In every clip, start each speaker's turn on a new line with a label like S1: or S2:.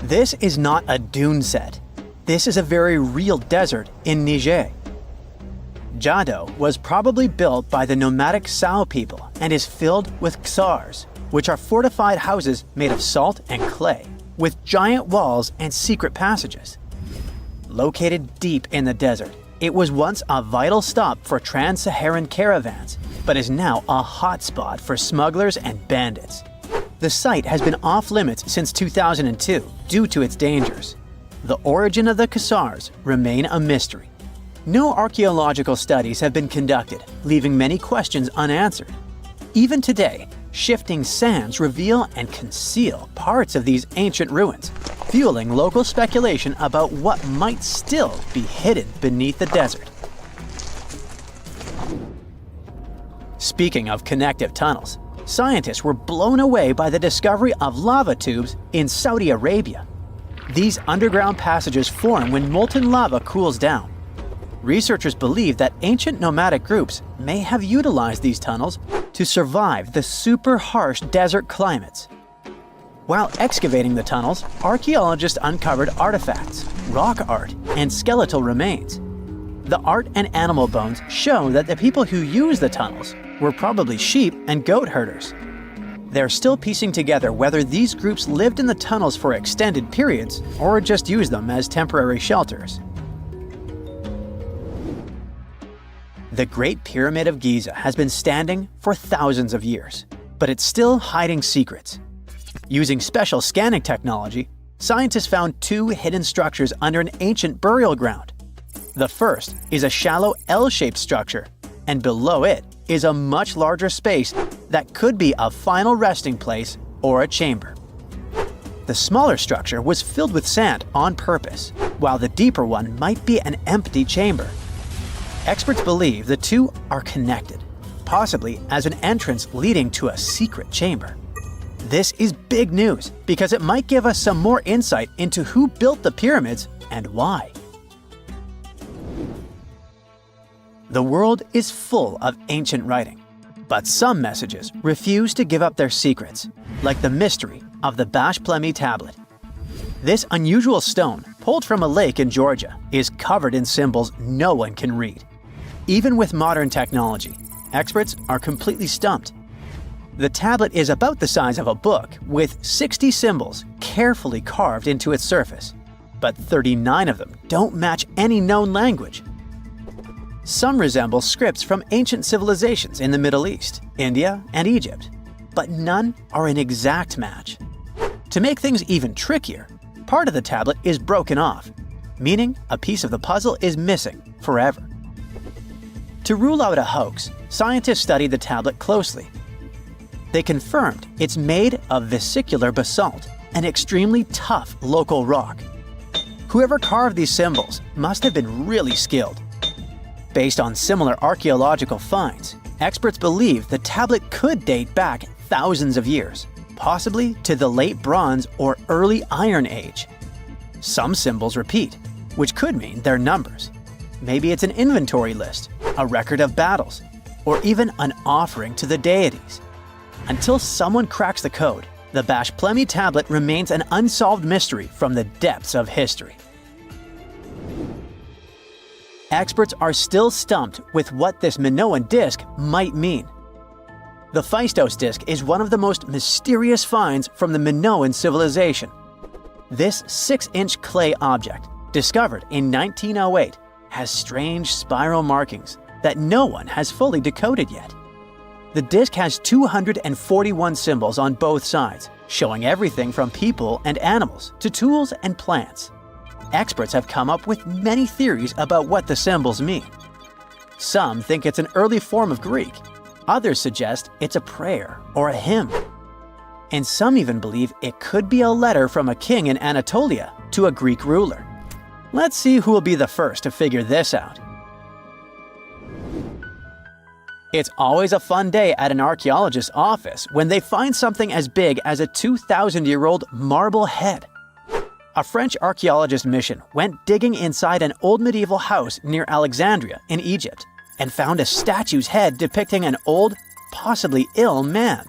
S1: This is not a dune set. This is a very real desert in Niger. Jado was probably built by the nomadic Sao people and is filled with ksars, which are fortified houses made of salt and clay, with giant walls and secret passages. Located deep in the desert, it was once a vital stop for trans-Saharan caravans, but is now a hotspot for smugglers and bandits. The site has been off-limits since 2002 due to its dangers. The origin of the ksars remain a mystery. No archaeological studies have been conducted, leaving many questions unanswered. Even today, shifting sands reveal and conceal parts of these ancient ruins, fueling local speculation about what might still be hidden beneath the desert. Speaking of connective tunnels, scientists were blown away by the discovery of lava tubes in Saudi Arabia. These underground passages form when molten lava cools down. Researchers believe that ancient nomadic groups may have utilized these tunnels to survive the super harsh desert climates. While excavating the tunnels, archaeologists uncovered artifacts, rock art, and skeletal remains. The art and animal bones show that the people who used the tunnels were probably sheep and goat herders. They're still piecing together whether these groups lived in the tunnels for extended periods or just used them as temporary shelters. The Great Pyramid of Giza has been standing for thousands of years, but it's still hiding secrets. Using special scanning technology, scientists found two hidden structures under an ancient burial ground. The first is a shallow L-shaped structure, and below it is a much larger space that could be a final resting place or a chamber. The smaller structure was filled with sand on purpose, while the deeper one might be an empty chamber. Experts believe the two are connected, possibly as an entrance leading to a secret chamber. This is big news because it might give us some more insight into who built the pyramids and why. The world is full of ancient writing, but some messages refuse to give up their secrets, like the mystery of the Bashplemi tablet. This unusual stone, pulled from a lake in Georgia, is covered in symbols no one can read. Even with modern technology, experts are completely stumped. The tablet is about the size of a book, with 60 symbols carefully carved into its surface, but 39 of them don't match any known language. Some resemble scripts from ancient civilizations in the Middle East, India, and Egypt, but none are an exact match. To make things even trickier, part of the tablet is broken off, meaning a piece of the puzzle is missing forever. To rule out a hoax, scientists studied the tablet closely. They confirmed it's made of vesicular basalt, an extremely tough local rock. Whoever carved these symbols must have been really skilled. Based on similar archaeological finds, experts believe the tablet could date back thousands of years, possibly to the late Bronze or early Iron Age. Some symbols repeat, which could mean they're numbers. Maybe it's an inventory list, a record of battles, or even an offering to the deities. Until someone cracks the code, the Bashplemi tablet remains an unsolved mystery from the depths of history. Experts are still stumped with what this Minoan disc might mean. The Phaistos disc is one of the most mysterious finds from the Minoan civilization. This 6-inch clay object, discovered in 1908, has strange spiral markings that no one has fully decoded yet. The disc has 241 symbols on both sides, showing everything from people and animals to tools and plants. Experts have come up with many theories about what the symbols mean. Some think it's an early form of Greek. Others suggest it's a prayer or a hymn. And some even believe it could be a letter from a king in Anatolia to a Greek ruler. Let's see who will be the first to figure this out. It's always a fun day at an archaeologist's office when they find something as big as a 2,000-year-old marble head. A French archaeologist mission went digging inside an old medieval house near Alexandria in Egypt and found a statue's head depicting an old, possibly ill man.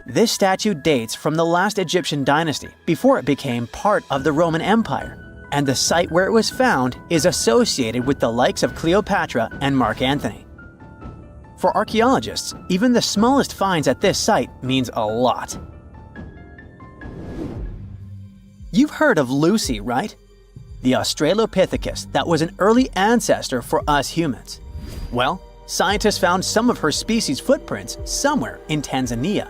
S1: This statue dates from the last Egyptian dynasty before it became part of the Roman Empire, and the site where it was found is associated with the likes of Cleopatra and Mark Antony. For archaeologists, even the smallest finds at this site means a lot. You've heard of Lucy, right? The Australopithecus that was an early ancestor for us humans. Well, scientists found some of her species' footprints somewhere in Tanzania.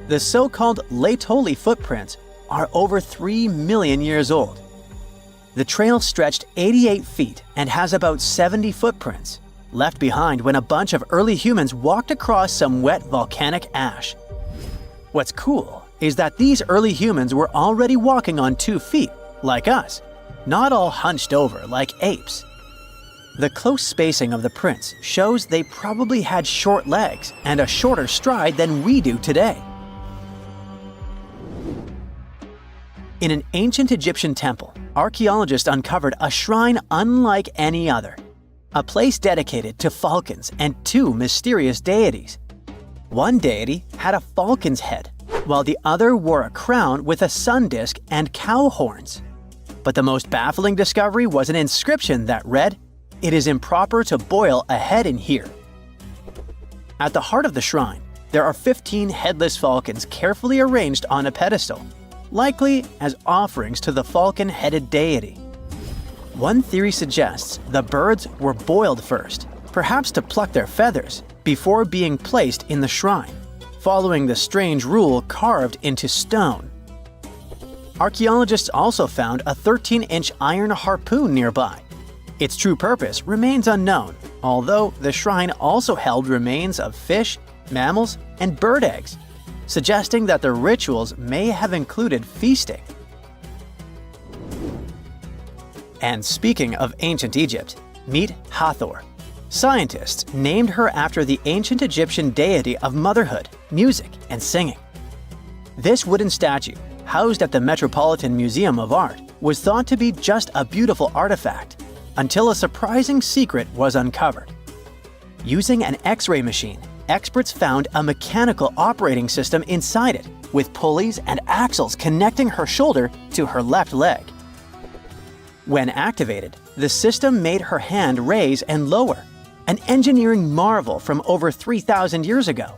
S1: The so-called Laetoli footprints are over 3 million years old. The trail stretched 88 feet and has about 70 footprints, left behind when a bunch of early humans walked across some wet volcanic ash. What's cool is that these early humans were already walking on 2 feet, like us, not all hunched over like apes. The close spacing of the prints shows they probably had short legs and a shorter stride than we do today. In an ancient Egyptian temple, archaeologists uncovered a shrine unlike any other, a place dedicated to falcons and 2 mysterious deities. One deity had a falcon's head, while the other wore a crown with a sun disk and cow horns. But the most baffling discovery was an inscription that read, "It is improper to boil a head in here." At the heart of the shrine, there are 15 headless falcons carefully arranged on a pedestal, likely as offerings to the falcon-headed deity. One theory suggests the birds were boiled first, perhaps to pluck their feathers, before being placed in the shrine, following the strange rule carved into stone. Archaeologists also found a 13-inch iron harpoon nearby. Its true purpose remains unknown, although the shrine also held remains of fish, mammals, and bird eggs, suggesting that the rituals may have included feasting. And speaking of ancient Egypt, meet Hathor. Scientists named her after the ancient Egyptian deity of motherhood, music, and singing. This wooden statue, housed at the Metropolitan Museum of Art, was thought to be just a beautiful artifact, until a surprising secret was uncovered. Using an X-ray machine, experts found a mechanical operating system inside it, with pulleys and axles connecting her shoulder to her left leg. When activated, the system made her hand raise and lower, an engineering marvel from over 3,000 years ago.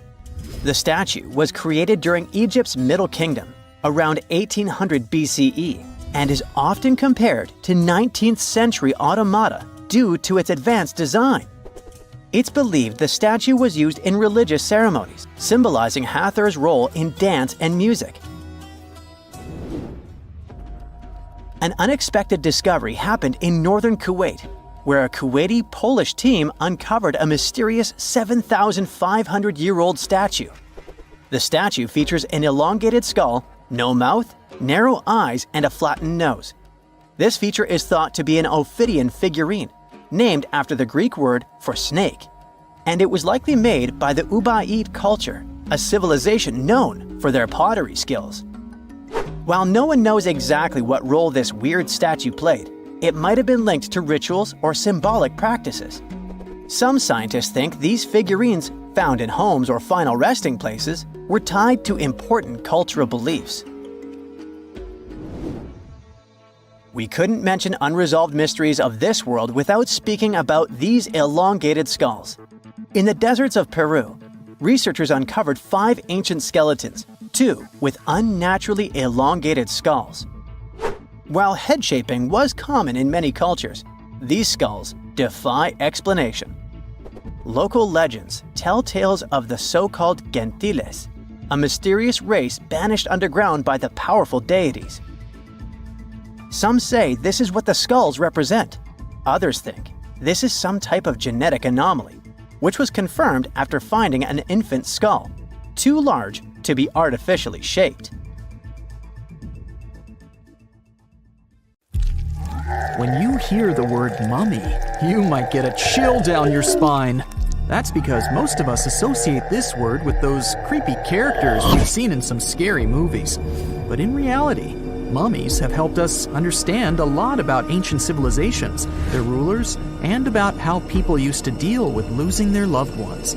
S1: The statue was created during Egypt's Middle Kingdom, around 1800 BCE, and is often compared to 19th century automata due to its advanced design. It's believed the statue was used in religious ceremonies, symbolizing Hathor's role in dance and music. An unexpected discovery happened in northern Kuwait, where a Kuwaiti-Polish team uncovered a mysterious 7,500-year-old statue. The statue features an elongated skull, no mouth, narrow eyes, and a flattened nose. This feature is thought to be an Ophidian figurine, named after the Greek word for snake, and it was likely made by the Ubaid culture, a civilization known for their pottery skills. While no one knows exactly what role this weird statue played, it might have been linked to rituals or symbolic practices. Some scientists think these figurines, found in homes or final resting places, were tied to important cultural beliefs. We couldn't mention unresolved mysteries of this world without speaking about these elongated skulls. In the deserts of Peru, researchers uncovered 5 ancient skeletons, 2 with unnaturally elongated skulls. While head shaping was common in many cultures, these skulls defy explanation. Local legends tell tales of the so-called Gentiles, a mysterious race banished underground by the powerful deities. Some say this is what the skulls represent. Others think this is some type of genetic anomaly, which was confirmed after finding an infant skull, too large to be artificially shaped.
S2: When you hear the word mummy, you might get a chill down your spine. That's because most of us associate this word with those creepy characters we've seen in some scary movies. But in reality, mummies have helped us understand a lot about ancient civilizations, their rulers, and about how people used to deal with losing their loved ones.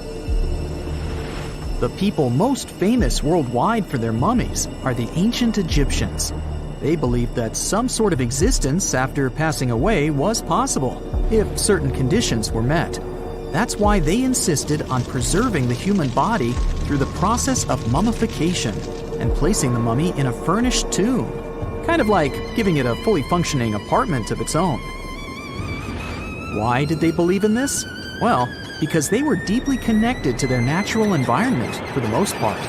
S2: The people most famous worldwide for their mummies are the ancient Egyptians. They believed that some sort of existence after passing away was possible, if certain conditions were met. That's why they insisted on preserving the human body through the process of mummification and placing the mummy in a furnished tomb, kind of like giving it a fully functioning apartment of its own. Why did they believe in this? Well, because they were deeply connected to their natural environment for the most part.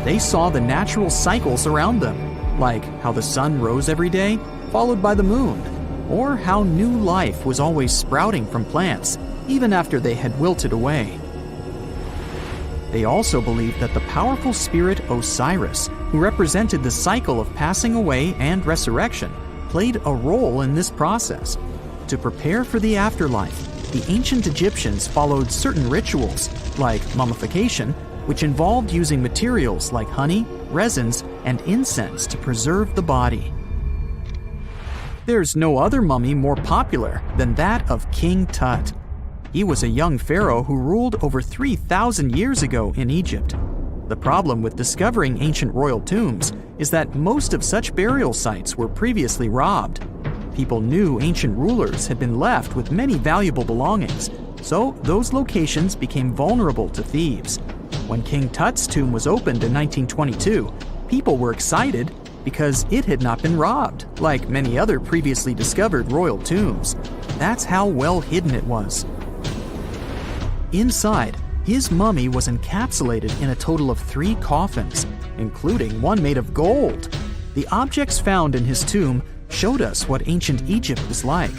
S2: They saw the natural cycles around them, like how the sun rose every day, followed by the moon, or how new life was always sprouting from plants, even after they had wilted away. They also believed that the powerful spirit Osiris, who represented the cycle of passing away and resurrection, played a role in this process. To prepare for the afterlife, the ancient Egyptians followed certain rituals, like mummification, which involved using materials like honey, resins, and incense to preserve the body. There's no other mummy more popular than that of King Tut. He was a young pharaoh who ruled over 3,000 years ago in Egypt. The problem with discovering ancient royal tombs is that most of such burial sites were previously robbed. People knew ancient rulers had been left with many valuable belongings, so those locations became vulnerable to thieves. When King Tut's tomb was opened in 1922, people were excited because it had not been robbed, like many other previously discovered royal tombs. That's how well hidden it was. Inside, his mummy was encapsulated in a total of 3 coffins, including one made of gold. The objects found in his tomb showed us what ancient Egypt was like,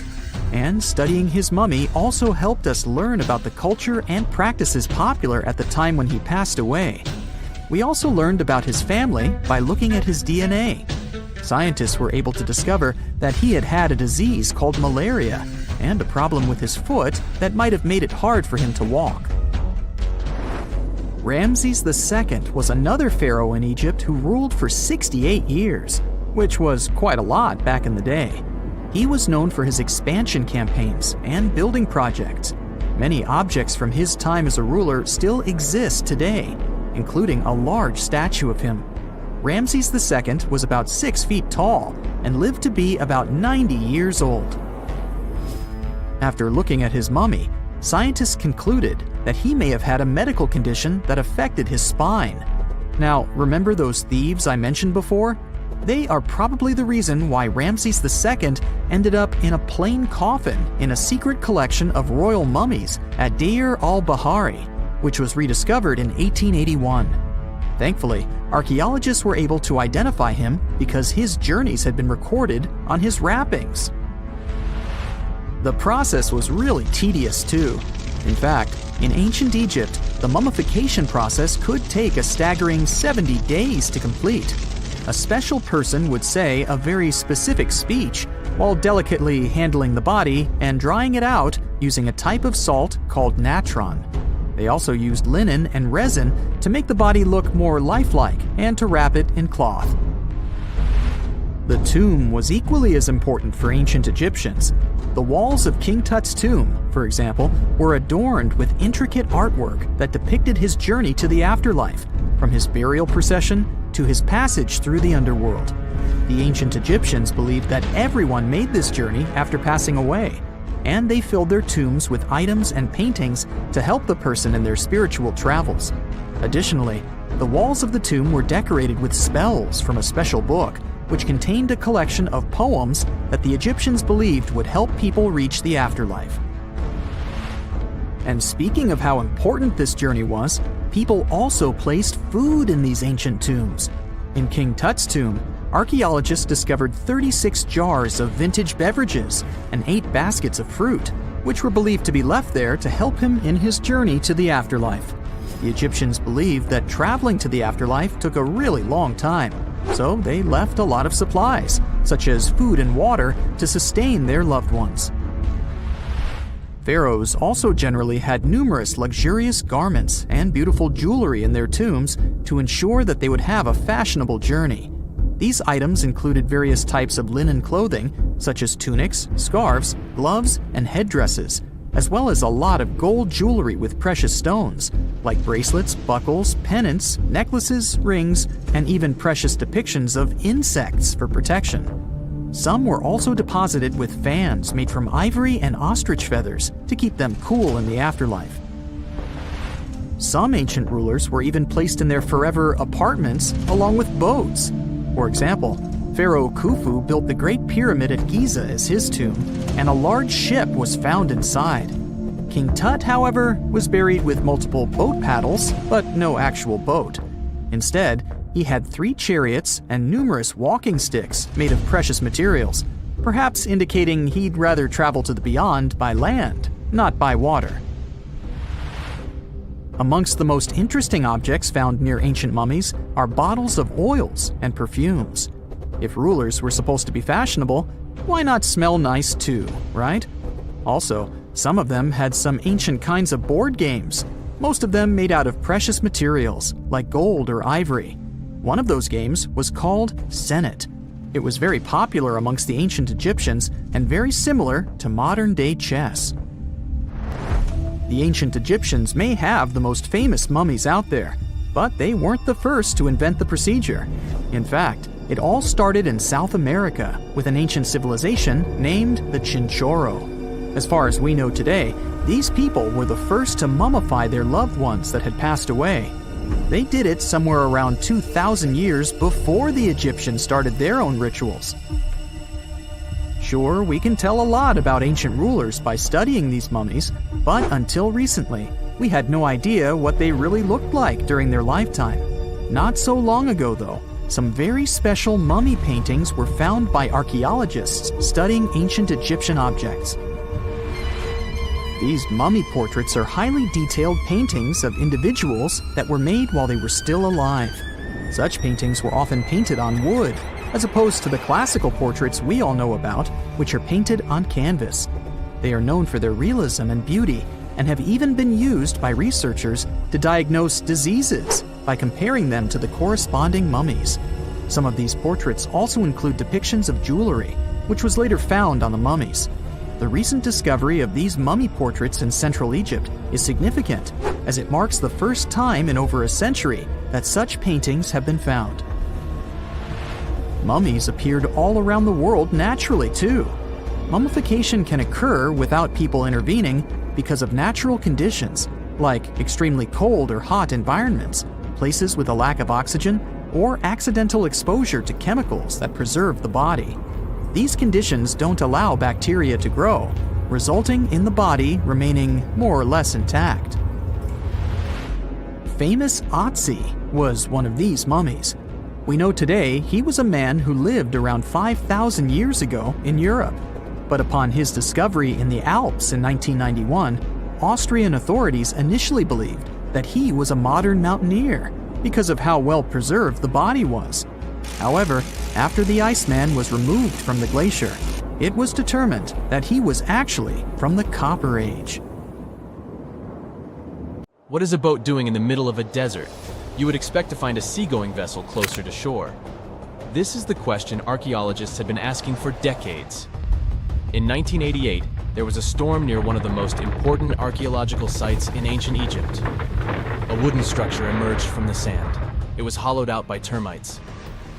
S2: and studying his mummy also helped us learn about the culture and practices popular at the time when he passed away. We also learned about his family by looking at his DNA. Scientists were able to discover that he had had a disease called malaria and a problem with his foot that might have made it hard for him to walk. Ramses II was another pharaoh in Egypt who ruled for 68 years, which was quite a lot back in the day. He was known for his expansion campaigns and building projects. Many objects from his time as a ruler still exist today, including a large statue of him. Ramses II was about 6 feet tall and lived to be about 90 years old. After looking at his mummy, scientists concluded that he may have had a medical condition that affected his spine. Now, remember those thieves I mentioned before? They are probably the reason why Ramses II ended up in a plain coffin in a secret collection of royal mummies at Deir al-Bahari, which was rediscovered in 1881. Thankfully, archaeologists were able to identify him because his journeys had been recorded on his wrappings. The process was really tedious too. In fact, in ancient Egypt, the mummification process could take a staggering 70 days to complete. A special person would say a very specific speech while delicately handling the body and drying it out using a type of salt called natron. They also used linen and resin to make the body look more lifelike and to wrap it in cloth. The tomb was equally as important for ancient Egyptians. The walls of King Tut's tomb, for example, were adorned with intricate artwork that depicted his journey to the afterlife, from his burial procession to his passage through the underworld. The ancient Egyptians believed that everyone made this journey after passing away, and they filled their tombs with items and paintings to help the person in their spiritual travels. Additionally, the walls of the tomb were decorated with spells from a special book, which contained a collection of poems that the Egyptians believed would help people reach the afterlife. And speaking of how important this journey was, people also placed food in these ancient tombs. In King Tut's tomb, archaeologists discovered 36 jars of vintage beverages and 8 baskets of fruit, which were believed to be left there to help him in his journey to the afterlife. The Egyptians believed that traveling to the afterlife took a really long time, so they left a lot of supplies, such as food and water, to sustain their loved ones. Pharaohs also generally had numerous luxurious garments and beautiful jewelry in their tombs to ensure that they would have a fashionable journey. These items included various types of linen clothing, such as tunics, scarves, gloves, and headdresses. as well as a lot of gold jewelry with precious stones, like bracelets, buckles, pendants, necklaces, rings, and even precious depictions of insects for protection. Some were also deposited with fans made from ivory and ostrich feathers to keep them cool in the afterlife. Some ancient rulers were even placed in their forever apartments along with boats. For example, Pharaoh Khufu built the Great Pyramid at Giza as his tomb, and a large ship was found inside. King Tut, however, was buried with multiple boat paddles, but no actual boat. Instead, he had 3 chariots and numerous walking sticks made of precious materials, perhaps indicating he'd rather travel to the beyond by land, not by water. Amongst the most interesting objects found near ancient mummies are bottles of oils and perfumes. If rulers were supposed to be fashionable, why not smell nice too, right? Also, some of them had some ancient kinds of board games, most of them made out of precious materials like gold or ivory. One of those games was called Senet. It was very popular amongst the ancient Egyptians and very similar to modern-day chess. The ancient Egyptians may have the most famous mummies out there, but they weren't the first to invent the procedure. In fact, it all started in South America with an ancient civilization named the Chinchorro. As far as we know today, these people were the first to mummify their loved ones that had passed away. They did it somewhere around 2,000 years before the Egyptians started their own rituals. Sure, we can tell a lot about ancient rulers by studying these mummies, but until recently, we had no idea what they really looked like during their lifetime. Not so long ago, though, some very special mummy paintings were found by archaeologists studying ancient Egyptian objects. These mummy portraits are highly detailed paintings of individuals that were made while they were still alive. Such paintings were often painted on wood, as opposed to the classical portraits we all know about, which are painted on canvas. They are known for their realism and beauty, and have even been used by researchers to diagnose diseases by comparing them to the corresponding mummies. Some of these portraits also include depictions of jewelry, which was later found on the mummies. The recent discovery of these mummy portraits in Central Egypt is significant, as it marks the first time in over a century that such paintings have been found. Mummies appeared all around the world naturally, too. Mummification can occur without people intervening because of natural conditions, like extremely cold or hot environments, places with a lack of oxygen, or accidental exposure to chemicals that preserve the body. These conditions don't allow bacteria to grow, resulting in the body remaining more or less intact. Famous Otzi was one of these mummies. We know today he was a man who lived around 5,000 years ago in Europe. But upon his discovery in the Alps in 1991, Austrian authorities initially believed that he was a modern mountaineer because of how well preserved the body was. However, after the Iceman was removed from the glacier, it was determined that he was actually from the Copper Age.
S3: What is a boat doing in the middle of a desert? You would expect to find a seagoing vessel closer to shore. This is the question archaeologists had been asking for decades. In 1988, there was a storm near one of the most important archaeological sites in ancient Egypt. A wooden structure emerged from the sand. It was hollowed out by termites.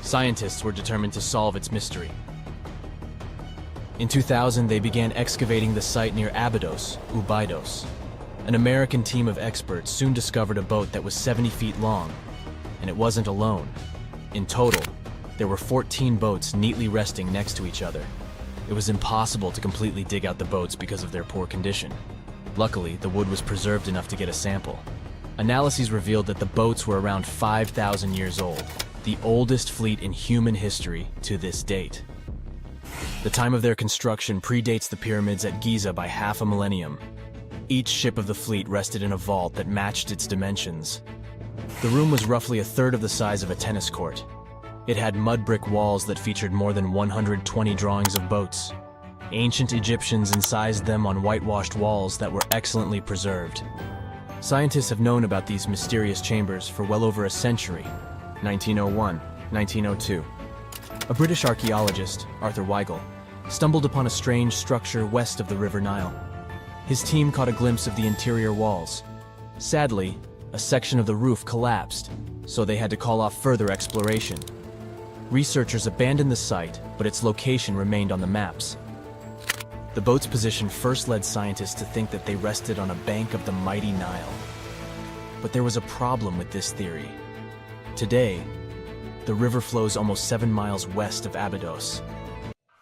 S3: Scientists were determined to solve its mystery. In 2000, they began excavating the site near Abydos, Ubaid. An American team of experts soon discovered a boat that was 70 feet long, and it wasn't alone. In total, there were 14 boats neatly resting next to each other. It was impossible to completely dig out the boats because of their poor condition. Luckily, the wood was preserved enough to get a sample. Analyses revealed that the boats were around 5,000 years old, the oldest fleet in human history to this date. The time of their construction predates the pyramids at Giza by half a millennium. Each ship of the fleet rested in a vault that matched its dimensions. The room was roughly a third of the size of a tennis court. It had mud brick walls that featured more than 120 drawings of boats. Ancient Egyptians incised them on whitewashed walls that were excellently preserved. Scientists have known about these mysterious chambers for well over a century. 1901, 1902. A British archaeologist, Arthur Weigel, stumbled upon a strange structure west of the River Nile. His team caught a glimpse of the interior walls. Sadly, a section of the roof collapsed, so they had to call off further exploration. Researchers abandoned the site, but its location remained on the maps. The boat's position first led scientists to think that they rested on a bank of the mighty Nile. But there was a problem with this theory. Today, the river flows almost 7 miles west of Abydos.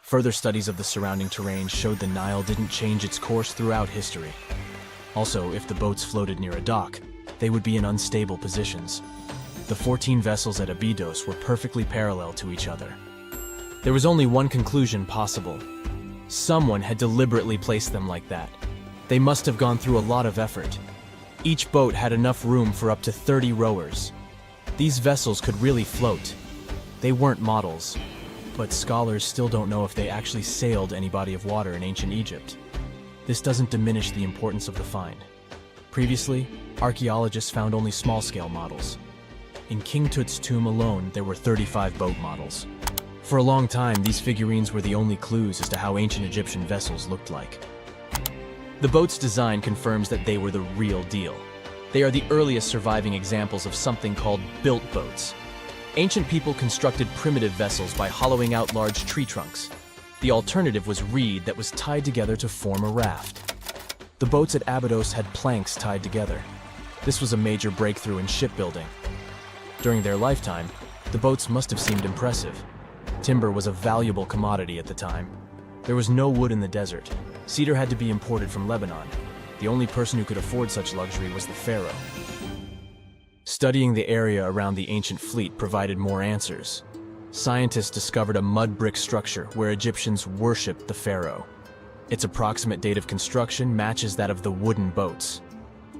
S3: Further studies of the surrounding terrain showed the Nile didn't change its course throughout history. Also, if the boats floated near a dock, they would be in unstable positions. The 14 vessels at Abydos were perfectly parallel to each other. There was only one conclusion possible. Someone had deliberately placed them like that. They must have gone through a lot of effort. Each boat had enough room for up to 30 rowers. These vessels could really float. They weren't models, but scholars still don't know if they actually sailed any body of water in ancient Egypt. This doesn't diminish the importance of the find. Previously, archaeologists found only small-scale models. In King Tut's tomb alone, there were 35 boat models. For a long time, these figurines were the only clues as to how ancient Egyptian vessels looked like. The boat's design confirms that they were the real deal. They are the earliest surviving examples of something called built boats. Ancient people constructed primitive vessels by hollowing out large tree trunks. The alternative was reed that was tied together to form a raft. The boats at Abydos had planks tied together. This was a major breakthrough in shipbuilding. During their lifetime, the boats must have seemed impressive. Timber was a valuable commodity at the time. There was no wood in the desert. Cedar had to be imported from Lebanon. The only person who could afford such luxury was the pharaoh. Studying the area around the ancient fleet provided more answers. Scientists discovered a mud brick structure where Egyptians worshipped the pharaoh. Its approximate date of construction matches that of the wooden boats.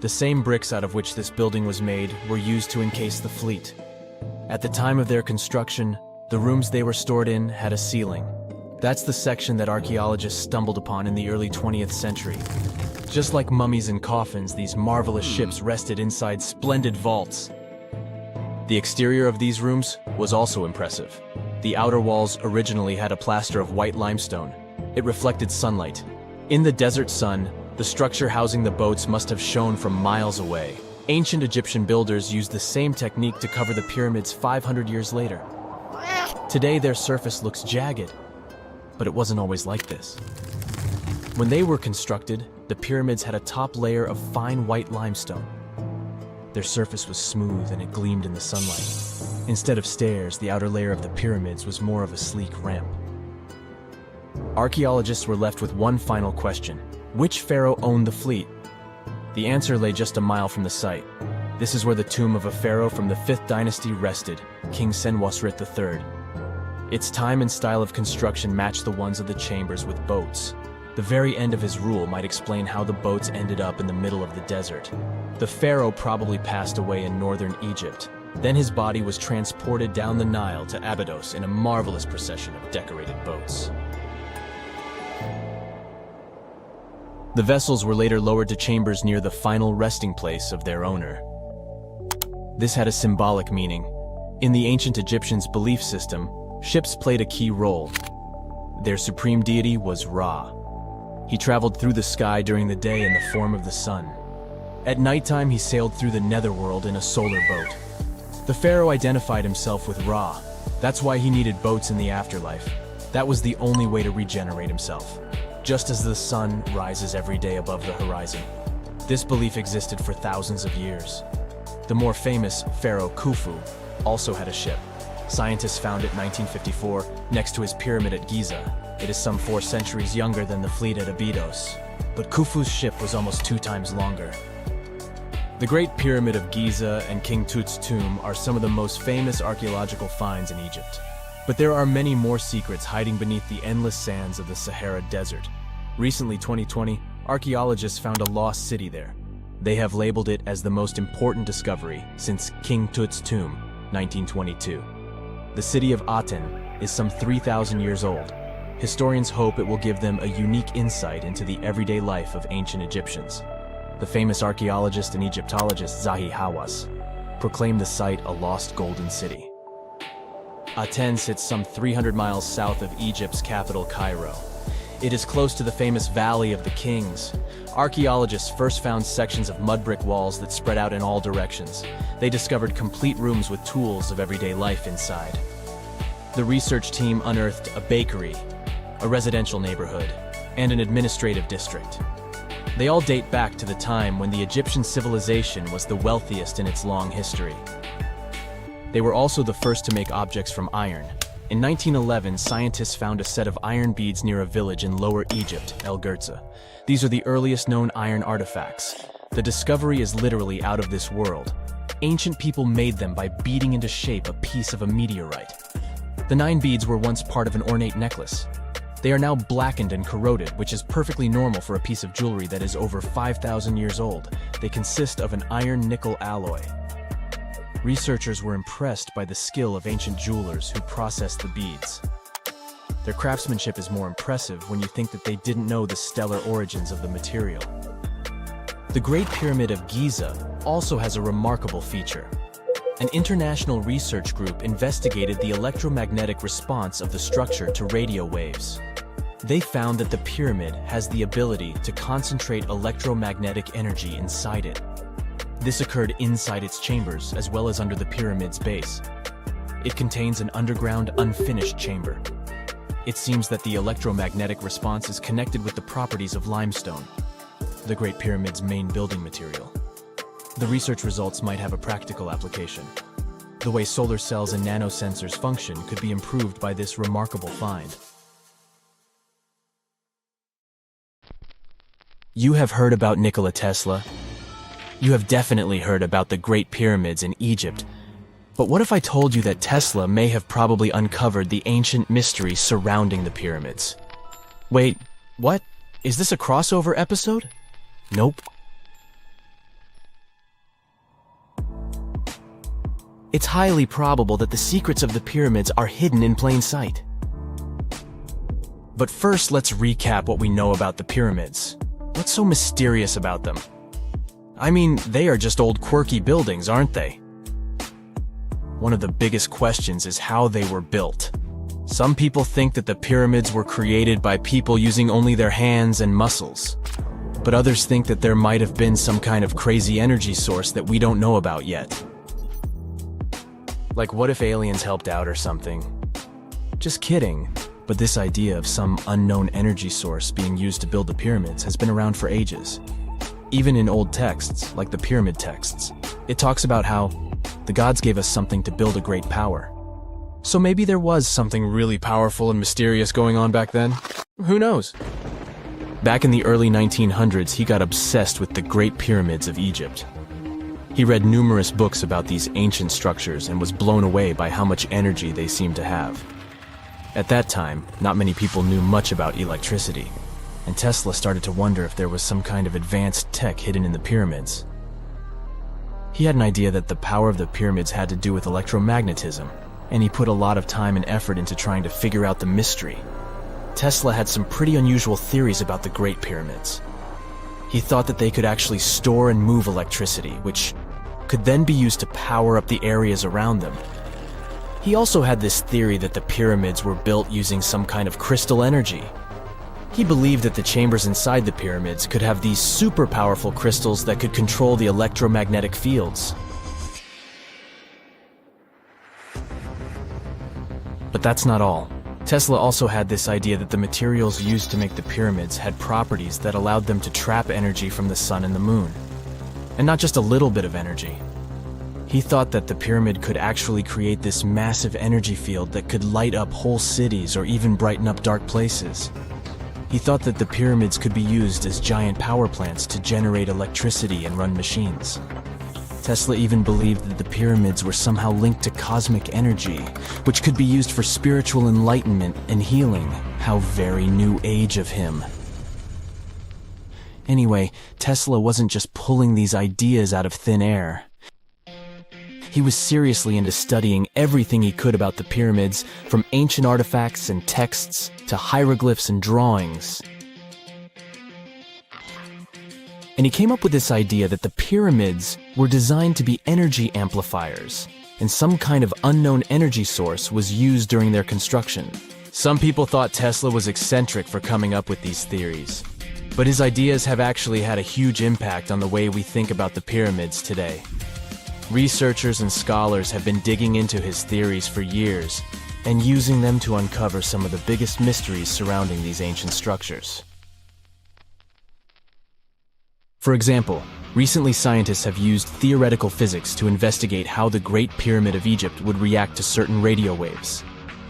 S3: The same bricks out of which this building was made were used to encase the fleet. At the time of their construction, the rooms they were stored in had a ceiling. That's the section that archaeologists stumbled upon in the early 20th century. Just like mummies and coffins, these marvelous ships rested inside splendid vaults. The exterior of these rooms was also impressive. The outer walls originally had a plaster of white limestone. It reflected sunlight. In the desert sun, the structure housing the boats must have shone from miles away. Ancient Egyptian builders used the same technique to cover the pyramids 500 years later. Today, their surface looks jagged, but it wasn't always like this. When they were constructed, the pyramids had a top layer of fine white limestone. Their surface was smooth and it gleamed in the sunlight. Instead of stairs, the outer layer of the pyramids was more of a sleek ramp. Archaeologists were left with one final question. Which pharaoh owned the fleet? The answer lay just a mile from the site. This is where the tomb of a pharaoh from the 5th dynasty rested, King Senwosret III. Its time and style of construction matched the ones of the chambers with boats. The very end of his rule might explain how the boats ended up in the middle of the desert. The pharaoh probably passed away in northern Egypt. Then his body was transported down the Nile to Abydos in a marvelous procession of decorated boats. The vessels were later lowered to chambers near the final resting place of their owner. This had a symbolic meaning. In the ancient Egyptians' belief system, ships played a key role. Their supreme deity was Ra. He traveled through the sky during the day in the form of the sun. At nighttime, he sailed through the netherworld in a solar boat. The pharaoh identified himself with Ra. That's why he needed boats in the afterlife. That was the only way to regenerate himself. Just as the sun rises every day above the horizon. This belief existed for thousands of years. The more famous Pharaoh Khufu also had a ship. Scientists found it in 1954 next to his pyramid at Giza. It is some 4 centuries younger than the fleet at Abydos, but Khufu's ship was almost 2 times longer. The Great Pyramid of Giza and King Tut's tomb are some of the most famous archaeological finds in Egypt. But there are many more secrets hiding beneath the endless sands of the Sahara Desert. Recently, 2020, archaeologists found a lost city there. They have labeled it as the most important discovery since King Tut's tomb, 1922. The city of Aten is some 3,000 years old. Historians hope it will give them a unique insight into the everyday life of ancient Egyptians. The famous archaeologist and Egyptologist Zahi Hawass proclaimed the site a lost golden city. Aten sits some 300 miles south of Egypt's capital, Cairo. It is close to the famous Valley of the Kings. Archaeologists first found sections of mud brick walls that spread out in all directions. They discovered complete rooms with tools of everyday life inside. The research team unearthed a bakery, a residential neighborhood, and an administrative district. They all date back to the time when the Egyptian civilization was the wealthiest in its long history. They were also the first to make objects from iron. In 1911, scientists found a set of iron beads near a village in Lower Egypt, El Girza. These are the earliest known iron artifacts. The discovery is literally out of this world. Ancient people made them by beating into shape a piece of a meteorite. The 9 beads were once part of an ornate necklace. They are now blackened and corroded, which is perfectly normal for a piece of jewelry that is over 5,000 years old. They consist of an iron-nickel alloy. Researchers were impressed by the skill of ancient jewelers who processed the beads. Their craftsmanship is more impressive when you think that they didn't know the stellar origins of the material. The Great Pyramid of Giza also has a remarkable feature. An international research group investigated the electromagnetic response of the structure to radio waves. They found that the pyramid has the ability to concentrate electromagnetic energy inside it. This occurred inside its chambers as well as under the pyramid's base. It contains an underground, unfinished chamber. It seems that the electromagnetic response is connected with the properties of limestone, the Great Pyramid's main building material. The research results might have a practical application. The way solar cells and nanosensors function could be improved by this remarkable find. You have heard about Nikola Tesla. You have definitely heard about the Great Pyramids in Egypt. But what if I told you that Tesla may have probably uncovered the ancient mysteries surrounding the pyramids? Wait, what? Is this a crossover episode? Nope. It's highly probable that the secrets of the pyramids are hidden in plain sight. But first, let's recap what we know about the pyramids. What's so mysterious about them? I mean, they are just old quirky buildings, aren't they? One of the biggest questions is how they were built. Some people think that the pyramids were created by people using only their hands and muscles. But others think that there might have been some kind of crazy energy source that we don't know about yet. Like, what if aliens helped out or something? Just kidding. But this idea of some unknown energy source being used to build the pyramids has been around for ages. Even in old texts, like the pyramid texts, it talks about how the gods gave us something to build a great power. So maybe there was something really powerful and mysterious going on back then? Who knows? Back in the early 1900s, he got obsessed with the Great Pyramids of Egypt. He read numerous books about these ancient structures and was blown away by how much energy they seemed to have. At that time, not many people knew much about electricity, and Tesla started to wonder if there was some kind of advanced tech hidden in the pyramids. He had an idea that the power of the pyramids had to do with electromagnetism, and he put a lot of time and effort into trying to figure out the mystery. Tesla had some pretty unusual theories about the Great Pyramids. He thought that they could actually store and move electricity, which could then be used to power up the areas around them. He also had this theory that the pyramids were built using some kind of crystal energy. He believed that the chambers inside the pyramids could have these super powerful crystals that could control the electromagnetic fields. But that's not all. Tesla also had this idea that the materials used to make the pyramids had properties that allowed them to trap energy from the sun and the moon. And not just a little bit of energy. He thought that the pyramid could actually create this massive energy field that could light up whole cities or even brighten up dark places. He thought that the pyramids could be used as giant power plants to generate electricity and run machines. Tesla even believed that the pyramids were somehow linked to cosmic energy, which could be used for spiritual enlightenment and healing. How very new age of him. Anyway, Tesla wasn't just pulling these ideas out of thin air. He was seriously into studying everything he could about the pyramids, from ancient artifacts and texts to hieroglyphs and drawings. And he came up with this idea that the pyramids were designed to be energy amplifiers, and some kind of unknown energy source was used during their construction. Some people thought Tesla was eccentric for coming up with these theories, but his ideas have actually had a huge impact on the way we think about the pyramids today. Researchers and scholars have been digging into his theories for years and using them to uncover some of the biggest mysteries surrounding these ancient structures. For example, recently scientists have used theoretical physics to investigate how the Great Pyramid of Egypt would react to certain radio waves.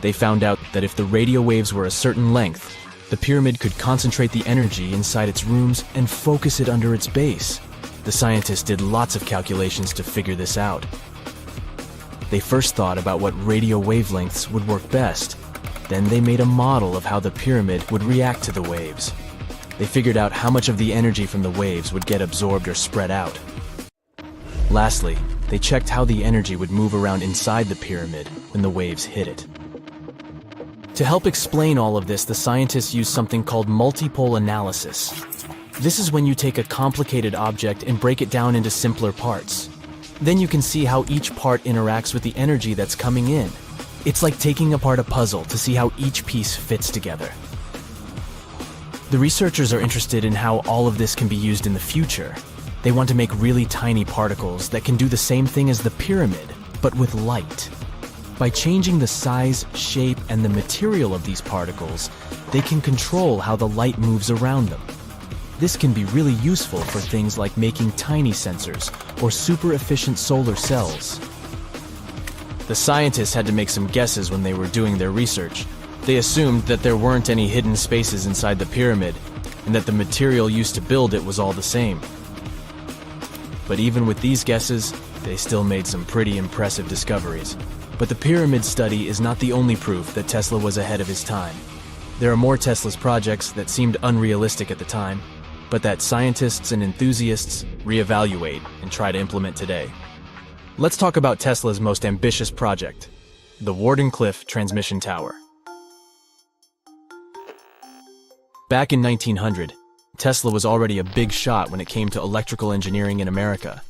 S3: They found out that if the radio waves were a certain length, the pyramid could concentrate the energy inside its rooms and focus it under its base. The scientists did lots of calculations to figure this out. They first thought about what radio wavelengths would work best. Then they made a model of how the pyramid would react to the waves. They figured out how much of the energy from the waves would get absorbed or spread out. Lastly, they checked how the energy would move around inside the pyramid when the waves hit it. To help explain all of this, the scientists used something called multipole analysis. This is when you take a complicated object and break it down into simpler parts. Then you can see how each part interacts with the energy that's coming in. It's like taking apart a puzzle to see how each piece fits together. The researchers are interested in how all of this can be used in the future. They want to make really tiny particles that can do the same thing as the pyramid, but with light. By changing the size, shape, and the material of these particles, they can control how the light moves around them. This can be really useful for things like making tiny sensors or super efficient solar cells. The scientists had to make some guesses when they were doing their research. They assumed that there weren't any hidden spaces inside the pyramid, and that the material used to build it was all the same. But even with these guesses, they still made some pretty impressive discoveries. But the pyramid study is not the only proof that Tesla was ahead of his time. There are more Tesla's projects that seemed unrealistic at the time, but that scientists and enthusiasts reevaluate and try to implement today. Let's talk about Tesla's most ambitious project, the Wardenclyffe transmission tower. Back in 1900, Tesla was already a big shot when it came to electrical engineering in America.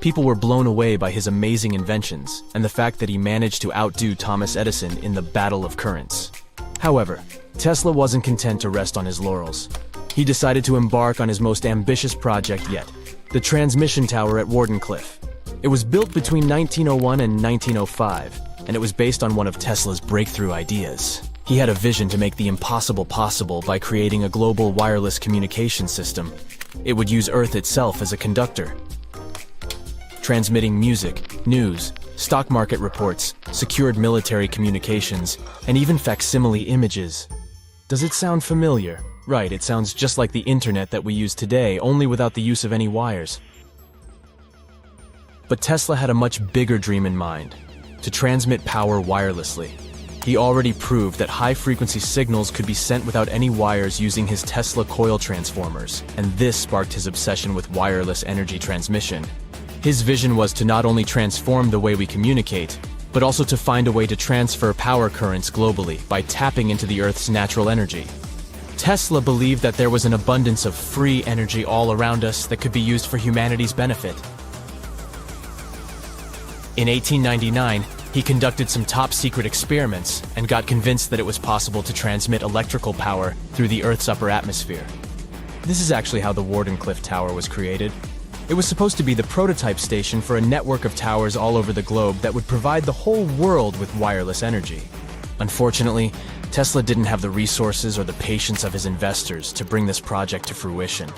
S3: People were blown away by his amazing inventions and the fact that he managed to outdo Thomas Edison in the battle of currents. However, Tesla wasn't content to rest on his laurels. He decided to embark on his most ambitious project yet, the transmission tower at Wardenclyffe. It was built between 1901 and 1905, and it was based on one of Tesla's breakthrough ideas. He had a vision to make the impossible possible by creating a global wireless communication system. It would use Earth itself as a conductor, transmitting music, news, stock market reports, secured military communications, and even facsimile images. Does it sound familiar? Right, it sounds just like the internet that we use today, only without the use of any wires. But Tesla had a much bigger dream in mind: to transmit power wirelessly. He already proved that high-frequency signals could be sent without any wires using his Tesla coil transformers, and this sparked his obsession with wireless energy transmission. His vision was to not only transform the way we communicate, but also to find a way to transfer power currents globally by tapping into the Earth's natural energy. Tesla believed that there was an abundance of free energy all around us that could be used for humanity's benefit. In 1899, he conducted some top-secret experiments and got convinced that it was possible to transmit electrical power through the Earth's upper atmosphere. This is actually how the Wardenclyffe Tower was created. It was supposed to be the prototype station for a network of towers all over the globe that would provide the whole world with wireless energy. Unfortunately, Tesla didn't have the resources or the patience of his investors to bring this project to fruition.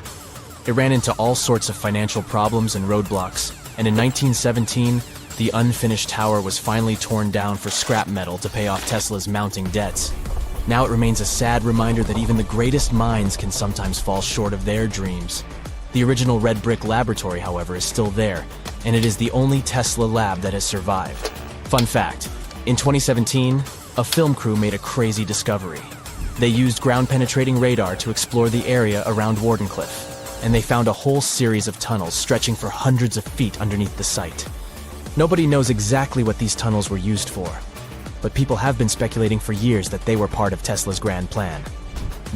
S3: It ran into all sorts of financial problems and roadblocks, and in 1917, the unfinished tower was finally torn down for scrap metal to pay off Tesla's mounting debts. Now it remains a sad reminder that even the greatest minds can sometimes fall short of their dreams. The original red brick laboratory, however, is still there, and it is the only Tesla lab that has survived. Fun fact, in 2017, a film crew made a crazy discovery. They used ground-penetrating radar to explore the area around Wardenclyffe, and they found a whole series of tunnels stretching for hundreds of feet underneath the site. Nobody knows exactly what these tunnels were used for, but people have been speculating for years that they were part of Tesla's grand plan.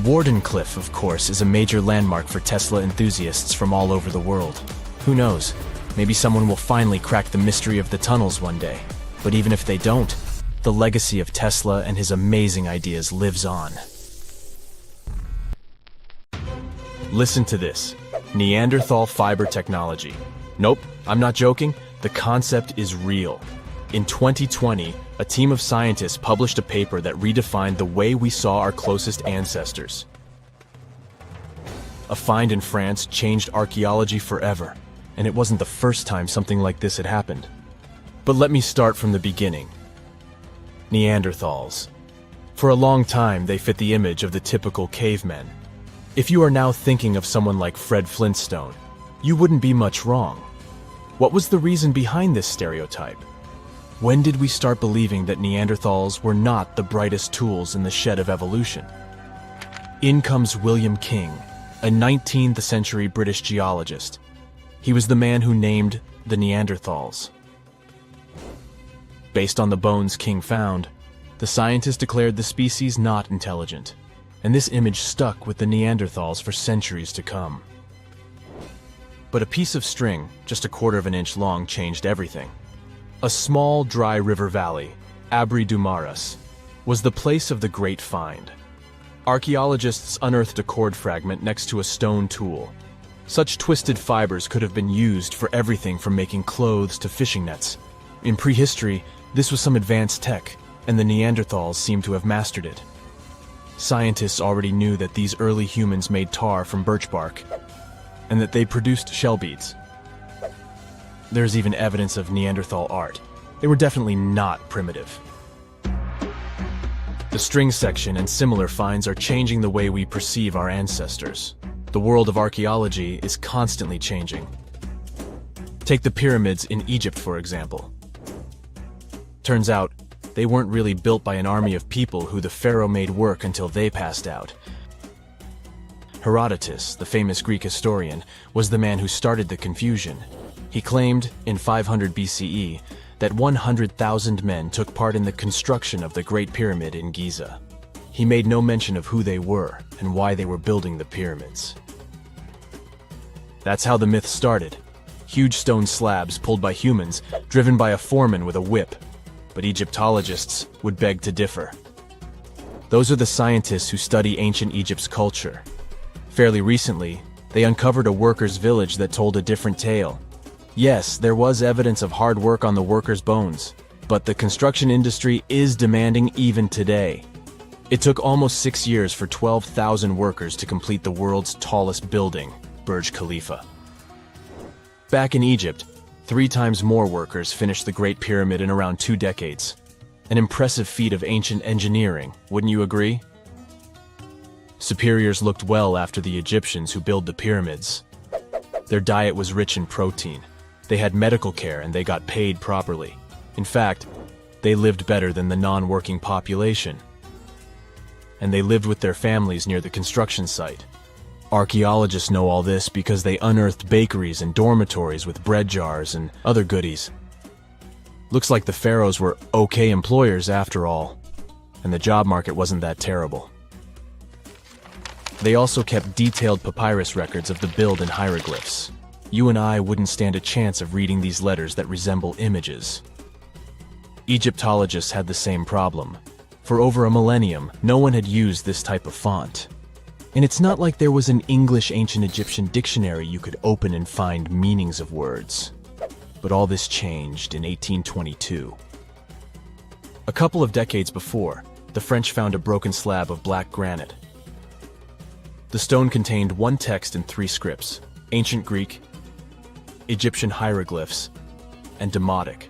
S3: Wardenclyffe, of course, is a major landmark for Tesla enthusiasts from all over the world. Who knows? Maybe someone will finally crack the mystery of the tunnels one day. But even if they don't, the legacy of Tesla and his amazing ideas lives on. Listen to this. Neanderthal fiber technology. Nope, I'm not joking. The concept is real. In 2020, a team of scientists published a paper that redefined the way we saw our closest ancestors. A find in France changed archaeology forever, and it wasn't the first time something like this had happened. But let me start from the beginning. Neanderthals. For a long time, they fit the image of the typical cavemen. If you are now thinking of someone like Fred Flintstone, you wouldn't be much wrong. What was the reason behind this stereotype? When did we start believing that Neanderthals were not the brightest tools in the shed of evolution? In comes William King, a 19th century British geologist. He was the man who named the Neanderthals. Based on the bones King found, the scientist declared the species not intelligent, and this image stuck with the Neanderthals for centuries to come. But a piece of string, just a quarter of an inch long, changed everything. A small, dry river valley, Abri du Maras, was the place of the great find. Archaeologists unearthed a cord fragment next to a stone tool. Such twisted fibers could have been used for everything from making clothes to fishing nets. In prehistory, this was some advanced tech, and the Neanderthals seemed to have mastered it. Scientists already knew that these early humans made tar from birch bark, and that they produced shell beads. There's even evidence of Neanderthal art. They were definitely not primitive. The string section and similar finds are changing the way we perceive our ancestors. The world of archaeology is constantly changing. Take the pyramids in Egypt, for example. Turns out, they weren't really built by an army of people who the pharaoh made work until they passed out. Herodotus, the famous Greek historian, was the man who started the confusion. He claimed, in 500 BCE, that 100,000 men took part in the construction of the Great Pyramid in Giza. He made no mention of who they were and why they were building the pyramids. That's how the myth started. Huge stone slabs pulled by humans, driven by a foreman with a whip. But Egyptologists would beg to differ. Those are the scientists who study ancient Egypt's culture. Fairly recently, they uncovered a workers' village that told a different tale. Yes, there was evidence of hard work on the workers' bones, but the construction industry is demanding even today. It took almost 6 years for 12,000 workers to complete the world's tallest building, Burj Khalifa. Back in Egypt, 3 times more workers finished the Great Pyramid in around 2 decades. An impressive feat of ancient engineering, wouldn't you agree? Superiors looked well after the Egyptians who built the pyramids. Their diet was rich in protein. They had medical care and they got paid properly. In fact, they lived better than the non-working population. And they lived with their families near the construction site. Archaeologists know all this because they unearthed bakeries and dormitories with bread jars and other goodies. Looks like the pharaohs were okay employers after all, and the job market wasn't that terrible. They also kept detailed papyrus records of the build and hieroglyphs. You and I wouldn't stand a chance of reading these letters that resemble images. Egyptologists had the same problem. For over a millennium, no one had used this type of font. And it's not like there was an English ancient Egyptian dictionary you could open and find meanings of words. But all this changed in 1822. A couple of decades before, the French found a broken slab of black granite. The stone contained 1 text and 3 scripts: ancient Greek, Egyptian hieroglyphs, and Demotic.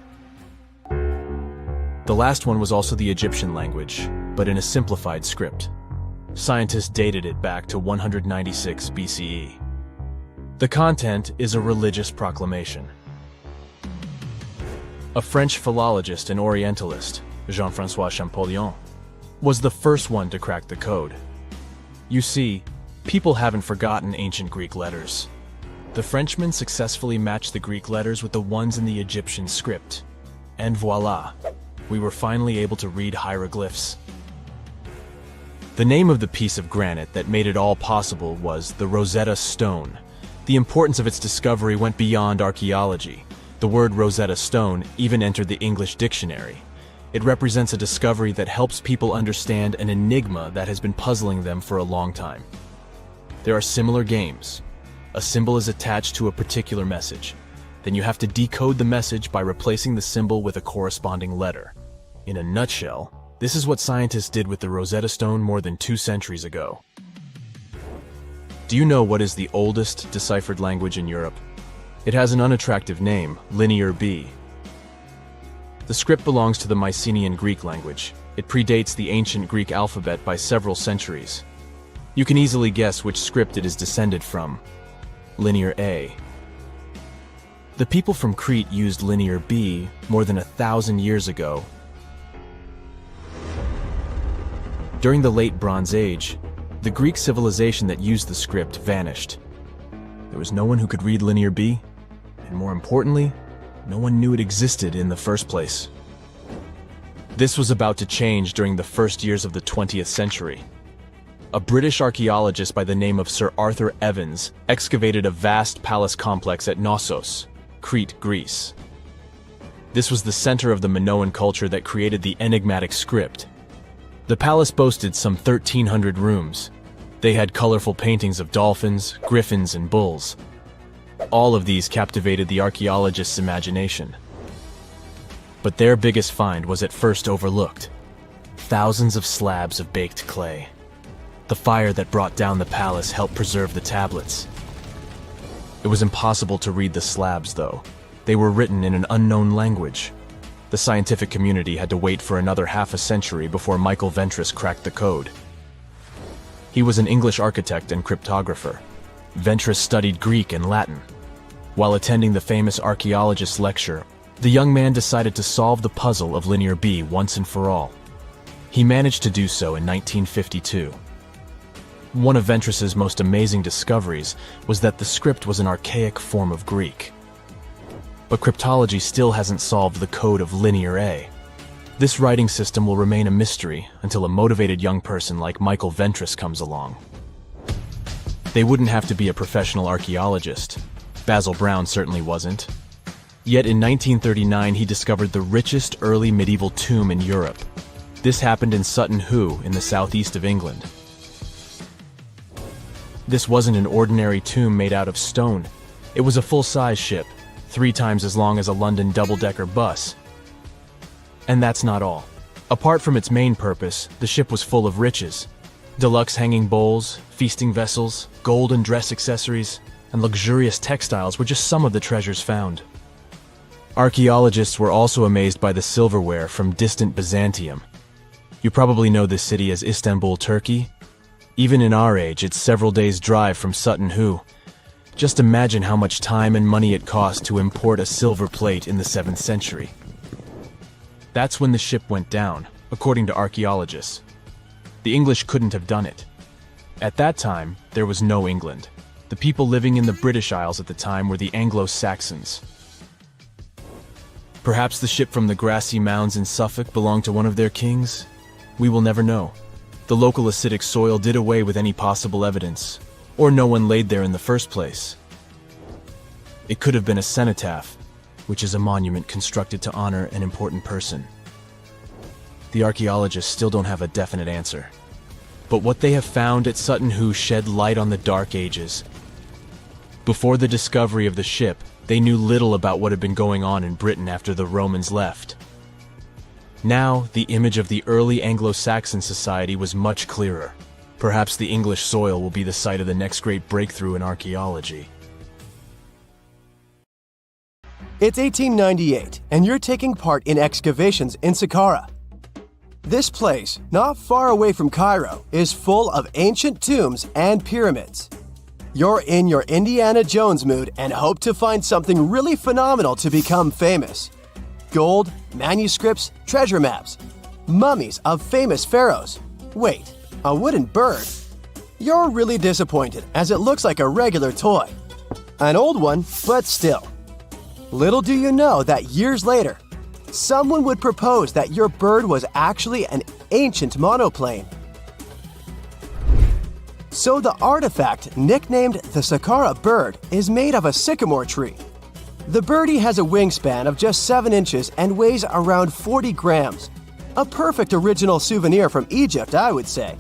S3: The last one was also the Egyptian language, but in a simplified script. Scientists dated it back to 196 BCE. The content is a religious proclamation. A French philologist and Orientalist, Jean-François Champollion, was the first one to crack the code. You see, people haven't forgotten ancient Greek letters. The Frenchman successfully matched the Greek letters with the ones in the Egyptian script. And voila, we were finally able to read hieroglyphs. The name of the piece of granite that made it all possible was the Rosetta Stone. The importance of its discovery went beyond archaeology. The word Rosetta Stone even entered the English dictionary. It represents a discovery that helps people understand an enigma that has been puzzling them for a long time. There are similar games. A symbol is attached to a particular message. Then you have to decode the message by replacing the symbol with a corresponding letter. In a nutshell, this is what scientists did with the Rosetta Stone more than 2 centuries ago. Do you know what is the oldest deciphered language in Europe? It has an unattractive name, Linear B. The script belongs to the Mycenaean Greek language. It predates the ancient Greek alphabet by several centuries. You can easily guess which script it is descended from. Linear A. The people from Crete used Linear B more than 1,000 years ago. During the Late Bronze Age, the Greek civilization that used the script vanished. There was no one who could read Linear B, and more importantly, no one knew it existed in the first place. This was about to change during the first years of the 20th century. A British archaeologist by the name of Sir Arthur Evans excavated a vast palace complex at Knossos, Crete, Greece. This was the center of the Minoan culture that created the enigmatic script. The palace boasted some 1,300 rooms. They had colorful paintings of dolphins, griffins, and bulls. All of these captivated the archaeologists' imagination. But their biggest find was at first overlooked. Thousands of slabs of baked clay. The fire that brought down the palace helped preserve the tablets. It was impossible to read the slabs, though. They were written in an unknown language. The scientific community had to wait for another half a century before Michael Ventris cracked the code. He was an English architect and cryptographer. Ventris studied Greek and Latin. While attending the famous Archaeologists lecture, the young man decided to solve the puzzle of Linear B once and for all. He managed to do so in 1952. One of Ventris's most amazing discoveries was that the script was an archaic form of Greek. But cryptology still hasn't solved the code of Linear A. This writing system will remain a mystery until a motivated young person like Michael Ventris comes along. They wouldn't have to be a professional archaeologist. Basil Brown certainly wasn't. Yet in 1939 he discovered the richest early medieval tomb in Europe. This happened in Sutton Hoo in the southeast of England. This wasn't an ordinary tomb made out of stone. It was a full-size ship, 3 times as long as a London double-decker bus. And that's not all. Apart from its main purpose, the ship was full of riches. Deluxe hanging bowls, feasting vessels, gold and dress accessories, and luxurious textiles were just some of the treasures found. Archaeologists were also amazed by the silverware from distant Byzantium. You probably know this city as Istanbul, Turkey. Even in our age, it's several days' drive from Sutton Hoo. Just imagine how much time and money it cost to import a silver plate in the 7th century. That's when the ship went down, according to archaeologists. The English couldn't have done it. At that time, there was no England. The people living in the British Isles at the time were the Anglo-Saxons. Perhaps the ship from the grassy mounds in Suffolk belonged to one of their kings? We will never know. The local acidic soil did away with any possible evidence, or no one laid there in the first place. It could have been a cenotaph, which is a monument constructed to honor an important person. The archaeologists still don't have a definite answer. But what they have found at Sutton Hoo shed light on the Dark Ages. Before the discovery of the ship, they knew little about what had been going on in Britain after the Romans left. Now, the image of the early Anglo-Saxon society was much clearer. Perhaps the English soil will be the site of the next great breakthrough in archaeology.
S4: It's 1898, and you're taking part in excavations in Saqqara. This place, not far away from Cairo, is full of ancient tombs and pyramids. You're in your Indiana Jones mood and hope to find something really phenomenal to become famous. Gold, manuscripts, treasure maps, mummies of famous pharaohs. Wait, a wooden bird? You're really disappointed as it looks like a regular toy. An old one, but still. Little do you know that years later, someone would propose that your bird was actually an ancient monoplane. So the artifact, nicknamed the Saqqara Bird, is made of a sycamore tree. The birdie has a wingspan of just 7 inches and weighs around 40 grams, A perfect original souvenir from Egypt, I would say.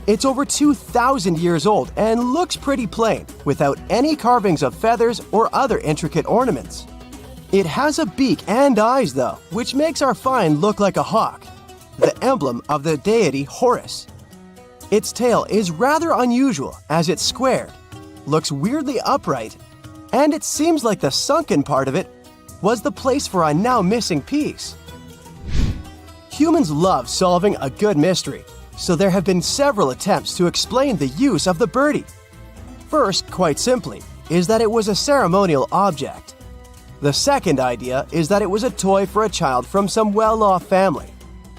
S4: It's over 2,000 years old and looks pretty plain, without any carvings of feathers or other intricate ornaments. It has a beak and eyes though, which makes our find look like a hawk, the emblem of the deity Horus. Its tail is rather unusual as it's squared, looks weirdly upright, and it seems like the sunken part of it was the place for a now missing piece. Humans love solving a good mystery, so there have been several attempts to explain the use of the birdie. First, quite simply, is that it was a ceremonial object. The second idea is that it was a toy for a child from some well-off family.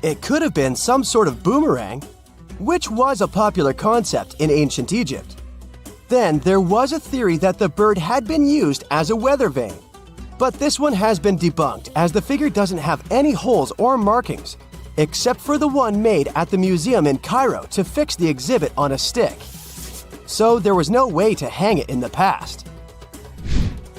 S4: It could have been some sort of boomerang, which was a popular concept in ancient Egypt. Then there was a theory that the bird had been used as a weather vane. But this one has been debunked as the figure doesn't have any holes or markings, except for the one made at the museum in Cairo to fix the exhibit on a stick. So there was no way to hang it in the past.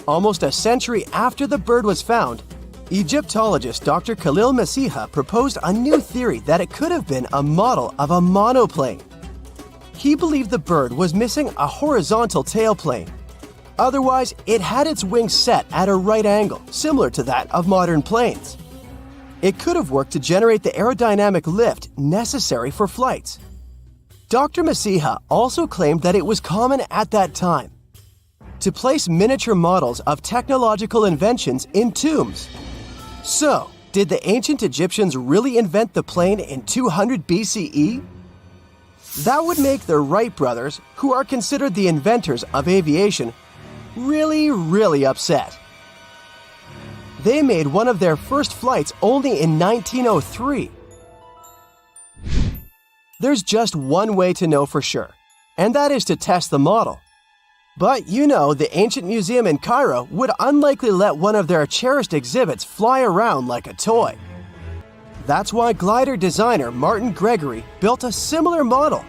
S4: Almost a century after the bird was found, Egyptologist Dr. Khalil Masiha proposed a new theory that it could have been a model of a monoplane. He believed the bird was missing a horizontal tailplane. Otherwise, it had its wings set at a right angle, similar to that of modern planes. It could have worked to generate the aerodynamic lift necessary for flights. Dr. Masiha also claimed that it was common at that time to place miniature models of technological inventions in tombs. So, did the ancient Egyptians really invent the plane in 200 BCE? That would make the Wright brothers, who are considered the inventors of aviation, really upset. They made one of their first flights only in 1903. There's just one way to know for sure, and that is to test the model. But you know, the ancient museum in Cairo would unlikely let one of their cherished exhibits fly around like a toy. That's why glider designer Martin Gregory built a similar model,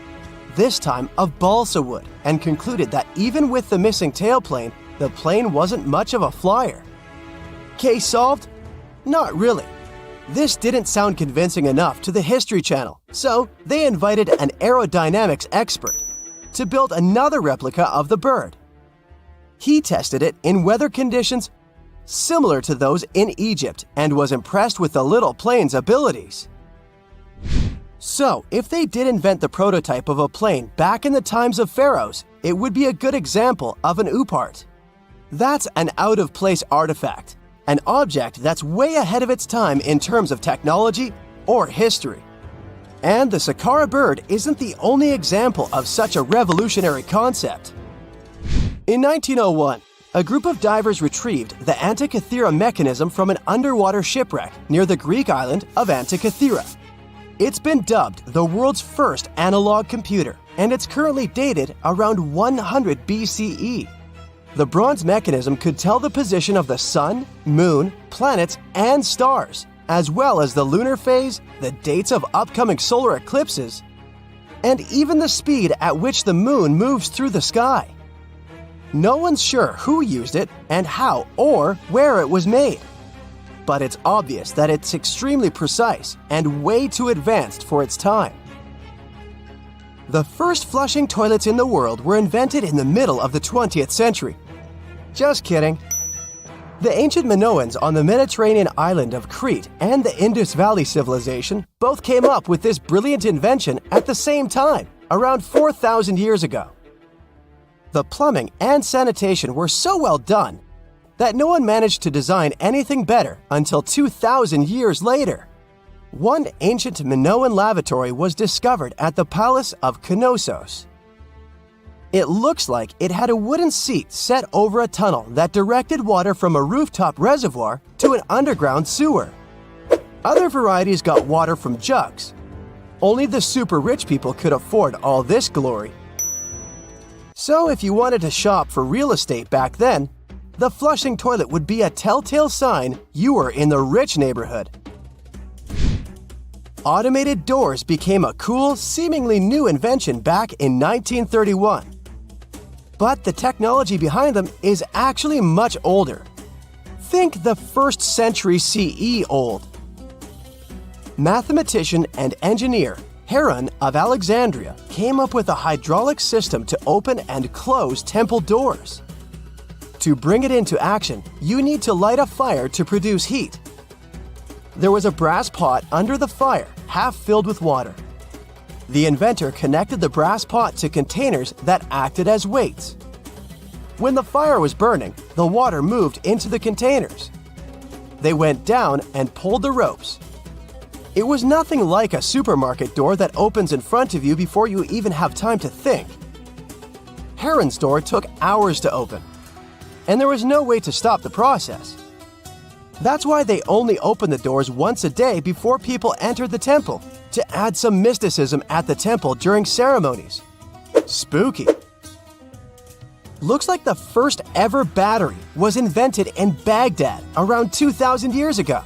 S4: this time of balsa wood, and concluded that even with the missing tailplane, the plane wasn't much of a flyer. Case solved? Not really. This didn't sound convincing enough to the History Channel, so they invited an aerodynamics expert to build another replica of the bird. He tested it in weather conditions similar to those in Egypt and was impressed with the little plane's abilities. So, if they did invent the prototype of a plane back in the times of pharaohs, it would be a good example of an oupart. That's an out-of-place artifact, an object that's way ahead of its time in terms of technology or history. And the Saqqara Bird isn't the only example of such a revolutionary concept. In 1901, a group of divers retrieved the Antikythera mechanism from an underwater shipwreck near the Greek island of Antikythera. It's been dubbed the world's first analog computer, and it's currently dated around 100 BCE. The bronze mechanism could tell the position of the sun, moon, planets, and stars, as well as the lunar phase, the dates of upcoming solar eclipses, and even the speed at which the moon moves through the sky. No one's sure who used it and how or where it was made. But it's obvious that it's extremely precise and way too advanced for its time. The first flushing toilets in the world were invented in the middle of the 20th century. Just kidding. The ancient Minoans on the Mediterranean island of Crete and the Indus Valley civilization both came up with this brilliant invention at the same time, around 4,000 years ago. The plumbing and sanitation were so well done that no one managed to design anything better until 2,000 years later. One ancient Minoan lavatory was discovered at the Palace of Knossos. It looks like it had a wooden seat set over a tunnel that directed water from a rooftop reservoir to an underground sewer. Other varieties got water from jugs. Only the super rich people could afford all this glory. So if you wanted to shop for real estate back then, the flushing toilet would be a telltale sign you were in the rich neighborhood. Automated doors became a cool, seemingly new invention back in 1931. But the technology behind them is actually much older. Think the 1st century CE old. mathematician and engineer Heron of Alexandria came up with a hydraulic system to open and close temple doors. To bring it into action, you need to light a fire to produce heat. There was a brass pot under the fire, half filled with water. The inventor connected the brass pot to containers that acted as weights. When the fire was burning, the water moved into the containers. They went down and pulled the ropes. It was nothing like a supermarket door that opens in front of you before you even have time to think. Heron's door took hours to open, and there was no way to stop the process. That's why they only opened the doors once a day before people entered the temple, to add some mysticism at the temple during ceremonies. Spooky. Looks like the first ever battery was invented in Baghdad around 2,000 years ago.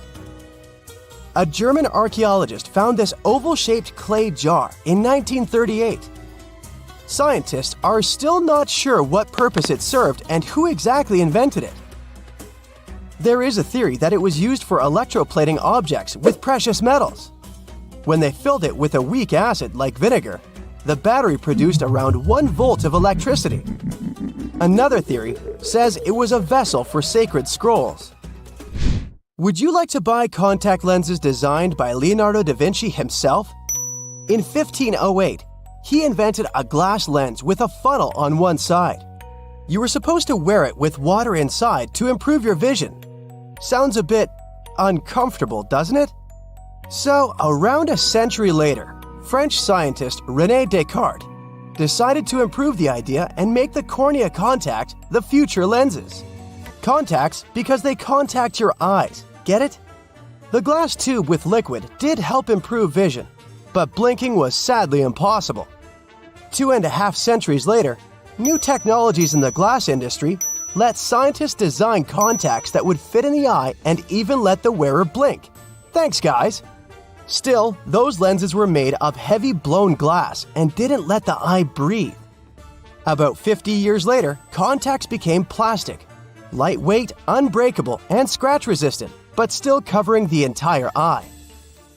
S4: A German archaeologist found this oval-shaped clay jar in 1938. Scientists are still not sure what purpose it served and who exactly invented it. There is a theory that it was used for electroplating objects with precious metals. When they filled it with a weak acid like vinegar, the battery produced around 1 volt of electricity. Another theory says it was a vessel for sacred scrolls. Would you like to buy contact lenses designed by Leonardo da Vinci himself? In 1508, he invented a glass lens with a funnel on one side. You were supposed to wear it with water inside to improve your vision. Sounds a bit uncomfortable, doesn't it? So, around a century later, French scientist René Descartes decided to improve the idea and make the cornea contact the future lenses. Contacts because they contact your eyes, get it? The glass tube with liquid did help improve vision, but blinking was sadly impossible. 2.5 centuries later, new technologies in the glass industry let scientists design contacts that would fit in the eye and even let the wearer blink. Thanks, guys! Still, those lenses were made of heavy blown glass and didn't let the eye breathe. About 50 years later, contacts became plastic, lightweight, unbreakable, and scratch-resistant, but still covering the entire eye.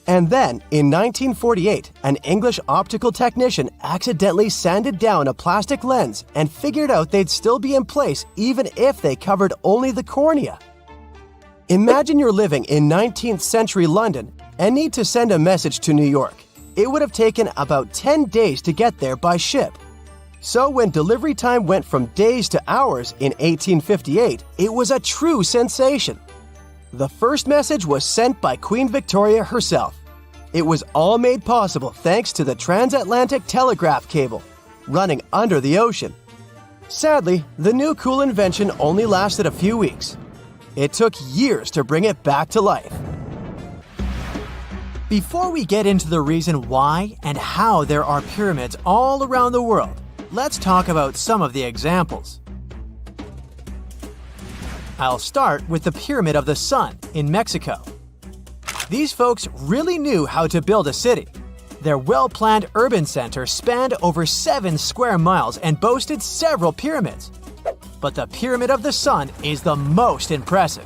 S4: And then, in 1948, an English optical technician accidentally sanded down a plastic lens and figured out they'd still be in place even if they covered only the cornea. Imagine you're living in 19th century London and need to send a message to New York. It would have taken about 10 days to get there by ship. So when delivery time went from days to hours in 1858, it was a true sensation. The first message was sent by Queen Victoria herself. It was all made possible thanks to the transatlantic telegraph cable, running under the ocean. Sadly, the new cool invention only lasted a few weeks. It took years to bring it back to life.
S1: Before we get into the reason why and how there are pyramids all around the world, let's talk about some of the examples. I'll start with the Pyramid of the Sun in Mexico. These folks really knew how to build a city. Their well-planned urban center spanned over 7 square miles and boasted several pyramids. But the Pyramid of the Sun is the most impressive.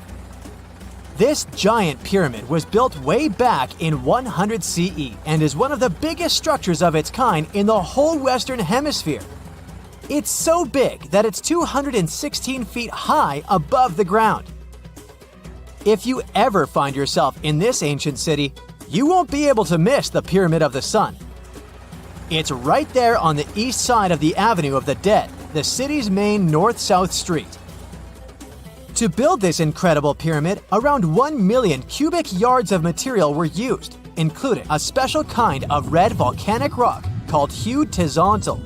S1: This giant pyramid was built way back in 100 CE and is one of the biggest structures of its kind in the whole Western Hemisphere. It's so big that it's 216 feet high above the ground. If you ever find yourself in this ancient city, you won't be able to miss the Pyramid of the Sun. It's right there on the east side of the Avenue of the Dead, the city's main north-south street. To build this incredible pyramid, around 1 million cubic yards of material were used, including a special kind of red volcanic rock called Huitzilopochtli.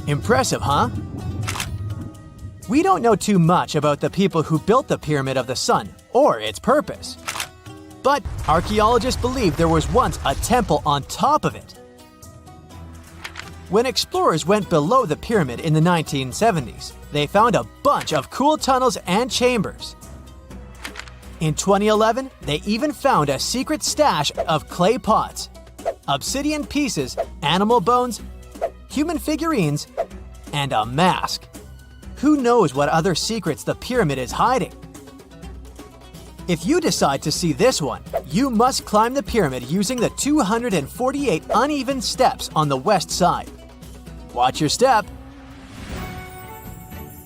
S1: Impressive, huh? We don't know too much about the people who built the Pyramid of the Sun or its purpose. But archaeologists believe there was once a temple on top of it. When explorers went below the pyramid in the 1970s, they found a bunch of cool tunnels and chambers. In 2011, they even found a secret stash of clay pots, obsidian pieces, animal bones, human figurines, and a mask. Who knows what other secrets the pyramid is hiding? If you decide to see this one, you must climb the pyramid using the 248 uneven steps on the west side. Watch your step.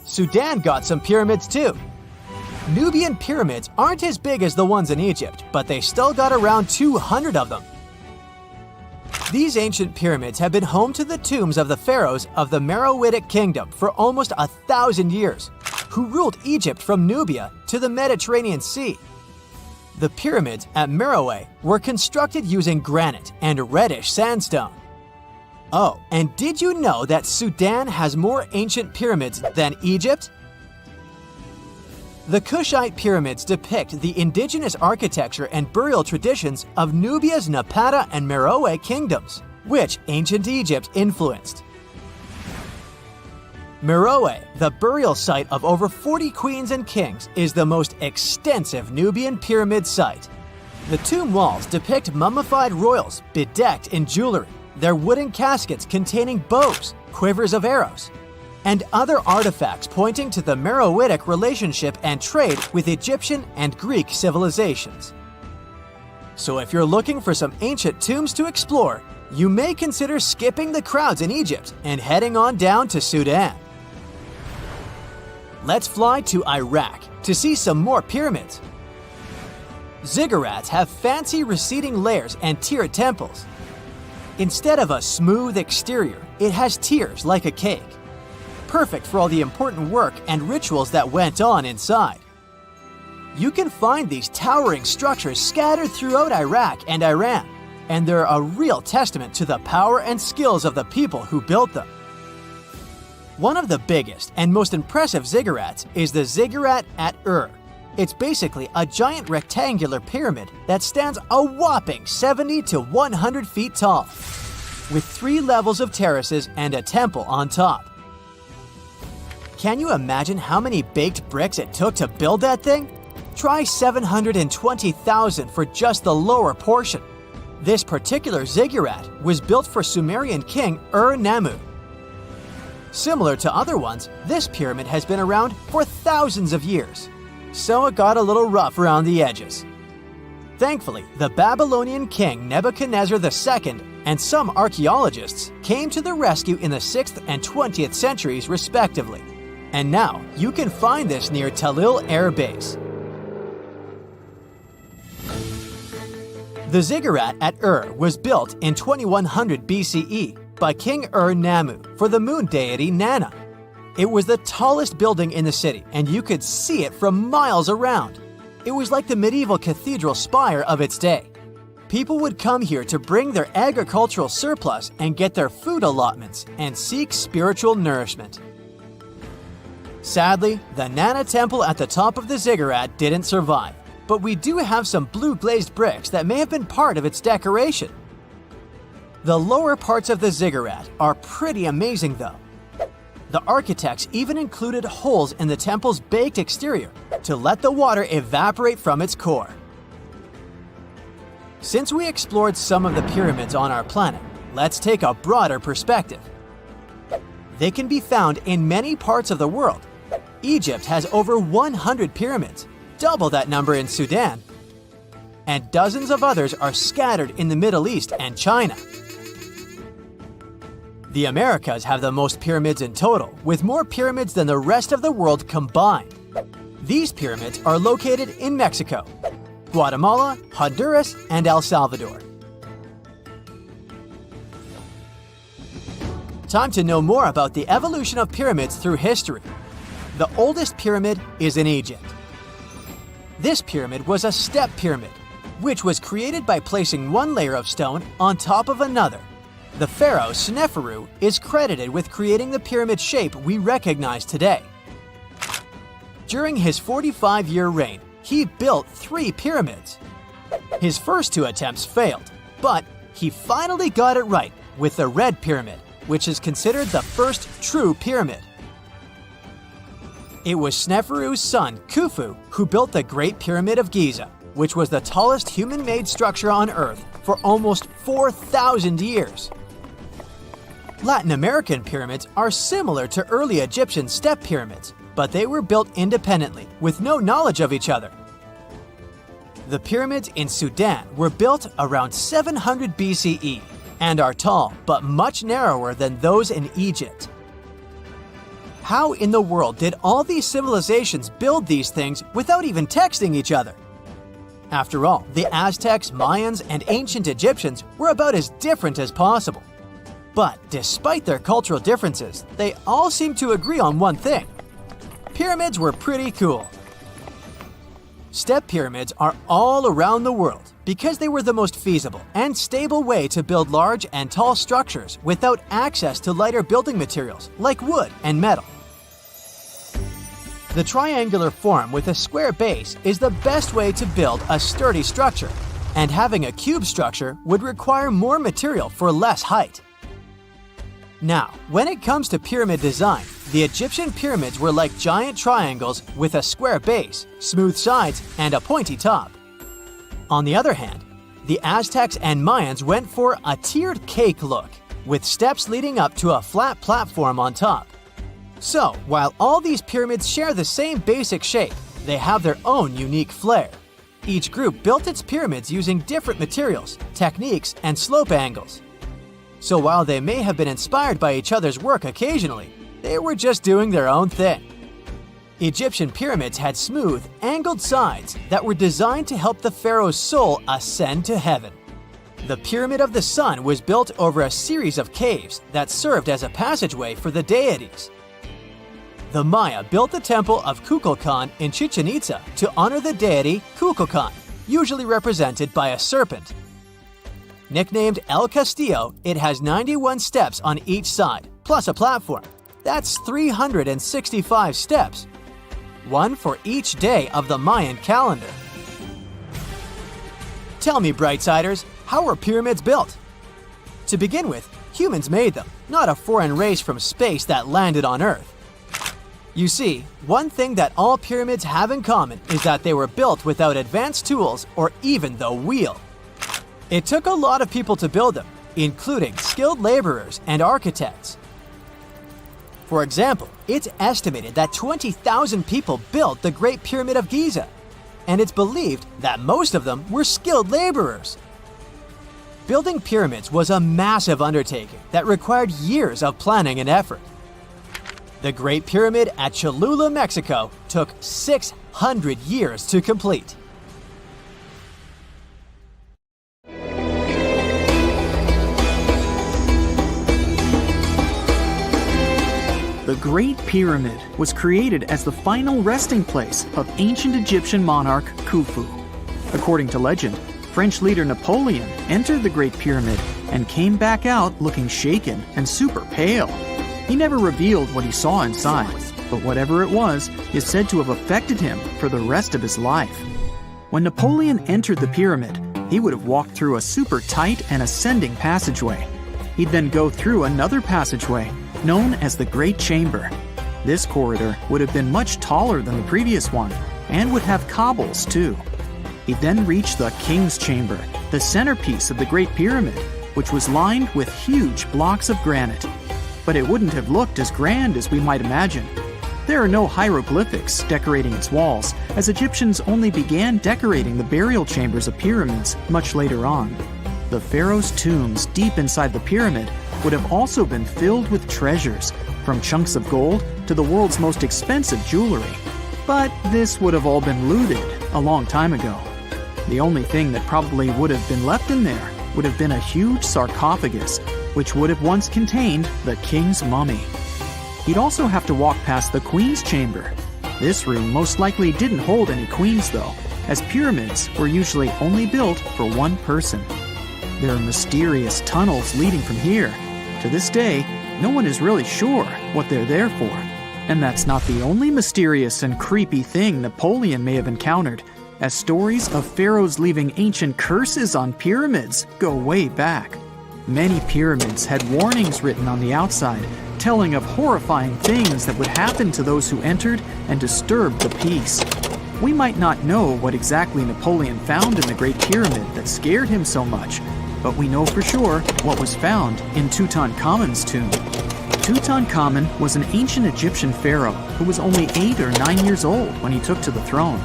S1: Sudan got some pyramids too. Nubian pyramids aren't as big as the ones in Egypt, but they still got around 200 of them. These ancient pyramids have been home to the tombs of the pharaohs of the Meroitic kingdom for almost 1,000 years, who ruled Egypt from Nubia to the Mediterranean Sea. The pyramids at Meroe were constructed using granite and reddish sandstone. Oh, and did you know that Sudan has more ancient pyramids than Egypt? The Kushite pyramids depict the indigenous architecture and burial traditions of Nubia's Napata and Meroe kingdoms, which ancient Egypt influenced. Meroe, the burial site of over 40 queens and kings, is the most extensive Nubian pyramid site. The tomb walls depict mummified royals bedecked in jewelry, their wooden caskets containing bows, quivers of arrows, and other artifacts pointing to the Meroitic relationship and trade with Egyptian and Greek civilizations. So if you're looking for some ancient tombs to explore, you may consider skipping the crowds in Egypt and heading on down to Sudan. Let's fly to Iraq to see some more pyramids. Ziggurats have fancy receding layers and tiered temples. Instead of a smooth exterior, it has tiers like a cake. Perfect for all the important work and rituals that went on inside. You can find these towering structures scattered throughout Iraq and Iran, and they're a real testament to the power and skills of the people who built them. One of the biggest and most impressive ziggurats is the Ziggurat at Ur. It's basically a giant rectangular pyramid that stands a whopping 70 to 100 feet tall, with 3 levels of terraces and a temple on top. Can you imagine how many baked bricks it took to build that thing? Try 720,000 for just the lower portion. This particular ziggurat was built for Sumerian king Ur-Nammu. Similar to other ones, this pyramid has been around for thousands of years, so it got a little rough around the edges. Thankfully, the Babylonian king Nebuchadnezzar II and some archaeologists came to the rescue in the 6th and 20th centuries respectively. And now, you can find this near Talil Air Base. The ziggurat at Ur was built in 2100 BCE by King Ur-Nammu for the moon deity Nana. It was the tallest building in the city, and you could see it from miles around. It was like the medieval cathedral spire of its day. People would come here to bring their agricultural surplus and get their food allotments and seek spiritual nourishment. Sadly, the Nana temple at the top of the ziggurat didn't survive, but we do have some blue glazed bricks that may have been part of its decoration. The lower parts of the ziggurat are pretty amazing though. The architects even included holes in the temple's baked exterior to let the water evaporate from its core. Since we explored some of the pyramids on our planet, let's take a broader perspective. They can be found in many parts of the world. Egypt has over 100 pyramids, double that number in Sudan, and dozens of others are scattered in the Middle East and China. The Americas have the most pyramids in total, with more pyramids than the rest of the world combined. These pyramids are located in Mexico, Guatemala, Honduras, and El Salvador. Time to know more about the evolution of pyramids through history. The oldest pyramid is in Egypt. This pyramid was a step pyramid, which was created by placing one layer of stone on top of another. The pharaoh Sneferu is credited with creating the pyramid shape we recognize today. During his 45-year reign, he built 3 pyramids. His first 2 attempts failed, but he finally got it right with the Red Pyramid, which is considered the first true pyramid. It was Sneferu's son, Khufu, who built the Great Pyramid of Giza, which was the tallest human-made structure on Earth for almost 4,000 years. Latin American pyramids are similar to early Egyptian step pyramids, but they were built independently with no knowledge of each other. The pyramids in Sudan were built around 700 BCE and are tall but much narrower than those in Egypt. How in the world did all these civilizations build these things without even texting each other? After all, the Aztecs, Mayans, and ancient Egyptians were about as different as possible. But despite their cultural differences, they all seem to agree on one thing. Pyramids were pretty cool. Step pyramids are all around the world because they were the most feasible and stable way to build large and tall structures without access to lighter building materials like wood and metal. The triangular form with a square base is the best way to build a sturdy structure, and having a cube structure would require more material for less height. Now, when it comes to pyramid design, the Egyptian pyramids were like giant triangles with a square base, smooth sides, and a pointy top. On the other hand, the Aztecs and Mayans went for a tiered cake look, with steps leading up to a flat platform on top. So, while all these pyramids share the same basic shape, they have their own unique flair. Each group built its pyramids using different materials, techniques, and slope angles. So while they may have been inspired by each other's work occasionally, they were just doing their own thing. Egyptian pyramids had smooth, angled sides that were designed to help the pharaoh's soul ascend to heaven. The Pyramid of the Sun was built over a series of caves that served as a passageway for the deities. The Maya built the temple of Kukulkan in Chichen Itza to honor the deity Kukulkan, usually represented by a serpent. Nicknamed El Castillo, it has 91 steps on each side, plus a platform. That's 365 steps, one for each day of the Mayan calendar. Tell me, Brightsiders, how were pyramids built? To begin with, humans made them, not a foreign race from space that landed on Earth. You see, one thing that all pyramids have in common is that they were built without advanced tools or even the wheel. It took a lot of people to build them, including skilled laborers and architects. For example, it's estimated that 20,000 people built the Great Pyramid of Giza, and it's believed that most of them were skilled laborers. Building pyramids was a massive undertaking that required years of planning and effort. The Great Pyramid at Cholula, Mexico, took 600 years to complete.
S2: The Great Pyramid was created as the final resting place of ancient Egyptian monarch Khufu. According to legend, French leader Napoleon entered the Great Pyramid and came back out looking shaken and super pale. He never revealed what he saw inside, but whatever it was is said to have affected him for the rest of his life. When Napoleon entered the pyramid, he would have walked through a super tight and ascending passageway. He'd then go through another passageway, known as the Great Chamber. This corridor would have been much taller than the previous one, and would have cobbles too. He'd then reach the King's Chamber, the centerpiece of the Great Pyramid, which was lined with huge blocks of granite. But it wouldn't have looked as grand as we might imagine. There are no hieroglyphics decorating its walls, as Egyptians only began decorating the burial chambers of pyramids much later on. The pharaoh's tombs deep inside the pyramid would have also been filled with treasures, from chunks of gold to the world's most expensive jewelry. But this would have all been looted a long time ago. The only thing that probably would have been left in there would have been a huge sarcophagus, which would have once contained the king's mummy. He'd also have to walk past the queen's chamber. This room most likely didn't hold any queens though, as pyramids were usually only built for one person. There are mysterious tunnels leading from here. To this day, no one is really sure what they're there for. And that's not the only mysterious and creepy thing Napoleon may have encountered, as stories of pharaohs leaving ancient curses on pyramids go way back. Many pyramids had warnings written on the outside, telling of horrifying things that would happen to those who entered and disturbed the peace. We might not know what exactly Napoleon found in the Great Pyramid that scared him so much, but we know for sure what was found in Tutankhamun's tomb. Tutankhamun was an ancient Egyptian pharaoh who was only 8 or 9 years old when he took to the throne.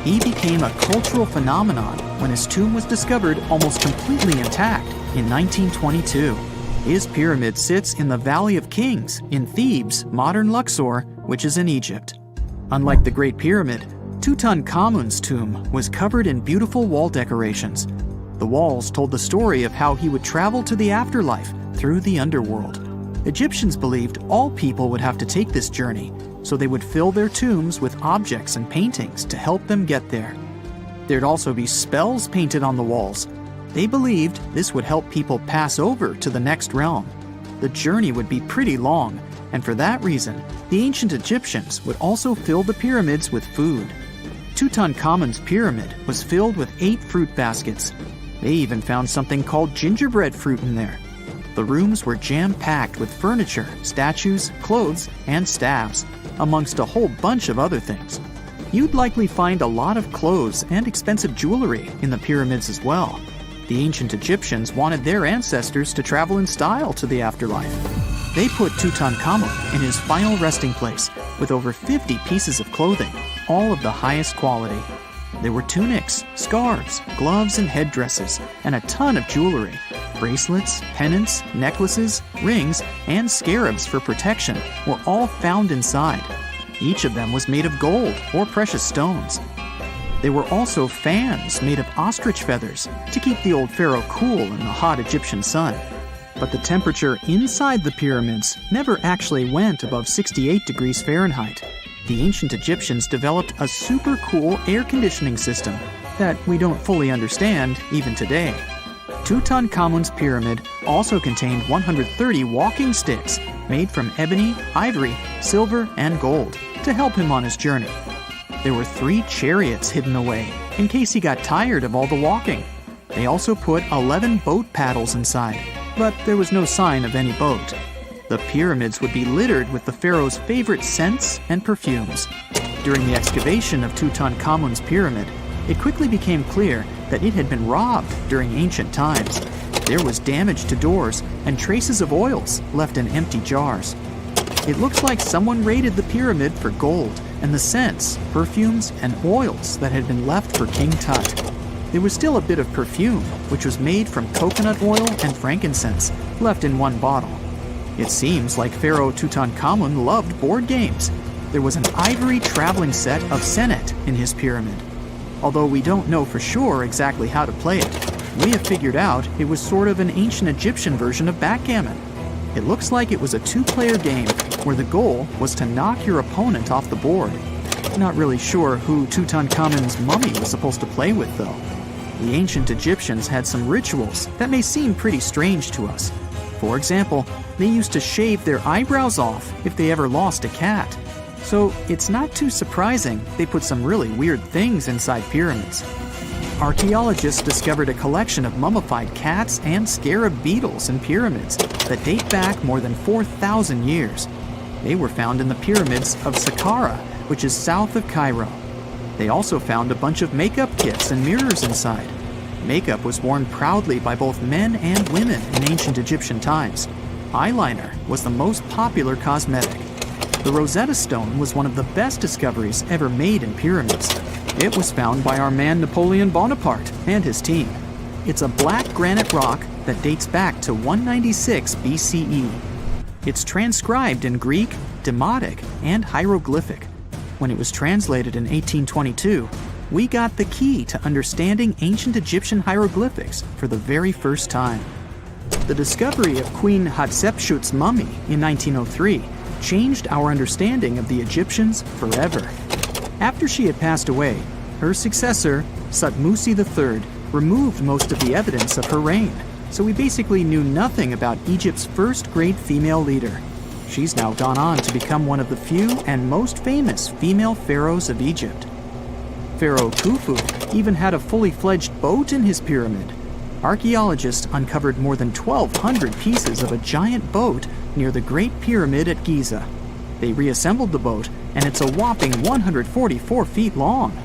S2: He became a cultural phenomenon when his tomb was discovered almost completely intact in 1922. His pyramid sits in the Valley of Kings in Thebes, modern Luxor, which is in Egypt. Unlike the Great Pyramid, Tutankhamun's tomb was covered in beautiful wall decorations. The walls told the story of how he would travel to the afterlife through the underworld. Egyptians believed all people would have to take this journey, so they would fill their tombs with objects and paintings to help them get there. There'd also be spells painted on the walls. They believed this would help people pass over to the next realm. The journey would be pretty long, and for that reason, the ancient Egyptians would also fill the pyramids with food. Tutankhamun's pyramid was filled with 8 fruit baskets. They even found something called gingerbread fruit in there. The rooms were jam-packed with furniture, statues, clothes, and staffs, amongst a whole bunch of other things. You'd likely find a lot of clothes and expensive jewelry in the pyramids as well. The ancient Egyptians wanted their ancestors to travel in style to the afterlife. They put Tutankhamun in his final resting place with over 50 pieces of clothing, all of the highest quality. There were tunics, scarves, gloves, and headdresses, and a ton of jewelry. Bracelets, pendants, necklaces, rings, and scarabs for protection were all found inside. Each of them was made of gold or precious stones. There were also fans made of ostrich feathers to keep the old pharaoh cool in the hot Egyptian sun. But the temperature inside the pyramids never actually went above 68 degrees Fahrenheit. The ancient Egyptians developed a super cool air conditioning system that we don't fully understand even today. Tutankhamun's pyramid also contained 130 walking sticks made from ebony, ivory, silver, and gold to help him on his journey. There were 3 chariots hidden away in case he got tired of all the walking. They also put 11 boat paddles inside, but there was no sign of any boat. The pyramids would be littered with the pharaoh's favorite scents and perfumes. During the excavation of Tutankhamun's pyramid, it quickly became clear that it had been robbed during ancient times. There was damage to doors and traces of oils left in empty jars. It looks like someone raided the pyramid for gold and the scents, perfumes, and oils that had been left for King Tut. There was still a bit of perfume, which was made from coconut oil and frankincense, left in one bottle. It seems like Pharaoh Tutankhamun loved board games. There was an ivory traveling set of senet in his pyramid. Although we don't know for sure exactly how to play it, we have figured out it was sort of an ancient Egyptian version of backgammon. It looks like it was a 2-player game where the goal was to knock your opponent off the board. Not really sure who Tutankhamun's mummy was supposed to play with, though. The ancient Egyptians had some rituals that may seem pretty strange to us. For example, they used to shave their eyebrows off if they ever lost a cat. So it's not too surprising they put some really weird things inside pyramids. Archaeologists discovered a collection of mummified cats and scarab beetles in pyramids that date back more than 4,000 years. They were found in the pyramids of Saqqara, which is south of Cairo. They also found a bunch of makeup kits and mirrors inside. Makeup was worn proudly by both men and women in ancient Egyptian times. Eyeliner was the most popular cosmetic. The Rosetta Stone was one of the best discoveries ever made in pyramids. It was found by our man Napoleon Bonaparte and his team. It's a black granite rock that dates back to 196 BCE. It's transcribed in Greek, Demotic, and hieroglyphic. When it was translated in 1822, we got the key to understanding ancient Egyptian hieroglyphics for the very first time. The discovery of Queen Hatshepsut's mummy in 1903 changed our understanding of the Egyptians forever. After she had passed away, her successor, Thutmose III, removed most of the evidence of her reign, so we basically knew nothing about Egypt's first great female leader. She's now gone on to become one of the few and most famous female pharaohs of Egypt. Pharaoh Khufu even had a fully fledged boat in his pyramid. Archaeologists uncovered more than 1,200 pieces of a giant boat near the Great Pyramid at Giza. They reassembled the boat, and it's a whopping 144 feet long.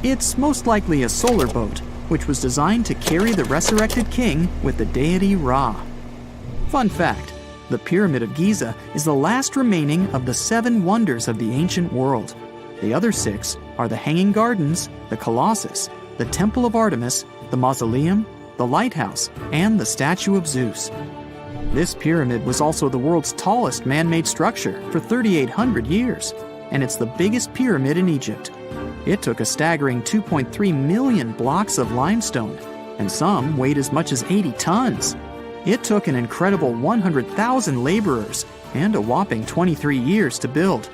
S2: It's most likely a solar boat, which was designed to carry the resurrected king with the deity Ra. Fun fact, the Pyramid of Giza is the last remaining of the 7 wonders of the ancient world. The other 6 are the Hanging Gardens, the Colossus, the Temple of Artemis, the Mausoleum, the Lighthouse, and the Statue of Zeus. This pyramid was also the world's tallest man-made structure for 3,800 years, and it's the biggest pyramid in Egypt. It took a staggering 2.3 million blocks of limestone, and some weighed as much as 80 tons. It took an incredible 100,000 laborers and a whopping 23 years to build.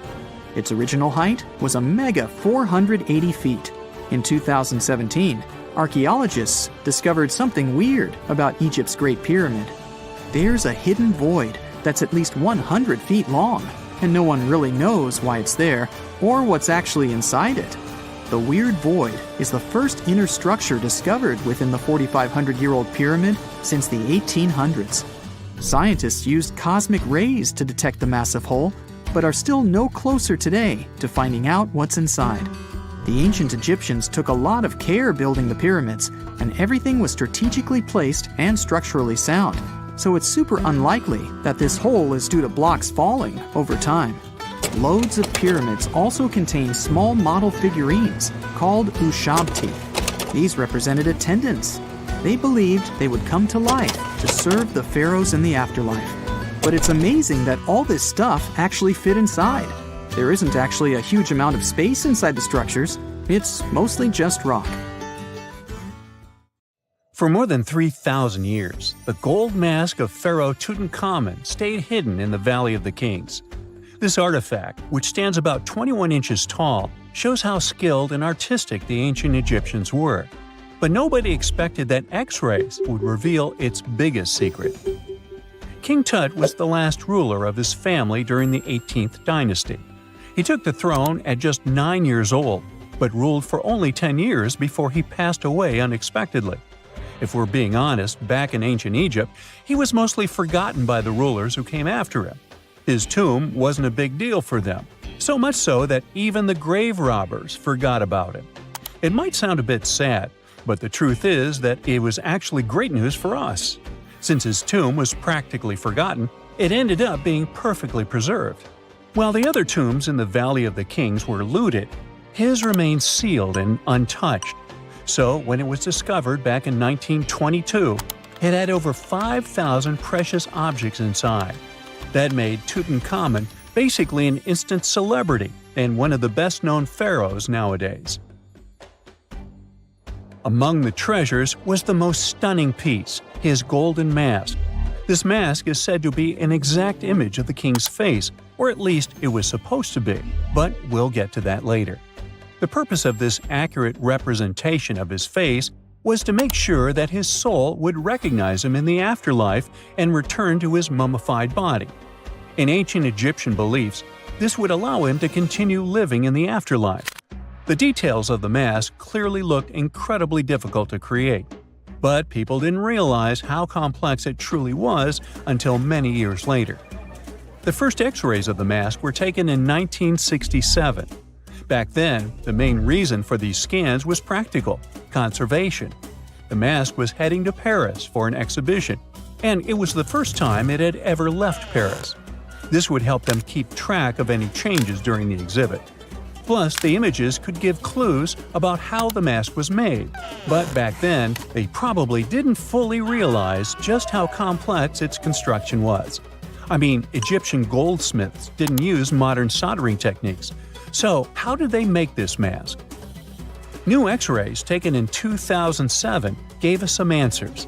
S2: Its original height was a mega 480 feet. In 2017, archaeologists discovered something weird about Egypt's Great Pyramid. There's a hidden void that's at least 100 feet long, and no one really knows why it's there or what's actually inside it. The weird void is the first inner structure discovered within the 4,500-year-old pyramid since the 1800s. Scientists used cosmic rays to detect the massive hole, but are still no closer today to finding out what's inside. The ancient Egyptians took a lot of care building the pyramids, and everything was strategically placed and structurally sound, so it's super unlikely that this hole is due to blocks falling over time. Loads of pyramids also contain small model figurines called ushabti. These represented attendants. They believed they would come to life to serve the pharaohs in the afterlife. But it's amazing that all this stuff actually fit inside. There isn't actually a huge amount of space inside the structures. It's mostly just rock.
S5: For more than 3,000 years, the gold mask of Pharaoh Tutankhamun stayed hidden in the Valley of the Kings. This artifact, which stands about 21 inches tall, shows how skilled and artistic the ancient Egyptians were. But nobody expected that X-rays would reveal its biggest secret. King Tut was the last ruler of his family during the 18th dynasty. He took the throne at just 9 years old, but ruled for only 10 years before he passed away unexpectedly. If we're being honest, back in ancient Egypt, he was mostly forgotten by the rulers who came after him. His tomb wasn't a big deal for them, so much so that even the grave robbers forgot about him. It might sound a bit sad, but the truth is that it was actually great news for us. Since his tomb was practically forgotten, it ended up being perfectly preserved. While the other tombs in the Valley of the Kings were looted, his remained sealed and untouched. So when it was discovered back in 1922, it had over 5,000 precious objects inside. That made Tutankhamun basically an instant celebrity and one of the best-known pharaohs nowadays. Among the treasures was the most stunning piece, his golden mask. This mask is said to be an exact image of the king's face, or at least it was supposed to be, but we'll get to that later. The purpose of this accurate representation of his face was to make sure that his soul would recognize him in the afterlife and return to his mummified body. In ancient Egyptian beliefs, this would allow him to continue living in the afterlife. The details of the mask clearly looked incredibly difficult to create, but people didn't realize how complex it truly was until many years later. The first X-rays of the mask were taken in 1967. Back then, the main reason for these scans was practical – conservation. The mask was heading to Paris for an exhibition, and it was the first time it had ever left Paris. This would help them keep track of any changes during the exhibit. Plus, the images could give clues about how the mask was made, but back then, they probably didn't fully realize just how complex its construction was. I mean, Egyptian goldsmiths didn't use modern soldering techniques. So, how did they make this mask? New X-rays taken in 2007 gave us some answers.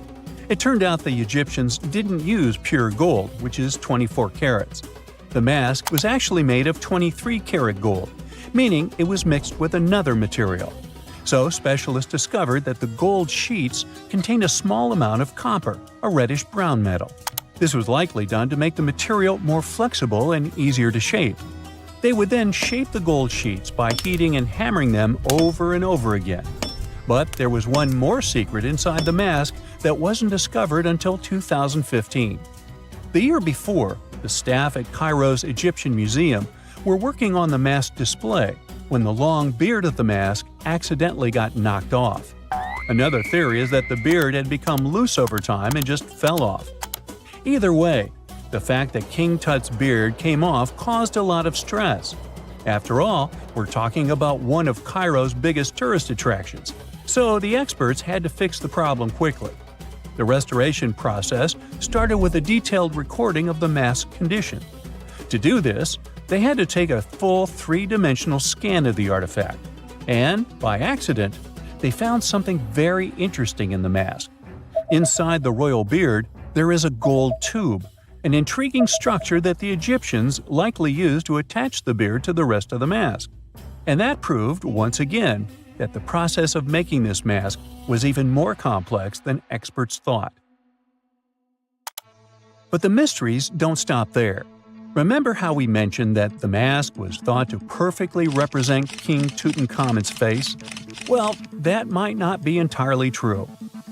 S5: It turned out the Egyptians didn't use pure gold, which is 24 carats. The mask was actually made of 23-karat gold, meaning it was mixed with another material. So specialists discovered that the gold sheets contained a small amount of copper, a reddish-brown metal. This was likely done to make the material more flexible and easier to shape. They would then shape the gold sheets by heating and hammering them over and over again. But there was one more secret inside the mask that wasn't discovered until 2015. The year before, the staff at Cairo's Egyptian Museum were working on the mask display when the long beard of the mask accidentally got knocked off. Another theory is that the beard had become loose over time and just fell off. Either way, the fact that King Tut's beard came off caused a lot of stress. After all, we're talking about one of Cairo's biggest tourist attractions, so the experts had to fix the problem quickly. The restoration process started with a detailed recording of the mask's condition. To do this, they had to take a full three-dimensional scan of the artifact, and, by accident, they found something very interesting in the mask. Inside the royal beard, there is a gold tube, an intriguing structure that the Egyptians likely used to attach the beard to the rest of the mask. And that proved, once again, that the process of making this mask was even more complex than experts thought. But the mysteries don't stop there. Remember how we mentioned that the mask was thought to perfectly represent King Tutankhamun's face? Well, that might not be entirely true.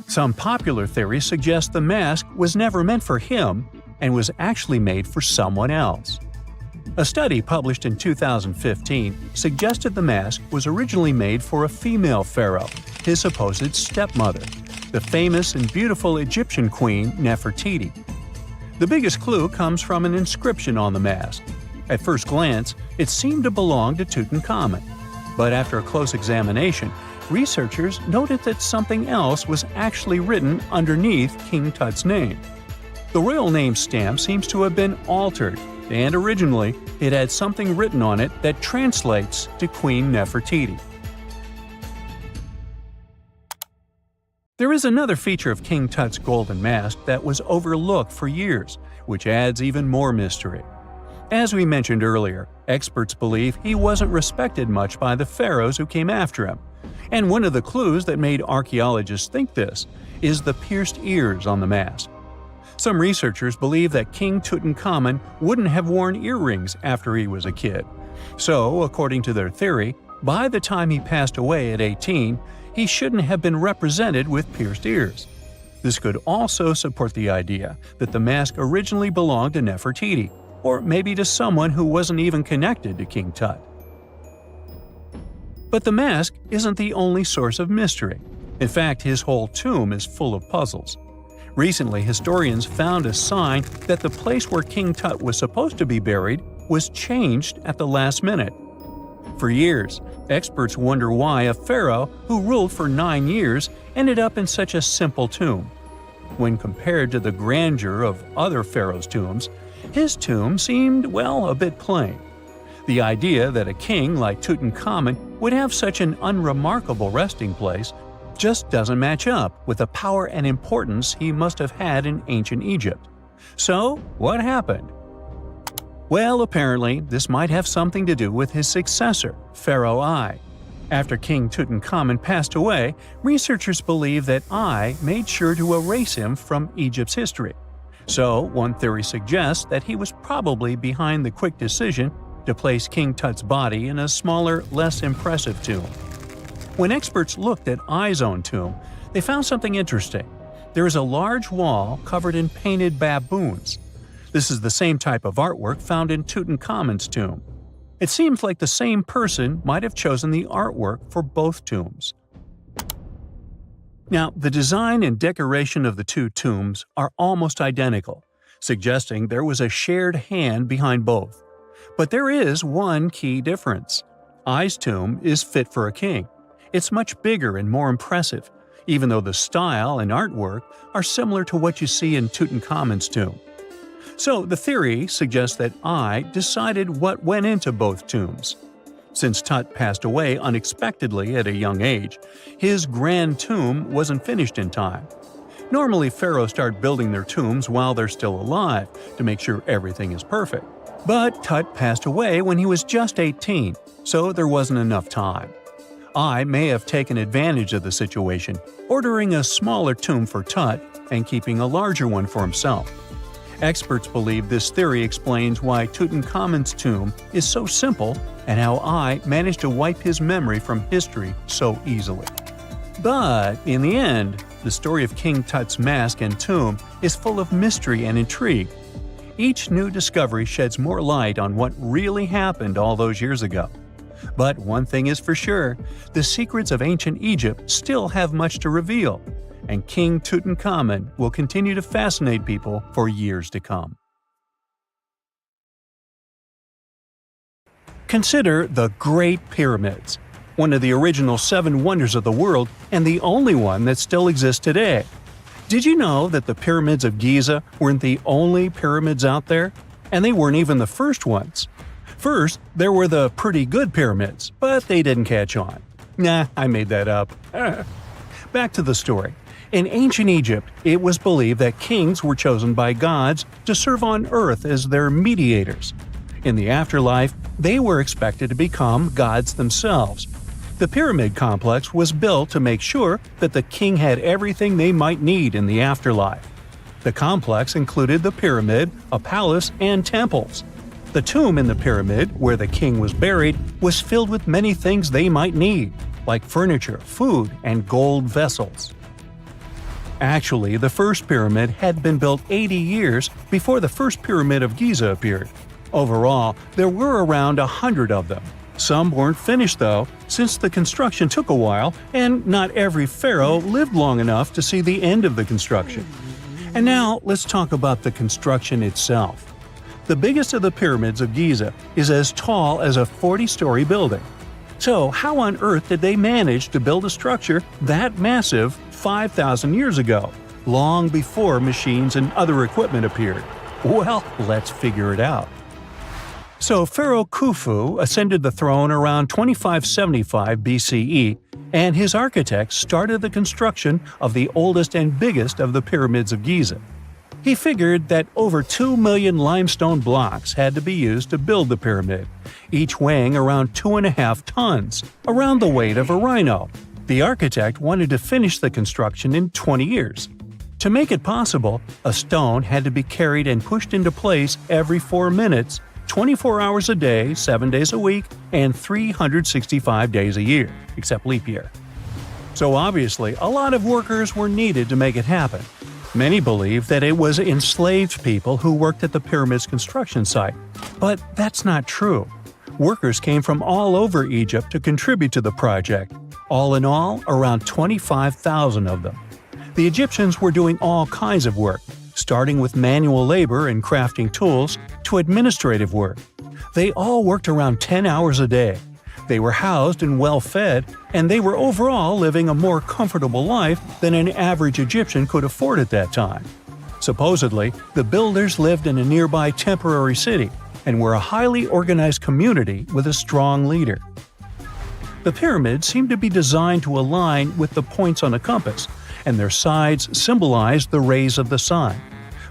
S5: Some popular theories suggest the mask was never meant for him and was actually made for someone else. A study published in 2015 suggested the mask was originally made for a female pharaoh, his supposed stepmother, the famous and beautiful Egyptian queen Nefertiti. The biggest clue comes from an inscription on the mask. At first glance, it seemed to belong to Tutankhamun, but after a close examination, researchers noted that something else was actually written underneath King Tut's name. The royal name stamp seems to have been altered, and originally it had something written on it that translates to Queen Nefertiti. There is another feature of King Tut's golden mask that was overlooked for years, which adds even more mystery. As we mentioned earlier, experts believe he wasn't respected much by the pharaohs who came after him. And one of the clues that made archaeologists think this is the pierced ears on the mask. Some researchers believe that King Tutankhamun wouldn't have worn earrings after he was a kid. So, according to their theory, by the time he passed away at 18, he shouldn't have been represented with pierced ears. This could also support the idea that the mask originally belonged to Nefertiti, or maybe to someone who wasn't even connected to King Tut. But the mask isn't the only source of mystery. In fact, his whole tomb is full of puzzles. Recently, historians found a sign that the place where King Tut was supposed to be buried was changed at the last minute. For years, experts wonder why a pharaoh who ruled for 9 years ended up in such a simple tomb. When compared to the grandeur of other pharaohs' tombs, his tomb seemed, well, a bit plain. The idea that a king like Tutankhamun would have such an unremarkable resting place just doesn't match up with the power and importance he must have had in ancient Egypt. So, what happened? Well, apparently, this might have something to do with his successor, Pharaoh I. After King Tutankhamun passed away, researchers believe that I made sure to erase him from Egypt's history. So, one theory suggests that he was probably behind the quick decision to place King Tut's body in a smaller, less impressive tomb. When experts looked at I's own tomb, they found something interesting. There is a large wall covered in painted baboons. This is the same type of artwork found in Tutankhamun's tomb. It seems like the same person might have chosen the artwork for both tombs. Now, the design and decoration of the two tombs are almost identical, suggesting there was a shared hand behind both. But there is one key difference. I's tomb is fit for a king. It's much bigger and more impressive, even though the style and artwork are similar to what you see in Tutankhamun's tomb. So the theory suggests that I decided what went into both tombs. Since Tut passed away unexpectedly at a young age, his grand tomb wasn't finished in time. Normally, pharaohs start building their tombs while they're still alive to make sure everything is perfect. But Tut passed away when he was just 18, so there wasn't enough time. I may have taken advantage of the situation, ordering a smaller tomb for Tut and keeping a larger one for himself. Experts believe this theory explains why Tutankhamun's tomb is so simple and how I managed to wipe his memory from history so easily. But in the end, the story of King Tut's mask and tomb is full of mystery and intrigue. Each new discovery sheds more light on what really happened all those years ago. But one thing is for sure, the secrets of ancient Egypt still have much to reveal, and King Tutankhamun will continue to fascinate people for years to come. Consider the Great Pyramids, one of the original 7 wonders of the world and the only one that still exists today. Did you know that the pyramids of Giza weren't the only pyramids out there? And they weren't even the first ones. First, there were the pretty good pyramids, but they didn't catch on. Nah, I made that up. Back to the story. In ancient Egypt, it was believed that kings were chosen by gods to serve on earth as their mediators. In the afterlife, they were expected to become gods themselves. The pyramid complex was built to make sure that the king had everything they might need in the afterlife. The complex included the pyramid, a palace, and temples. The tomb in the pyramid, where the king was buried, was filled with many things they might need, like furniture, food, and gold vessels. Actually, the first pyramid had been built 80 years before the first pyramid of Giza appeared. Overall, there were around 100 of them. Some weren't finished though, since the construction took a while and not every pharaoh lived long enough to see the end of the construction. And now let's talk about the construction itself. The biggest of the pyramids of Giza is as tall as a 40-story building. So how on earth did they manage to build a structure that massive 5,000 years ago, long before machines and other equipment appeared? Well, let's figure it out. So Pharaoh Khufu ascended the throne around 2575 BCE, and his architects started the construction of the oldest and biggest of the pyramids of Giza. He figured that over 2 million limestone blocks had to be used to build the pyramid, each weighing around 2.5 tons, around the weight of a rhino. The architect wanted to finish the construction in 20 years. To make it possible, a stone had to be carried and pushed into place every 4 minutes, 24 hours a day, 7 days a week, and 365 days a year, except leap year. So obviously, a lot of workers were needed to make it happen. Many believe that it was enslaved people who worked at the pyramid's construction site, but that's not true. Workers came from all over Egypt to contribute to the project. All in all, around 25,000 of them. The Egyptians were doing all kinds of work, starting with manual labor and crafting tools to administrative work. They all worked around 10 hours a day. They were housed and well-fed, and they were overall living a more comfortable life than an average Egyptian could afford at that time. Supposedly, the builders lived in a nearby temporary city and were a highly organized community with a strong leader. The pyramids seemed to be designed to align with the points on a compass, and their sides symbolized the rays of the sun.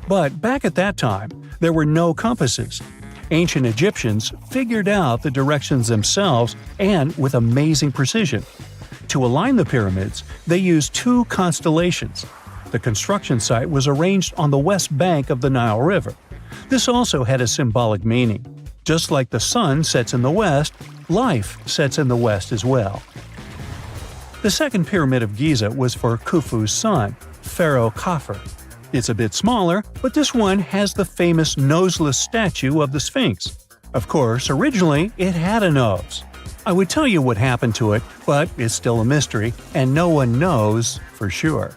S5: But back at that time, there were no compasses. Ancient Egyptians figured out the directions themselves and with amazing precision. To align the pyramids, they used 2 constellations. The construction site was arranged on the west bank of the Nile River. This also had a symbolic meaning. Just like the sun sets in the west, life sets in the west as well. The second pyramid of Giza was for Khufu's son, Pharaoh Khafre. It's a bit smaller, but this one has the famous noseless statue of the Sphinx. Of course, originally it had a nose. I would tell you what happened to it, but it's still a mystery, and no one knows for sure.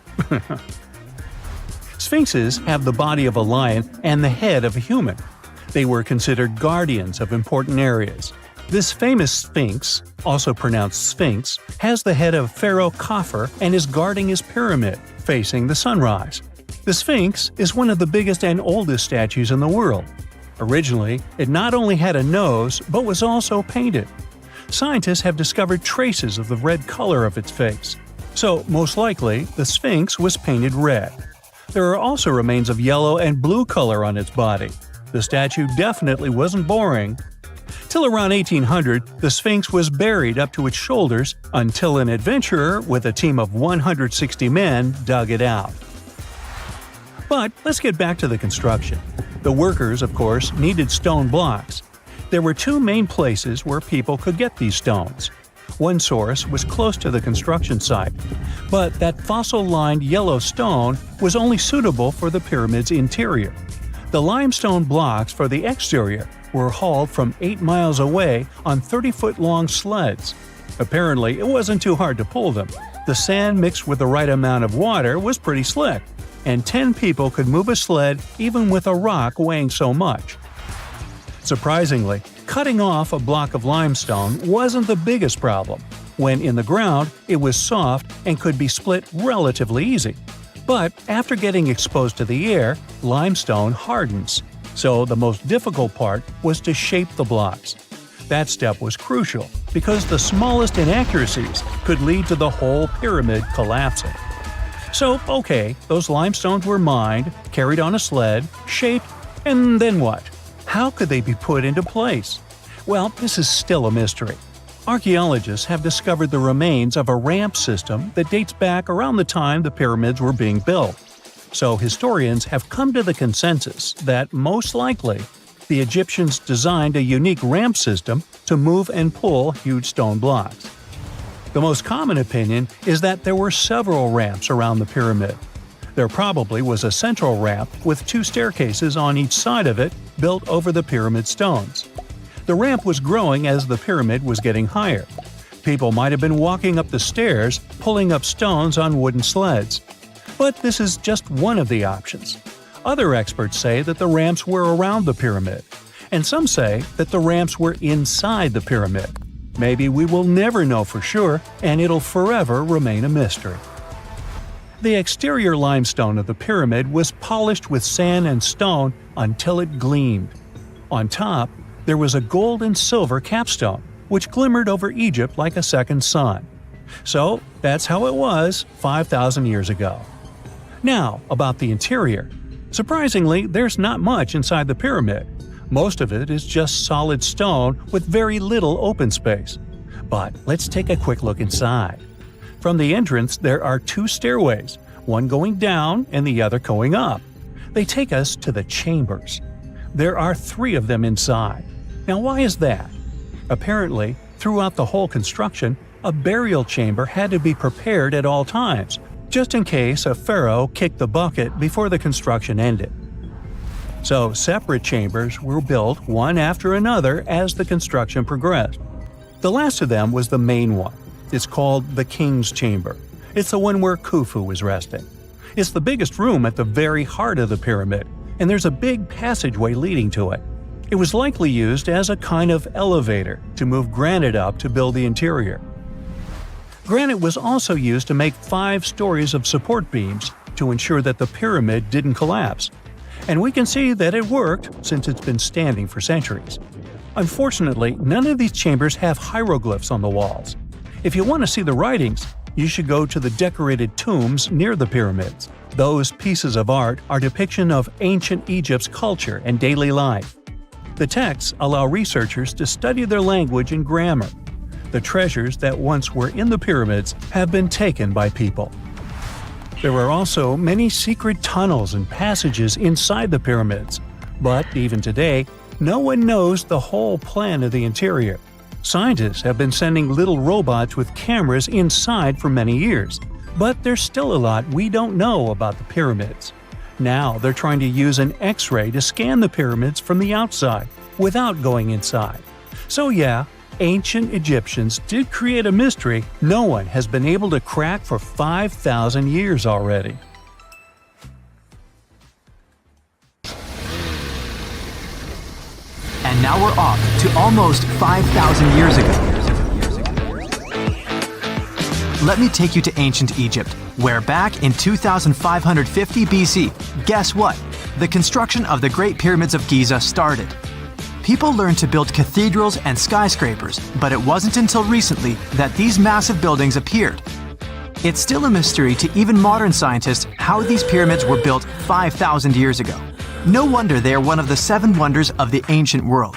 S5: Sphinxes have the body of a lion and the head of a human. They were considered guardians of important areas. This famous sphinx, also pronounced sphinx, has the head of Pharaoh Khafre and is guarding his pyramid, facing the sunrise. The Sphinx is one of the biggest and oldest statues in the world. Originally, it not only had a nose, but was also painted. Scientists have discovered traces of the red color of its face. So, most likely, the Sphinx was painted red. There are also remains of yellow and blue color on its body. The statue definitely wasn't boring. Till around 1800, the Sphinx was buried up to its shoulders until an adventurer with a team of 160 men dug it out. But let's get back to the construction. The workers, of course, needed stone blocks. There were 2 main places where people could get these stones. One source was close to the construction site, but that fossil-lined yellow stone was only suitable for the pyramid's interior. The limestone blocks for the exterior were hauled from 8 miles away on 30-foot-long sleds. Apparently, it wasn't too hard to pull them. The sand mixed with the right amount of water was pretty slick, and 10 people could move a sled even with a rock weighing so much. Surprisingly, Cutting off a block of limestone wasn't the biggest problem. When in the ground, it was soft and could be split relatively easy. But after getting exposed to the air, limestone hardens. So the most difficult part was to shape the blocks. That step was crucial because the smallest inaccuracies could lead to the whole pyramid collapsing. So, okay, those limestones were mined, carried on a sled, shaped, and then what? How could they be put into place? Well, this is still a mystery. Archaeologists have discovered the remains of a ramp system that dates back around the time the pyramids were being built. So historians have come to the consensus that, most likely, the Egyptians designed a unique ramp system to move and pull huge stone blocks. The most common opinion is that there were several ramps around the pyramid. There probably was a central ramp with 2 staircases on each side of it built over the pyramid stones. The ramp was growing as the pyramid was getting higher. People might have been walking up the stairs, pulling up stones on wooden sleds. But this is just one of the options. Other experts say that the ramps were around the pyramid, and some say that the ramps were inside the pyramid. Maybe we will never know for sure, and it'll forever remain a mystery. The exterior limestone of the pyramid was polished with sand and stone until it gleamed. On top, there was a gold and silver capstone, which glimmered over Egypt like a second sun. So that's how it was 5,000 years ago. Now, about the interior. Surprisingly, there's not much inside the pyramid. Most of it is just solid stone with very little open space. But let's take a quick look inside. From the entrance, there are 2 stairways, one going down and the other going up. They take us to the chambers. There are 3 of them inside. Now, why is that? Apparently, throughout the whole construction, a burial chamber had to be prepared at all times, just in case a pharaoh kicked the bucket before the construction ended. So separate chambers were built one after another as the construction progressed. The last of them was the main one. It's called the King's Chamber. It's the one where Khufu was resting. It's the biggest room at the very heart of the pyramid, and there's a big passageway leading to it. It was likely used as a kind of elevator to move granite up to build the interior. Granite was also used to make 5 stories of support beams to ensure that the pyramid didn't collapse. And we can see that it worked since it's been standing for centuries. Unfortunately, none of these chambers have hieroglyphs on the walls. If you want to see the writings, you should go to the decorated tombs near the pyramids. Those pieces of art are depiction of ancient Egypt's culture and daily life. The texts allow researchers to study their language and grammar. The treasures that once were in the pyramids have been taken by people. There are also many secret tunnels and passages inside the pyramids, but even today, no one knows the whole plan of the interior. Scientists have been sending little robots with cameras inside for many years, but there's still a lot we don't know about the pyramids. Now they're trying to use an X-ray to scan the pyramids from the outside, without going inside. So yeah, ancient Egyptians did create a mystery no one has been able to crack for 5,000 years already.
S1: And now we're off to almost 5,000 years ago. Let me take you to ancient Egypt, where back in 2550 BC, guess what? The construction of the Great Pyramids of Giza started. People learned to build cathedrals and skyscrapers, but it wasn't until recently that these massive buildings appeared. It's still a mystery to even modern scientists how these pyramids were built 5,000 years ago. No wonder they are one of the 7 wonders of the ancient world.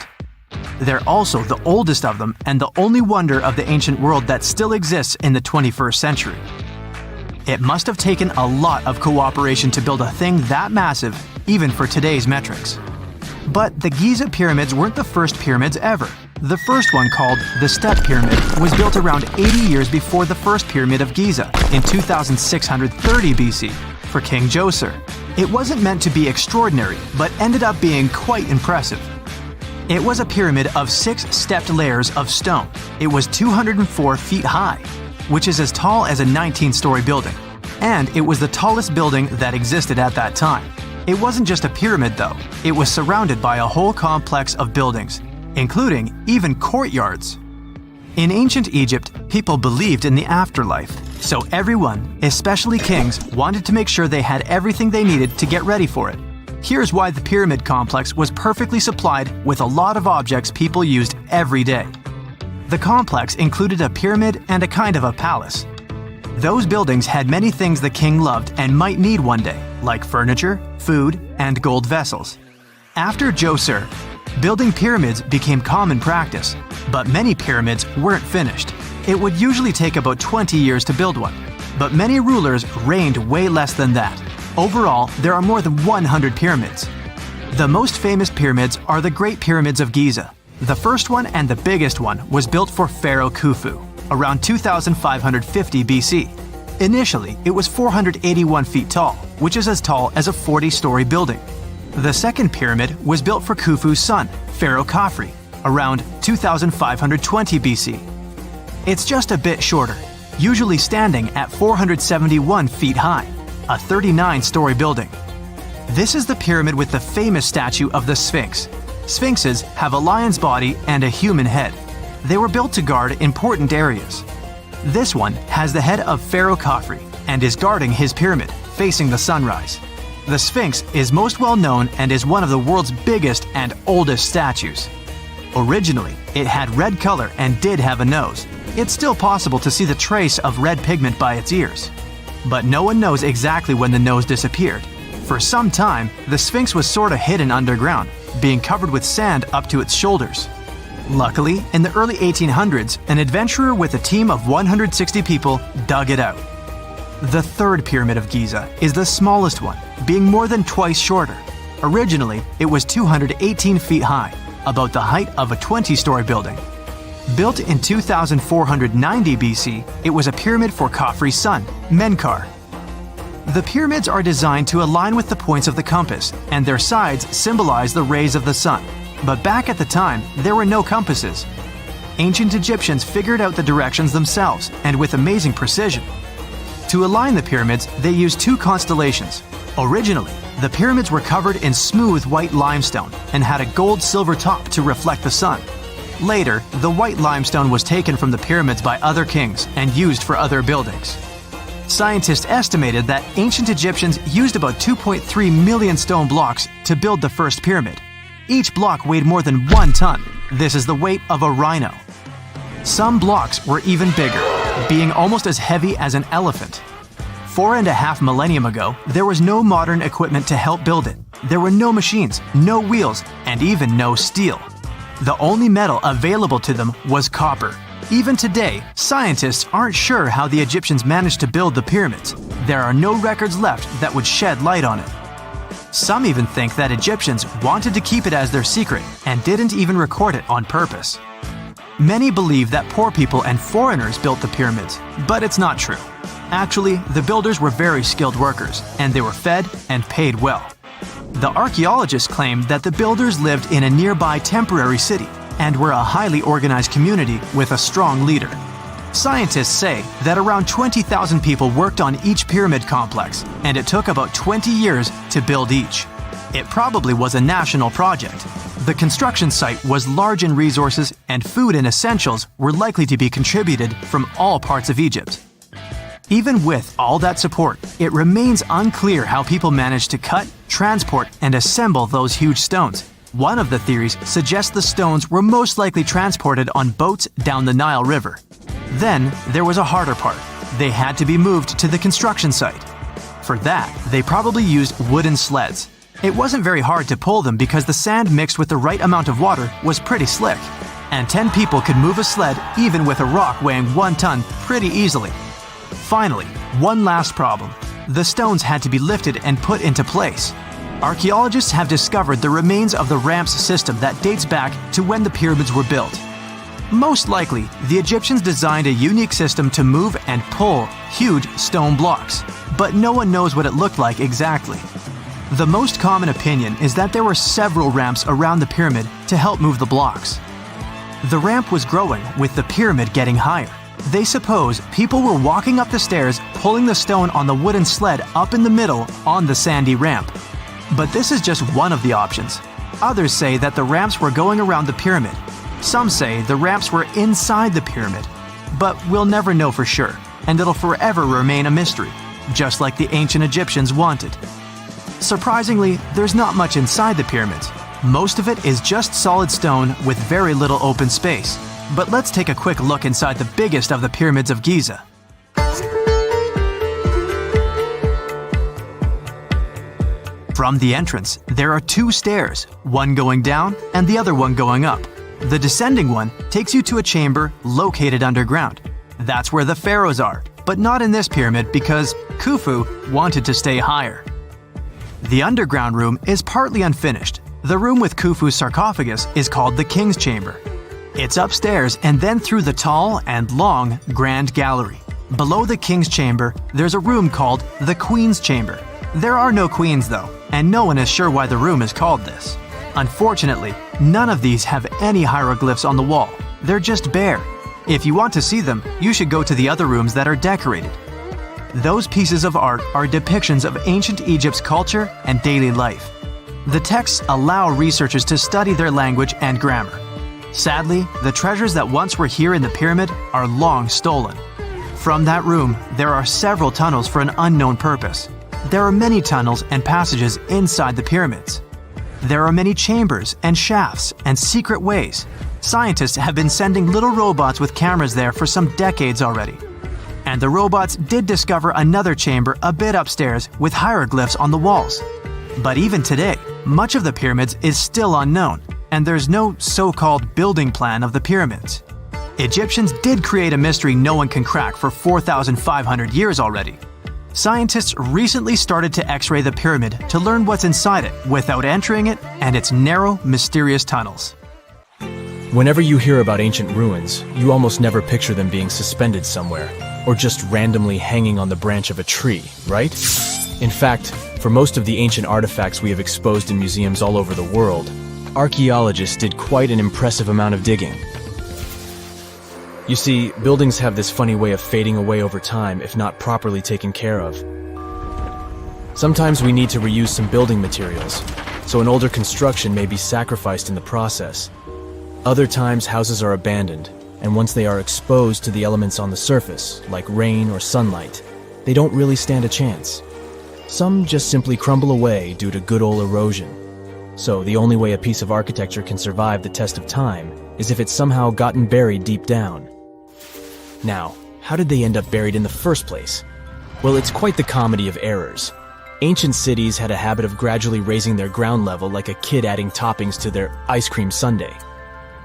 S1: They're also the oldest of them and the only wonder of the ancient world that still exists in the 21st century. It must have taken a lot of cooperation to build a thing that massive, even for today's metrics. But the Giza pyramids weren't the first pyramids ever. The first one, called the Step Pyramid, was built around 80 years before the first pyramid of Giza, in 2630 BC, for King Djoser. It wasn't meant to be extraordinary, but ended up being quite impressive. It was a pyramid of 6 stepped layers of stone. It was 204 feet high, which is as tall as a 19-story building. And it was the tallest building that existed at that time. It wasn't just a pyramid though, it was surrounded by a whole complex of buildings. including even courtyards. In ancient Egypt, people believed in the afterlife, so everyone, especially kings, wanted to make sure they had everything they needed to get ready for it. Here's why the pyramid complex was perfectly supplied with a lot of objects people used every day. The complex included a pyramid and a kind of a palace. Those buildings had many things the king loved and might need one day, like furniture, food, and gold vessels. After Djoser, building pyramids became common practice, but many pyramids weren't finished. It would usually take about 20 years to build one, but many rulers reigned way less than that. Overall, there are more than 100 pyramids. The most famous pyramids are the Great Pyramids of Giza. The first one and the biggest one was built for Pharaoh Khufu, around 2550 BC. Initially, it was 481 feet tall, which is as tall as a 40-story building. The second pyramid was built for Khufu's son, Pharaoh Khafre, around 2520 BC. It's just a bit shorter, usually standing at 471 feet high, a 39-story building. This is the pyramid with the famous statue of the Sphinx. Sphinxes have a lion's body and a human head. They were built to guard important areas. This one has the head of Pharaoh Khafre and is guarding his pyramid, facing the sunrise. The Sphinx is most well known and is one of the world's biggest and oldest statues. Originally, it had red color and did have a nose. It's still possible to see the trace of red pigment by its ears. But no one knows exactly when the nose disappeared. For some time, the Sphinx was sort of hidden underground, being covered with sand up to its shoulders. Luckily, in the early 1800s, an adventurer with a team of 160 people dug it out. The third pyramid of Giza is the smallest one, being more than twice shorter. Originally, it was 218 feet high, about the height of a 20-story building. Built in 2490 BC, it was a pyramid for Khafre's son, Menkaure. The pyramids are designed to align with the points of the compass, and their sides symbolize the rays of the sun. But back at the time, there were no compasses. Ancient Egyptians figured out the directions themselves, and with amazing precision. To align the pyramids, they used two constellations. Originally, the pyramids were covered in smooth white limestone and had a gold-silver top to reflect the sun. Later, the white limestone was taken from the pyramids by other kings and used for other buildings. Scientists estimated that ancient Egyptians used about 2.3 million stone blocks to build the first pyramid. Each block weighed more than 1 ton. This is the weight of a rhino. Some blocks were even bigger, being almost as heavy as an elephant. 4.5 millennia ago, there was no modern equipment to help build it. There were no machines, no wheels, and even no steel. The only metal available to them was copper. Even today, scientists aren't sure how the Egyptians managed to build the pyramids. There are no records left that would shed light on it. Some even think that Egyptians wanted to keep it as their secret and didn't even record it on purpose. Many believe that poor people and foreigners built the pyramids, but it's not true. Actually, the builders were very skilled workers, and they were fed and paid well. The archaeologists claim that the builders lived in a nearby temporary city and were a highly organized community with a strong leader. Scientists say that around 20,000 people worked on each pyramid complex, and it took about 20 years to build each. It probably was a national project. The construction site was large in resources, and food and essentials were likely to be contributed from all parts of Egypt. Even with all that support, it remains unclear how people managed to cut, transport, and assemble those huge stones. One of the theories suggests the stones were most likely transported on boats down the Nile River. Then, there was a harder part. They had to be moved to the construction site. For that, they probably used wooden sleds. It wasn't very hard to pull them because the sand mixed with the right amount of water was pretty slick. And 10 people could move a sled even with a rock weighing 1 ton pretty easily. Finally, one last problem. The stones had to be lifted and put into place. Archaeologists have discovered the remains of the ramps system that dates back to when the pyramids were built. Most likely, the Egyptians designed a unique system to move and pull huge stone blocks, but no one knows what it looked like exactly. The most common opinion is that there were several ramps around the pyramid to help move the blocks. The ramp was growing with the pyramid getting higher. They suppose people were walking up the stairs, pulling the stone on the wooden sled up in the middle on the sandy ramp. But this is just one of the options. Others say that the ramps were going around the pyramid. Some say the ramps were inside the pyramid. But we'll never know for sure, and it'll forever remain a mystery, just like the ancient Egyptians wanted. Surprisingly, there's not much inside the pyramids. Most of it is just solid stone with very little open space. But let's take a quick look inside the biggest of the pyramids of Giza. From the entrance, there are two stairs, one going down and the other one going up. The descending one takes you to a chamber located underground. That's where the pharaohs are, but not in this pyramid because Khufu wanted to stay higher. The underground room is partly unfinished. The room with Khufu's sarcophagus is called the King's Chamber. It's upstairs and then through the tall and long Grand Gallery. Below the King's Chamber, there's a room called the Queen's Chamber. There are no queens though, and no one is sure why the room is called this. Unfortunately, none of these have any hieroglyphs on the wall. They're just bare. If you want to see them, you should go to the other rooms that are decorated. Those pieces of art are depictions of ancient Egypt's culture and daily life. The texts allow researchers to study their language and grammar. Sadly, the treasures that once were here in the pyramid are long stolen. From that room, there are several tunnels for an unknown purpose. There are many tunnels and passages inside the pyramids. There are many chambers and shafts and secret ways. Scientists have been sending little robots with cameras there for some decades already. And the robots did discover another chamber a bit upstairs with hieroglyphs on the walls. But even today, much of the pyramids is still unknown, and there's no so-called building plan of the pyramids. Egyptians did create a mystery no one can crack for 4,500 years already. Scientists recently started to X-ray the pyramid to learn what's inside it without entering it and its narrow, mysterious tunnels.
S3: Whenever you hear about ancient ruins, you almost never picture them being suspended somewhere, or just randomly hanging on the branch of a tree, right? In fact, for most of the ancient artifacts we have exposed in museums all over the world, archaeologists did quite an impressive amount of digging. You see, buildings have this funny way of fading away over time if not properly taken care of. Sometimes we need to reuse some building materials, so an older construction may be sacrificed in the process. Other times houses are abandoned, and once they are exposed to the elements on the surface, like rain or sunlight, they don't really stand a chance. Some just simply crumble away due to good old erosion. So the only way a piece of architecture can survive the test of time is if it's somehow gotten buried deep down. Now, how did they end up buried in the first place? Well, it's quite the comedy of errors. Ancient cities had a habit of gradually raising their ground level like a kid adding toppings to their ice cream sundae.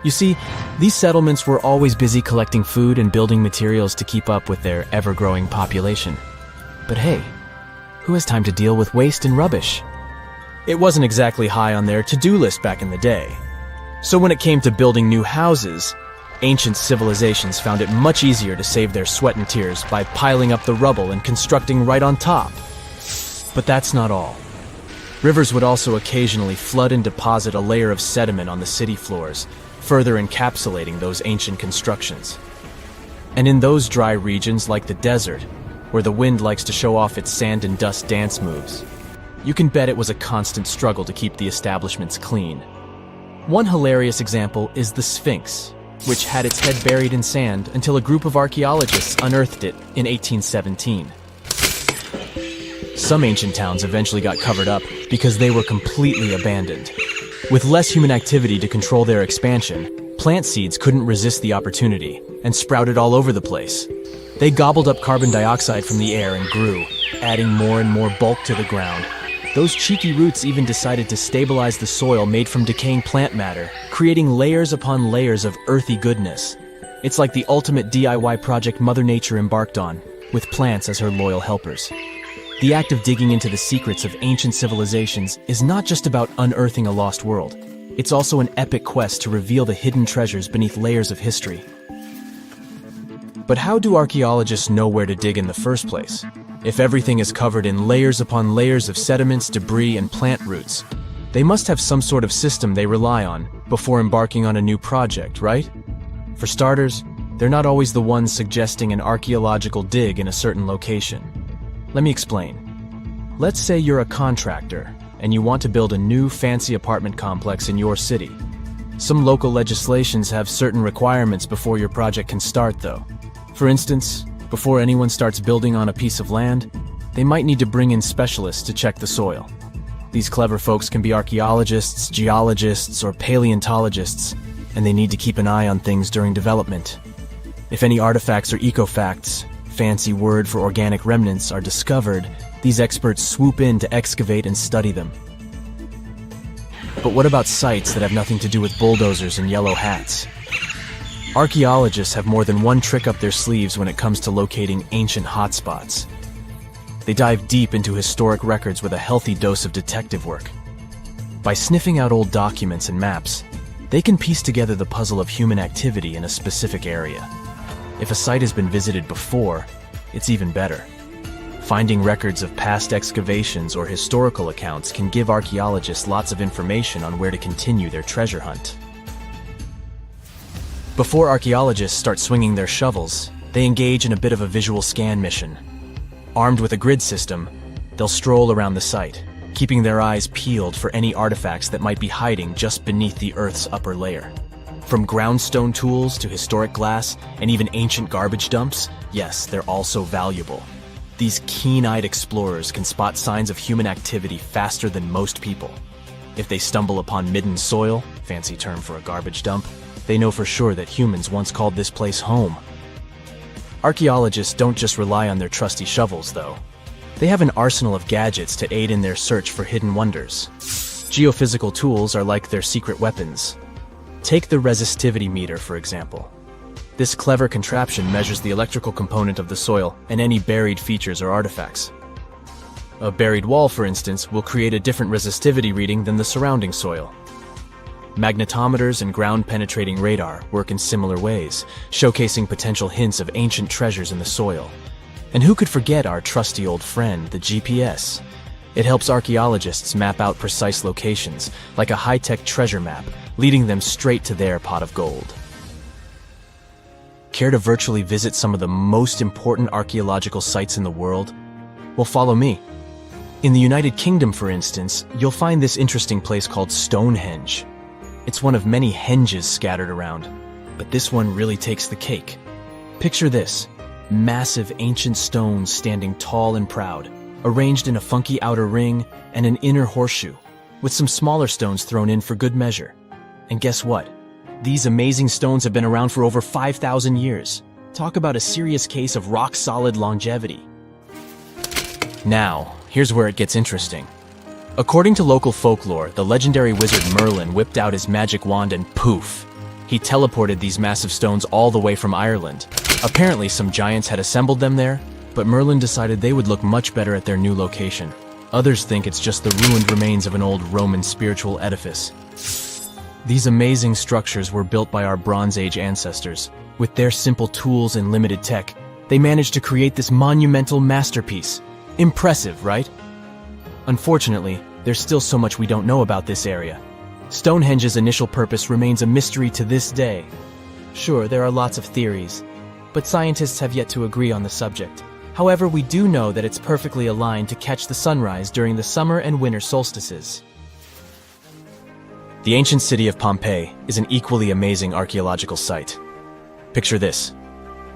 S3: You see, these settlements were always busy collecting food and building materials to keep up with their ever-growing population. But hey, who has time to deal with waste and rubbish? It wasn't exactly high on their to-do list back in the day. So when it came to building new houses, ancient civilizations found it much easier to save their sweat and tears by piling up the rubble and constructing right on top. But that's not all. Rivers would also occasionally flood and deposit a layer of sediment on the city floors, further encapsulating those ancient constructions. And in those dry regions like the desert, where the wind likes to show off its sand and dust dance moves, you can bet it was a constant struggle to keep the establishments clean. One hilarious example is the Sphinx, which had its head buried in sand until a group of archaeologists unearthed it in 1817. Some ancient towns eventually got covered up because they were completely abandoned. With less human activity to control their expansion, plant seeds couldn't resist the opportunity and sprouted all over the place. They gobbled up carbon dioxide from the air and grew, adding more and more bulk to the ground. Those cheeky roots even decided to stabilize the soil made from decaying plant matter, creating layers upon layers of earthy goodness. It's like the ultimate DIY project Mother Nature embarked on, with plants as her loyal helpers. The act of digging into the secrets of ancient civilizations is not just about unearthing a lost world. It's also an epic quest to reveal the hidden treasures beneath layers of history. But how do archaeologists know where to dig in the first place? If everything is covered in layers upon layers of sediments, debris, and plant roots, they must have some sort of system they rely on before embarking on a new project, right? For starters, they're not always the ones suggesting an archaeological dig in a certain location. Let me explain. Let's say you're a contractor, and you want to build a new fancy apartment complex in your city. Some local legislations have certain requirements before your project can start, though. For instance, before anyone starts building on a piece of land, they might need to bring in specialists to check the soil. These clever folks can be archaeologists, geologists, or paleontologists, and they need to keep an eye on things during development. If any artifacts or ecofacts, fancy word for organic remnants, are discovered, these experts swoop in to excavate and study them. But what about sites that have nothing to do with bulldozers and yellow hats? Archaeologists have more than one trick up their sleeves when it comes to locating ancient hotspots. They dive deep into historic records with a healthy dose of detective work. By sniffing out old documents and maps, they can piece together the puzzle of human activity in a specific area. If a site has been visited before, it's even better. Finding records of past excavations or historical accounts can give archaeologists lots of information on where to continue their treasure hunt. Before archaeologists start swinging their shovels, they engage in a bit of a visual scan mission. Armed with a grid system, they'll stroll around the site, keeping their eyes peeled for any artifacts that might be hiding just beneath the Earth's upper layer. From groundstone tools to historic glass and even ancient garbage dumps, yes, they're also valuable. These keen-eyed explorers can spot signs of human activity faster than most people. If they stumble upon midden soil, fancy term for a garbage dump, they know for sure that humans once called this place home. Archaeologists don't just rely on their trusty shovels, though. They have an arsenal of gadgets to aid in their search for hidden wonders. Geophysical tools are like their secret weapons. Take the resistivity meter, for example. This clever contraption measures the electrical component of the soil and any buried features or artifacts. A buried wall, for instance, will create a different resistivity reading than the surrounding soil. Magnetometers and ground-penetrating radar work in similar ways, showcasing potential hints of ancient treasures in the soil. And who could forget our trusty old friend, the GPS? It helps archaeologists map out precise locations, like a high-tech treasure map, leading them straight to their pot of gold. Care to virtually visit some of the most important archaeological sites in the world? Well, follow me. In the United Kingdom, for instance, you'll find this interesting place called Stonehenge. It's one of many henges scattered around, but this one really takes the cake. Picture this: massive ancient stones standing tall and proud, arranged in a funky outer ring and an inner horseshoe, with some smaller stones thrown in for good measure. And guess what? These amazing stones have been around for over 5,000 years. Talk about a serious case of rock-solid longevity. Now, here's where it gets interesting. According to local folklore, the legendary wizard Merlin whipped out his magic wand and poof! He teleported these massive stones all the way from Ireland. Apparently, some giants had assembled them there, but Merlin decided they would look much better at their new location. Others think it's just the ruined remains of an old Roman spiritual edifice. These amazing structures were built by our Bronze Age ancestors. With their simple tools and limited tech, they managed to create this monumental masterpiece. Impressive, right? Unfortunately, there's still so much we don't know about this area. Stonehenge's initial purpose remains a mystery to this day. Sure, there are lots of theories, but scientists have yet to agree on the subject. However, we do know that it's perfectly aligned to catch the sunrise during the summer and winter solstices. The ancient city of Pompeii is an equally amazing archaeological site. Picture this: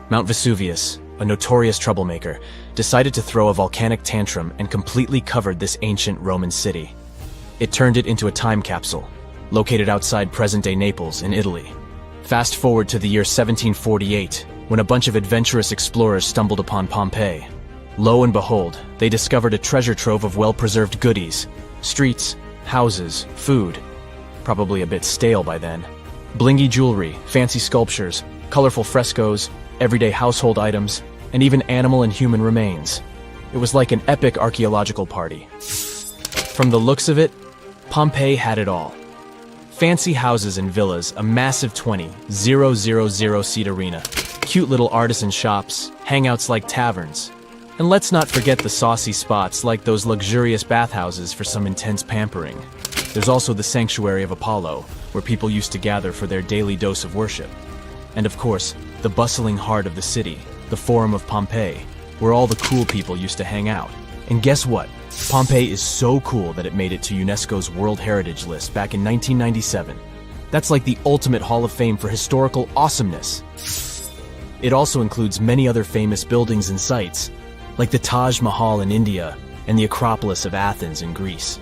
S3: Mount Vesuvius, a notorious troublemaker, decided to throw a volcanic tantrum and completely covered this ancient Roman city. It turned it into a time capsule, located outside present-day Naples in Italy. Fast forward to the year 1748, when a bunch of adventurous explorers stumbled upon Pompeii. Lo and behold, they discovered a treasure trove of well-preserved goodies: streets, houses, food. Probably a bit stale by then. Blingy jewelry, fancy sculptures, colorful frescoes, everyday household items, and even animal and human remains. It was like an epic archaeological party. From the looks of it, Pompeii had it all. Fancy houses and villas, a massive 20,000-seat arena, cute little artisan shops, hangouts like taverns. And let's not forget the saucy spots like those luxurious bathhouses for some intense pampering. There's also the Sanctuary of Apollo, where people used to gather for their daily dose of worship. And of course, the bustling heart of the city, the Forum of Pompeii, where all the cool people used to hang out. And guess what? Pompeii is so cool that it made it to UNESCO's World Heritage List back in 1997. That's like the ultimate Hall of Fame for historical awesomeness. It also includes many other famous buildings and sites, like the Taj Mahal in India and the Acropolis of Athens in Greece.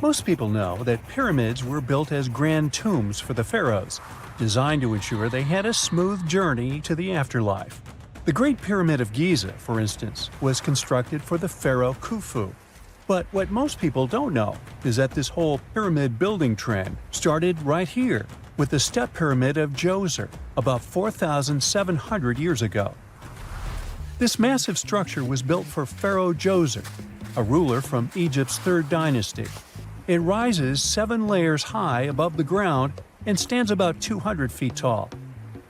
S5: Most people know that pyramids were built as grand tombs for the pharaohs, designed to ensure they had a smooth journey to the afterlife. The Great Pyramid of Giza, for instance, was constructed for the pharaoh Khufu. But what most people don't know is that this whole pyramid building trend started right here with the step pyramid of Djoser about 4,700 years ago. This massive structure was built for Pharaoh Djoser, a ruler from Egypt's 3rd dynasty. It rises 7 layers high above the ground and stands about 200 feet tall.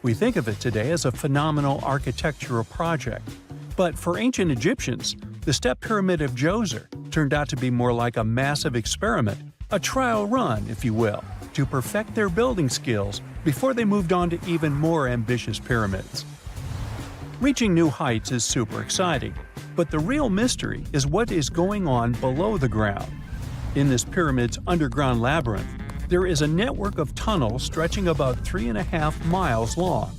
S5: We think of it today as a phenomenal architectural project, but for ancient Egyptians, the step pyramid of Djoser turned out to be more like a massive experiment, a trial run, if you will, to perfect their building skills before they moved on to even more ambitious pyramids. Reaching new heights is super exciting, but the real mystery is what is going on below the ground. In this pyramid's underground labyrinth, there is a network of tunnels stretching about 3.5 miles long,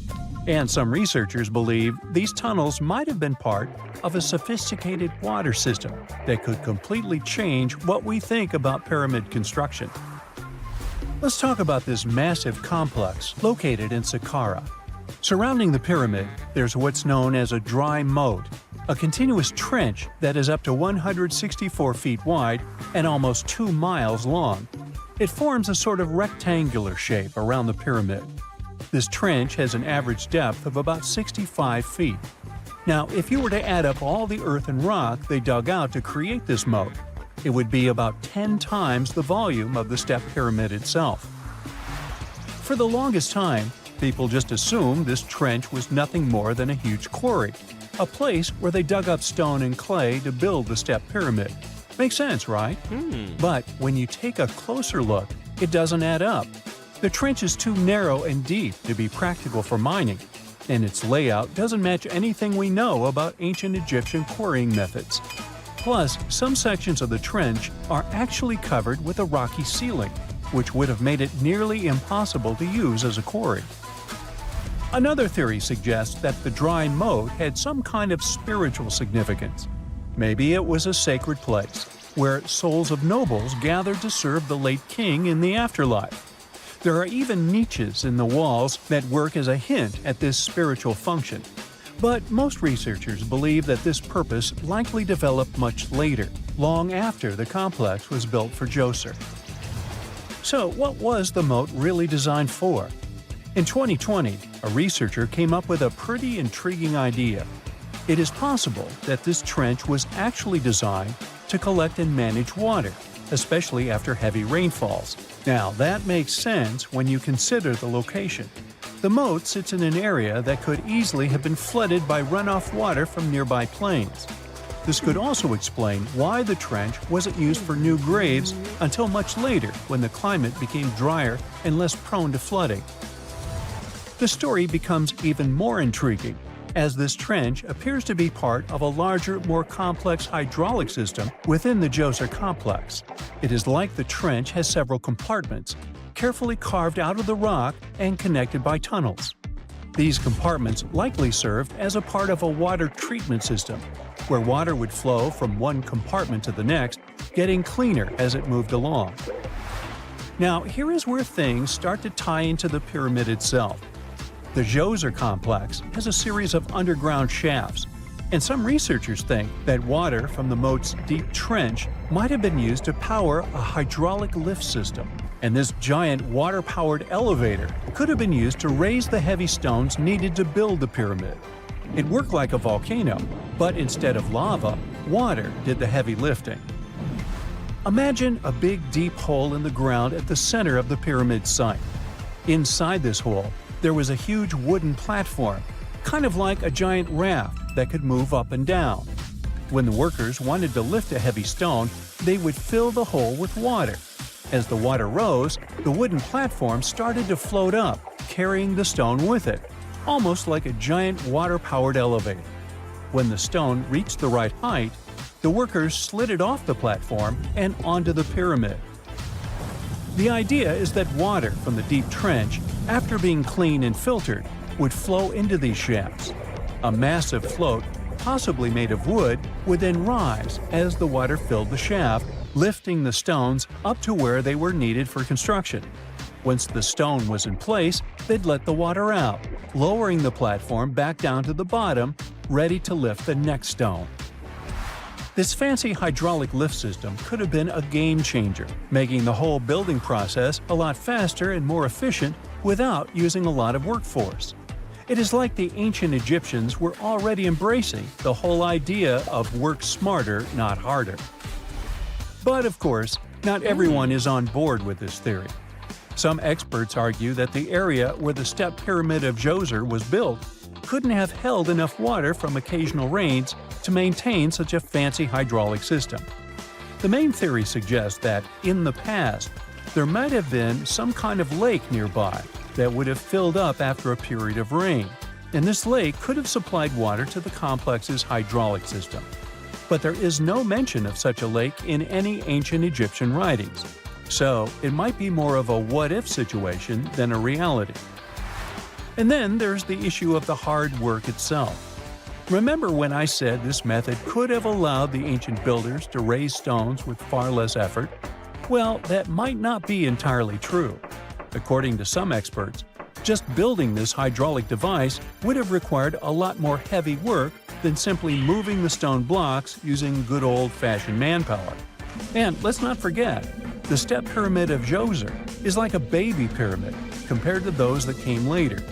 S5: and some researchers believe these tunnels might have been part of a sophisticated water system that could completely change what we think about pyramid construction. Let's talk about this massive complex located in Saqqara. Surrounding the pyramid, there's what's known as a dry moat, a continuous trench that is up to 164 feet wide and almost 2 miles long. It forms a sort of rectangular shape around the pyramid. This trench has an average depth of about 65 feet. Now, if you were to add up all the earth and rock they dug out to create this moat, it would be about 10 times the volume of the step pyramid itself. For the longest time, people just assumed this trench was nothing more than a huge quarry, a place where they dug up stone and clay to build the step pyramid. Makes sense, right? But when you take a closer look, it doesn't add up. The trench is too narrow and deep to be practical for mining, and its layout doesn't match anything we know about ancient Egyptian quarrying methods. Plus, some sections of the trench are actually covered with a rocky ceiling, which would have made it nearly impossible to use as a quarry. Another theory suggests that the dry moat had some kind of spiritual significance. Maybe it was a sacred place, where souls of nobles gathered to serve the late king in the afterlife. There are even niches in the walls that work as a hint at this spiritual function. But most researchers believe that this purpose likely developed much later, long after the complex was built for Djoser. So what was the moat really designed for? In 2020, a researcher came up with a pretty intriguing idea. It is possible that this trench was actually designed to collect and manage water, especially after heavy rainfalls. Now, that makes sense when you consider the location. The moat sits in an area that could easily have been flooded by runoff water from nearby plains. This could also explain why the trench wasn't used for new graves until much later when the climate became drier and less prone to flooding. The story becomes even more intriguing as this trench appears to be part of a larger, more complex hydraulic system within the Djoser complex. It is like the trench has several compartments, carefully carved out of the rock and connected by tunnels. These compartments likely served as a part of a water treatment system, where water would flow from one compartment to the next, getting cleaner as it moved along. Now, here is where things start to tie into the pyramid itself. The Djoser complex has a series of underground shafts, and some researchers think that water from the moat's deep trench might have been used to power a hydraulic lift system, and this giant water-powered elevator could have been used to raise the heavy stones needed to build the pyramid. It worked like a volcano, but instead of lava, water did the heavy lifting. Imagine a big deep hole in the ground at the center of the pyramid site. Inside this hole, there was a huge wooden platform, kind of like a giant raft that could move up and down. When the workers wanted to lift a heavy stone, they would fill the hole with water. As the water rose, the wooden platform started to float up, carrying the stone with it, almost like a giant water-powered elevator. When the stone reached the right height, the workers slid it off the platform and onto the pyramid. The idea is that water from the deep trench, after being cleaned and filtered, would flow into these shafts. A massive float, possibly made of wood, would then rise as the water filled the shaft, lifting the stones up to where they were needed for construction. Once the stone was in place, they'd let the water out, lowering the platform back down to the bottom, ready to lift the next stone. This fancy hydraulic lift system could have been a game changer, making the whole building process a lot faster and more efficient without using a lot of workforce. It is like the ancient Egyptians were already embracing the whole idea of work smarter, not harder. But of course, not everyone is on board with this theory. Some experts argue that the area where the step pyramid of Djoser was built couldn't have held enough water from occasional rains to maintain such a fancy hydraulic system. The main theory suggests that, in the past, there might have been some kind of lake nearby that would have filled up after a period of rain, and this lake could have supplied water to the complex's hydraulic system. But there is no mention of such a lake in any ancient Egyptian writings, so it might be more of a what-if situation than a reality. And then there's the issue of the hard work itself. Remember when I said this method could have allowed the ancient builders to raise stones with far less effort? Well, that might not be entirely true. According to some experts, just building this hydraulic device would have required a lot more heavy work than simply moving the stone blocks using good old-fashioned manpower. And let's not forget, the step pyramid of Djoser is like a baby pyramid compared to those that came later.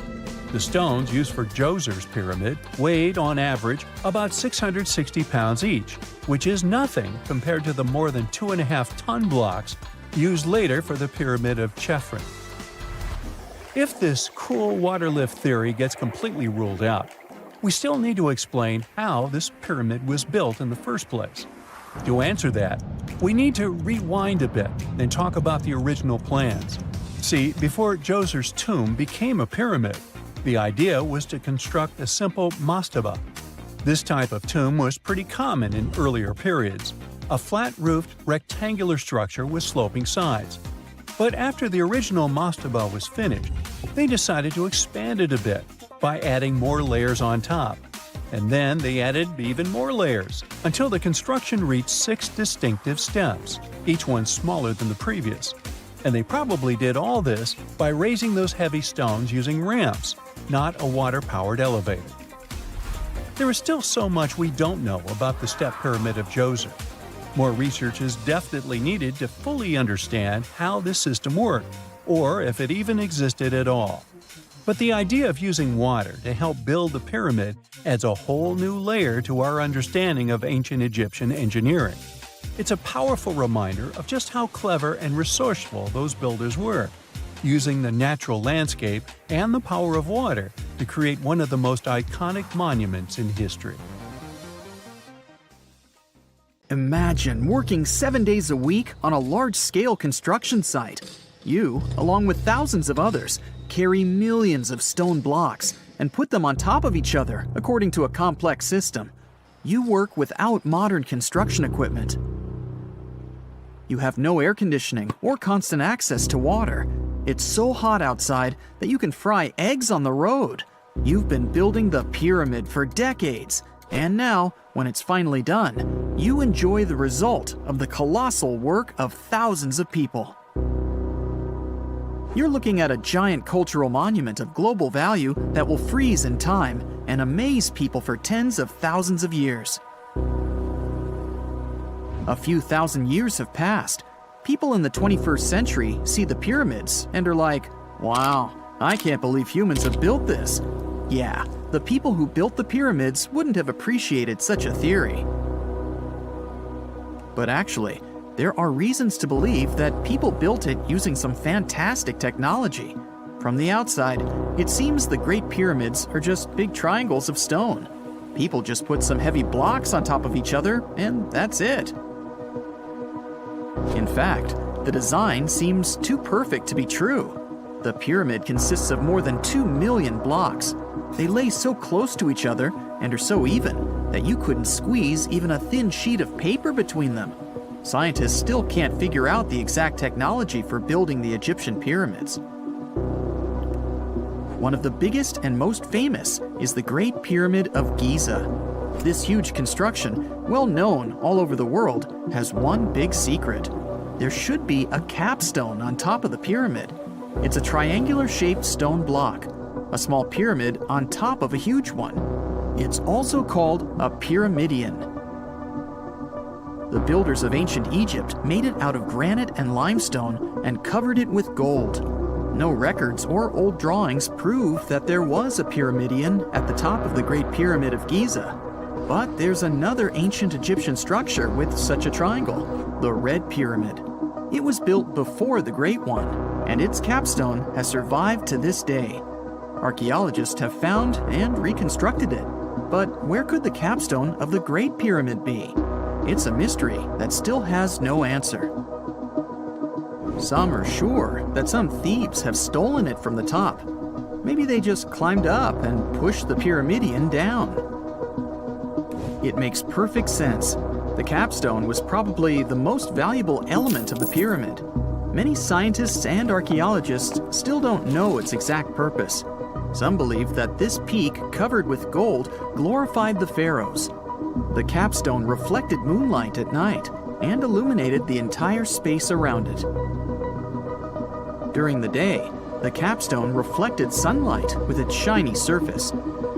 S5: The stones used for Djoser's pyramid weighed, on average, about 660 pounds each, which is nothing compared to the more than 2.5-ton blocks used later for the pyramid of Chephren. If this cool water lift theory gets completely ruled out, we still need to explain how this pyramid was built in the first place. To answer that, we need to rewind a bit and talk about the original plans. See, before Djoser's tomb became a pyramid, the idea was to construct a simple mastaba. This type of tomb was pretty common in earlier periods, a flat-roofed, rectangular structure with sloping sides. But after the original mastaba was finished, they decided to expand it a bit by adding more layers on top. And then they added even more layers, until the construction reached 6 distinctive steps, each one smaller than the previous. And they probably did all this by raising those heavy stones using ramps, not a water-powered elevator. There is still so much we don't know about the step pyramid of Djoser. More research is definitely needed to fully understand how this system worked, or if it even existed at all. But the idea of using water to help build the pyramid adds a whole new layer to our understanding of ancient Egyptian engineering. It's a powerful reminder of just how clever and resourceful those builders were, using the natural landscape and the power of water to create one of the most iconic monuments in history.
S2: Imagine working 7 days a week on a large-scale construction site. You, along with thousands of others, carry millions of stone blocks and put them on top of each other according to a complex system. You work without modern construction equipment. You have no air conditioning or constant access to water. It's so hot outside that you can fry eggs on the road. You've been building the pyramid for decades, and now, when it's finally done, you enjoy the result of the colossal work of thousands of people. You're looking at a giant cultural monument of global value that will freeze in time and amaze people for tens of thousands of years. A few thousand years have passed. People in the 21st century see the pyramids and are like, wow, I can't believe humans have built this. Yeah, the people who built the pyramids wouldn't have appreciated such a theory. But actually, there are reasons to believe that people built it using some fantastic technology. From the outside, it seems the Great Pyramids are just big triangles of stone. People just put some heavy blocks on top of each other, and that's it. In fact, the design seems too perfect to be true. The pyramid consists of more than 2 million blocks. They lay so close to each other and are so even that you couldn't squeeze even a thin sheet of paper between them. Scientists still can't figure out the exact technology for building the Egyptian pyramids. One of the biggest and most famous is the Great Pyramid of Giza. This huge construction, well known all over the world, has one big secret. There should be a capstone on top of the pyramid. It's a triangular-shaped stone block, a small pyramid on top of a huge one. It's also called a pyramidion. The builders of ancient Egypt made it out of granite and limestone and covered it with gold. No records or old drawings prove that there was a pyramidion at the top of the Great Pyramid of Giza. But there's another ancient Egyptian structure with such a triangle, the Red Pyramid. It was built before the Great One, and its capstone has survived to this day. Archaeologists have found and reconstructed it. But where could the capstone of the Great Pyramid be? It's a mystery that still has no answer. Some are sure that some thieves have stolen it from the top. Maybe they just climbed up and pushed the pyramidion down. It makes perfect sense. The capstone was probably the most valuable element of the pyramid. Many scientists and archaeologists still don't know its exact purpose. Some believe that this peak covered with gold glorified the pharaohs. The capstone reflected moonlight at night and illuminated the entire space around it. During the day, the capstone reflected sunlight with its shiny surface.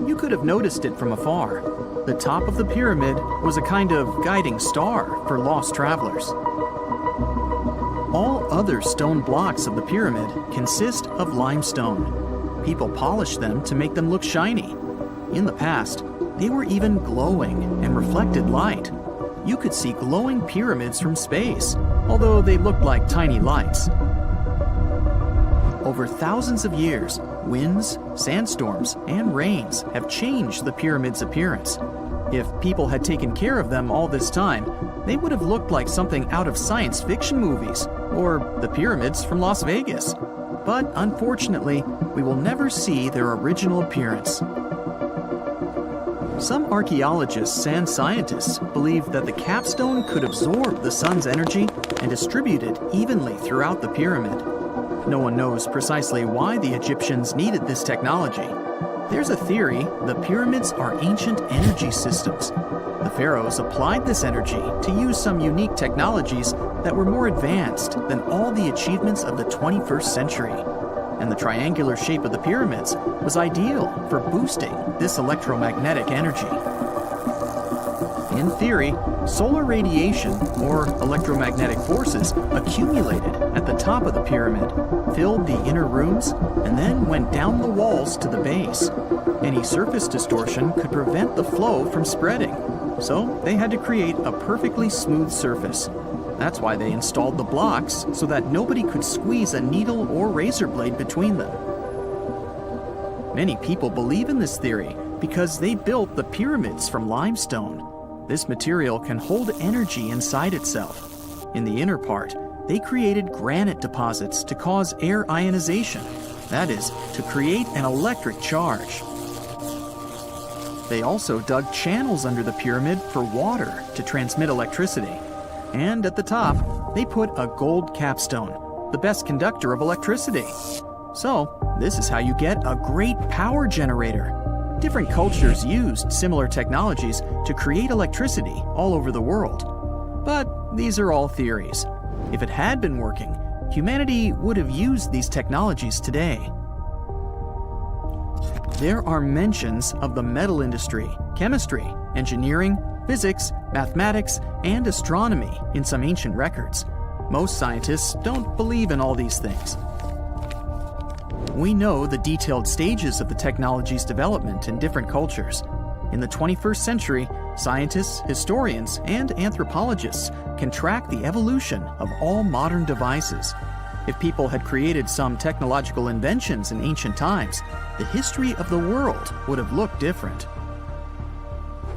S2: You could have noticed it from afar. The top of the pyramid was a kind of guiding star for lost travelers. All other stone blocks of the pyramid consist of limestone. People polished them to make them look shiny. In the past, they were even glowing and reflected light. You could see glowing pyramids from space, although they looked like tiny lights. Over thousands of years, winds, sandstorms, and rains have changed the pyramid's appearance. If people had taken care of them all this time, they would have looked like something out of science fiction movies, or the pyramids from Las Vegas. But unfortunately, we will never see their original appearance. Some archaeologists and scientists believe that the capstone could absorb the sun's energy and distribute it evenly throughout the pyramid. No one knows precisely why the Egyptians needed this technology. There's a theory the pyramids are ancient energy systems. The pharaohs applied this energy to use some unique technologies that were more advanced than all the achievements of the 21st century. And the triangular shape of the pyramids was ideal for boosting this electromagnetic energy. In theory, solar radiation, or electromagnetic forces, accumulated at the top of the pyramid, filled the inner rooms, and then went down the walls to the base. Any surface distortion could prevent the flow from spreading, so they had to create a perfectly smooth surface. That's why they installed the blocks so that nobody could squeeze a needle or razor blade between them. Many people believe in this theory because they built the pyramids from limestone. This material can hold energy inside itself. In the inner part, they created granite deposits to cause air ionization, that is, to create an electric charge. They also dug channels under the pyramid for water to transmit electricity. And at the top, they put a gold capstone, the best conductor of electricity. So, this is how you get a great power generator. Different cultures used similar technologies to create electricity all over the world. But these are all theories. If it had been working, humanity would have used these technologies today. There are mentions of the metal industry, chemistry, engineering, physics, mathematics, and astronomy in some ancient records. Most scientists don't believe in all these things. We know the detailed stages of the technology's development in different cultures. In the 21st century, scientists, historians, and anthropologists can track the evolution of all modern devices. If people had created some technological inventions in ancient times, the history of the world would have looked different.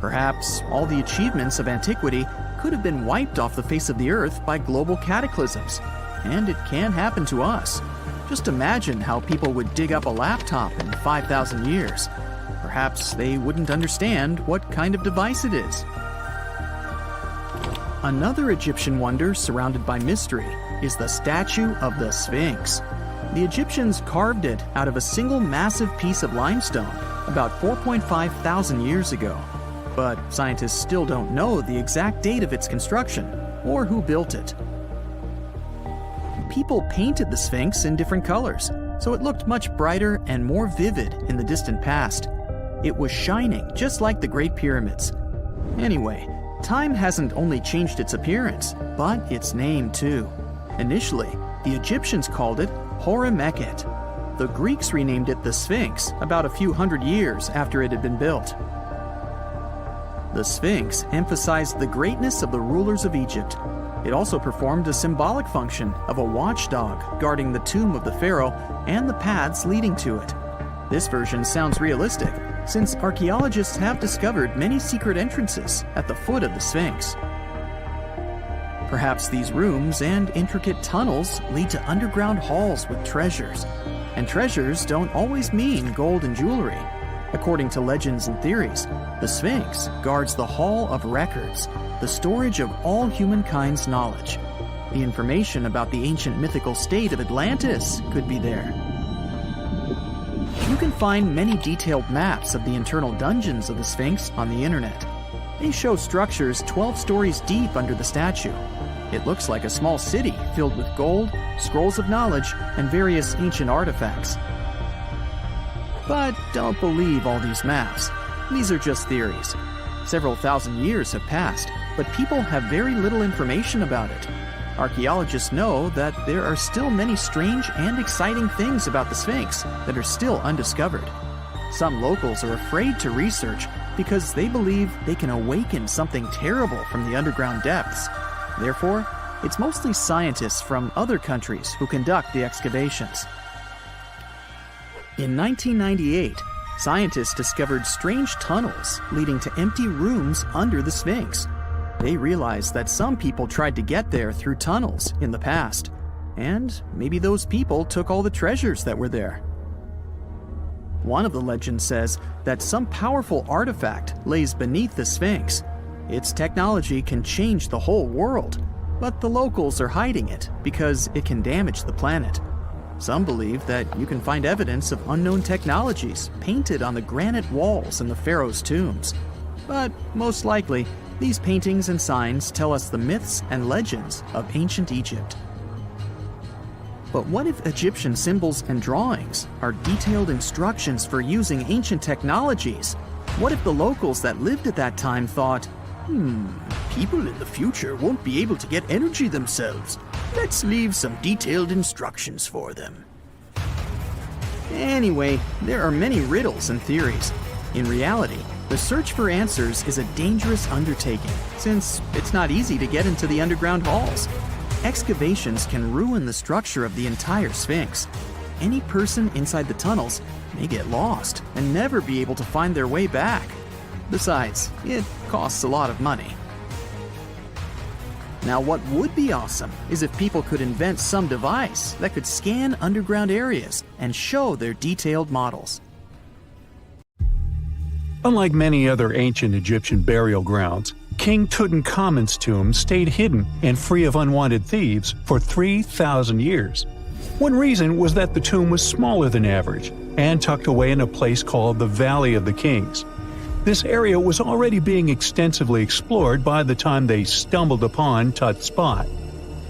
S2: Perhaps all the achievements of antiquity could have been wiped off the face of the earth by global cataclysms, and it can happen to us. Just imagine how people would dig up a laptop in 5,000 years. perhaps they wouldn't understand what kind of device it is. Another Egyptian wonder surrounded by mystery is the statue of the Sphinx. The Egyptians carved it out of a single massive piece of limestone about 4.5 thousand years ago. But scientists still don't know the exact date of its construction or who built it. People painted the Sphinx in different colors, so it looked much brighter and more vivid in the distant past. It was shining just like the Great Pyramids. Anyway, time hasn't only changed its appearance, but its name too. Initially, the Egyptians called it Horemheket. The Greeks renamed it the Sphinx about a few hundred years after it had been built. The Sphinx emphasized the greatness of the rulers of Egypt. It also performed a symbolic function of a watchdog guarding the tomb of the pharaoh and the paths leading to it. This version sounds realistic, since archaeologists have discovered many secret entrances at the foot of the Sphinx. Perhaps these rooms and intricate tunnels lead to underground halls with treasures. And treasures don't always mean gold and jewelry. According to legends and theories, the Sphinx guards the Hall of Records, the storage of all humankind's knowledge. The information about the ancient mythical state of Atlantis could be there. You can find many detailed maps of the internal dungeons of the Sphinx on the internet. They show structures 12 stories deep under the statue. It looks like a small city filled with gold, scrolls of knowledge, and various ancient artifacts. But don't believe all these maps. These are just theories. Several thousand years have passed, but people have very little information about it. Archaeologists know that there are still many strange and exciting things about the Sphinx that are still undiscovered. Some locals are afraid to research because they believe they can awaken something terrible from the underground depths. Therefore, it's mostly scientists from other countries who conduct the excavations. In 1998, scientists discovered strange tunnels leading to empty rooms under the Sphinx. They realized that some people tried to get there through tunnels in the past, and maybe those people took all the treasures that were there. One of the legends says that some powerful artifact lays beneath the Sphinx. Its technology can change the whole world, but the locals are hiding it because it can damage the planet. Some believe that you can find evidence of unknown technologies painted on the granite walls in the pharaoh's tombs. But most likely, these paintings and signs tell us the myths and legends of ancient Egypt. But what if Egyptian symbols and drawings are detailed instructions for using ancient technologies? What if the locals that lived at that time thought, people in the future won't be able to get energy themselves. Let's leave some detailed instructions for them. Anyway, there are many riddles and theories. In reality, the search for answers is a dangerous undertaking, since it's not easy to get into the underground halls. Excavations can ruin the structure of the entire Sphinx. Any person inside the tunnels may get lost and never be able to find their way back. Besides, it costs a lot of money. Now, what would be awesome is if people could invent some device that could scan underground areas and show their detailed models.
S5: Unlike many other ancient Egyptian burial grounds, King Tutankhamun's tomb stayed hidden and free of unwanted thieves for 3,000 years. One reason was that the tomb was smaller than average and tucked away in a place called the Valley of the Kings. This area was already being extensively explored by the time they stumbled upon Tut's spot.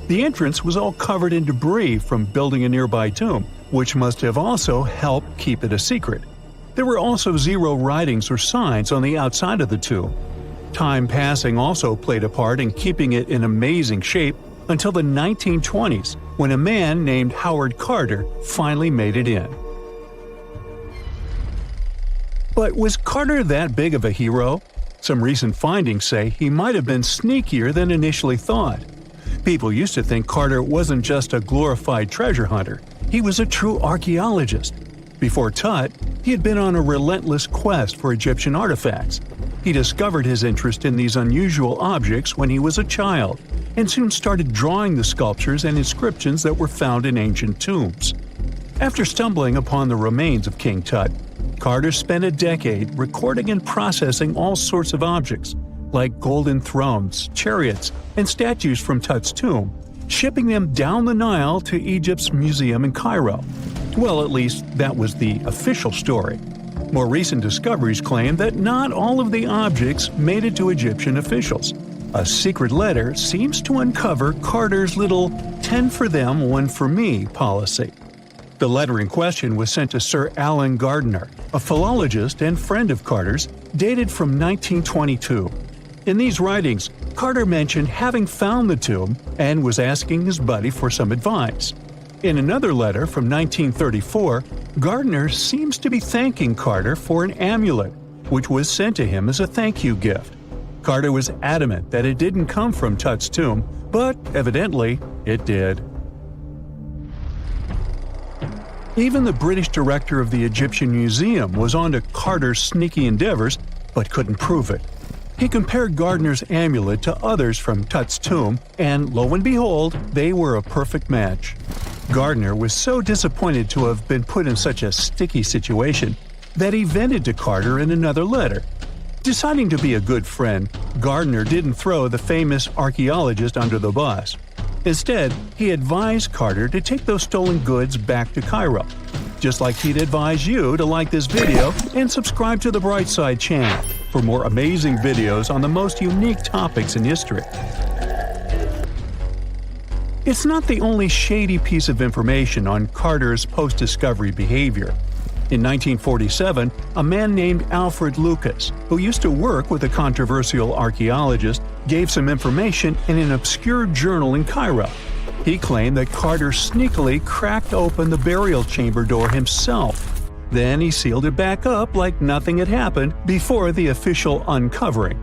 S5: The entrance was all covered in debris from building a nearby tomb, which must have also helped keep it a secret. There were also zero writings or signs on the outside of the tomb. Time passing also played a part in keeping it in amazing shape until the 1920s, when a man named Howard Carter finally made it in. But was Carter that big of a hero? Some recent findings say he might have been sneakier than initially thought. People used to think Carter wasn't just a glorified treasure hunter, he was a true archaeologist. Before Tut, he had been on a relentless quest for Egyptian artifacts. He discovered his interest in these unusual objects when he was a child, and soon started drawing the sculptures and inscriptions that were found in ancient tombs. After stumbling upon the remains of King Tut, Carter spent a decade recording and processing all sorts of objects, like golden thrones, chariots, and statues from Tut's tomb, shipping them down the Nile to Egypt's museum in Cairo. Well, at least that was the official story. More recent discoveries claim that not all of the objects made it to Egyptian officials. A secret letter seems to uncover Carter's little 10 for them, 1 for me policy. The letter in question was sent to Sir Alan Gardner, a philologist and friend of Carter's, dated from 1922. In these writings, Carter mentioned having found the tomb and was asking his buddy for some advice. In another letter from 1934, Gardner seems to be thanking Carter for an amulet, which was sent to him as a thank you gift. Carter was adamant that it didn't come from Tut's tomb, but evidently it did. Even the British director of the Egyptian Museum was onto Carter's sneaky endeavors, but couldn't prove it. He compared Gardner's amulet to others from Tut's tomb, and lo and behold, they were a perfect match. Gardner was so disappointed to have been put in such a sticky situation that he vented to Carter in another letter. Deciding to be a good friend, Gardner didn't throw the famous archaeologist under the bus. Instead, he advised Carter to take those stolen goods back to Cairo, just like he'd advise you to like this video and subscribe to the Brightside channel for more amazing videos on the most unique topics in history. It's not the only shady piece of information on Carter's post-discovery behavior. In 1947, a man named Alfred Lucas, who used to work with a controversial archaeologist, gave some information in an obscure journal in Cairo. He claimed that Carter sneakily cracked open the burial chamber door himself. Then he sealed it back up like nothing had happened before the official uncovering.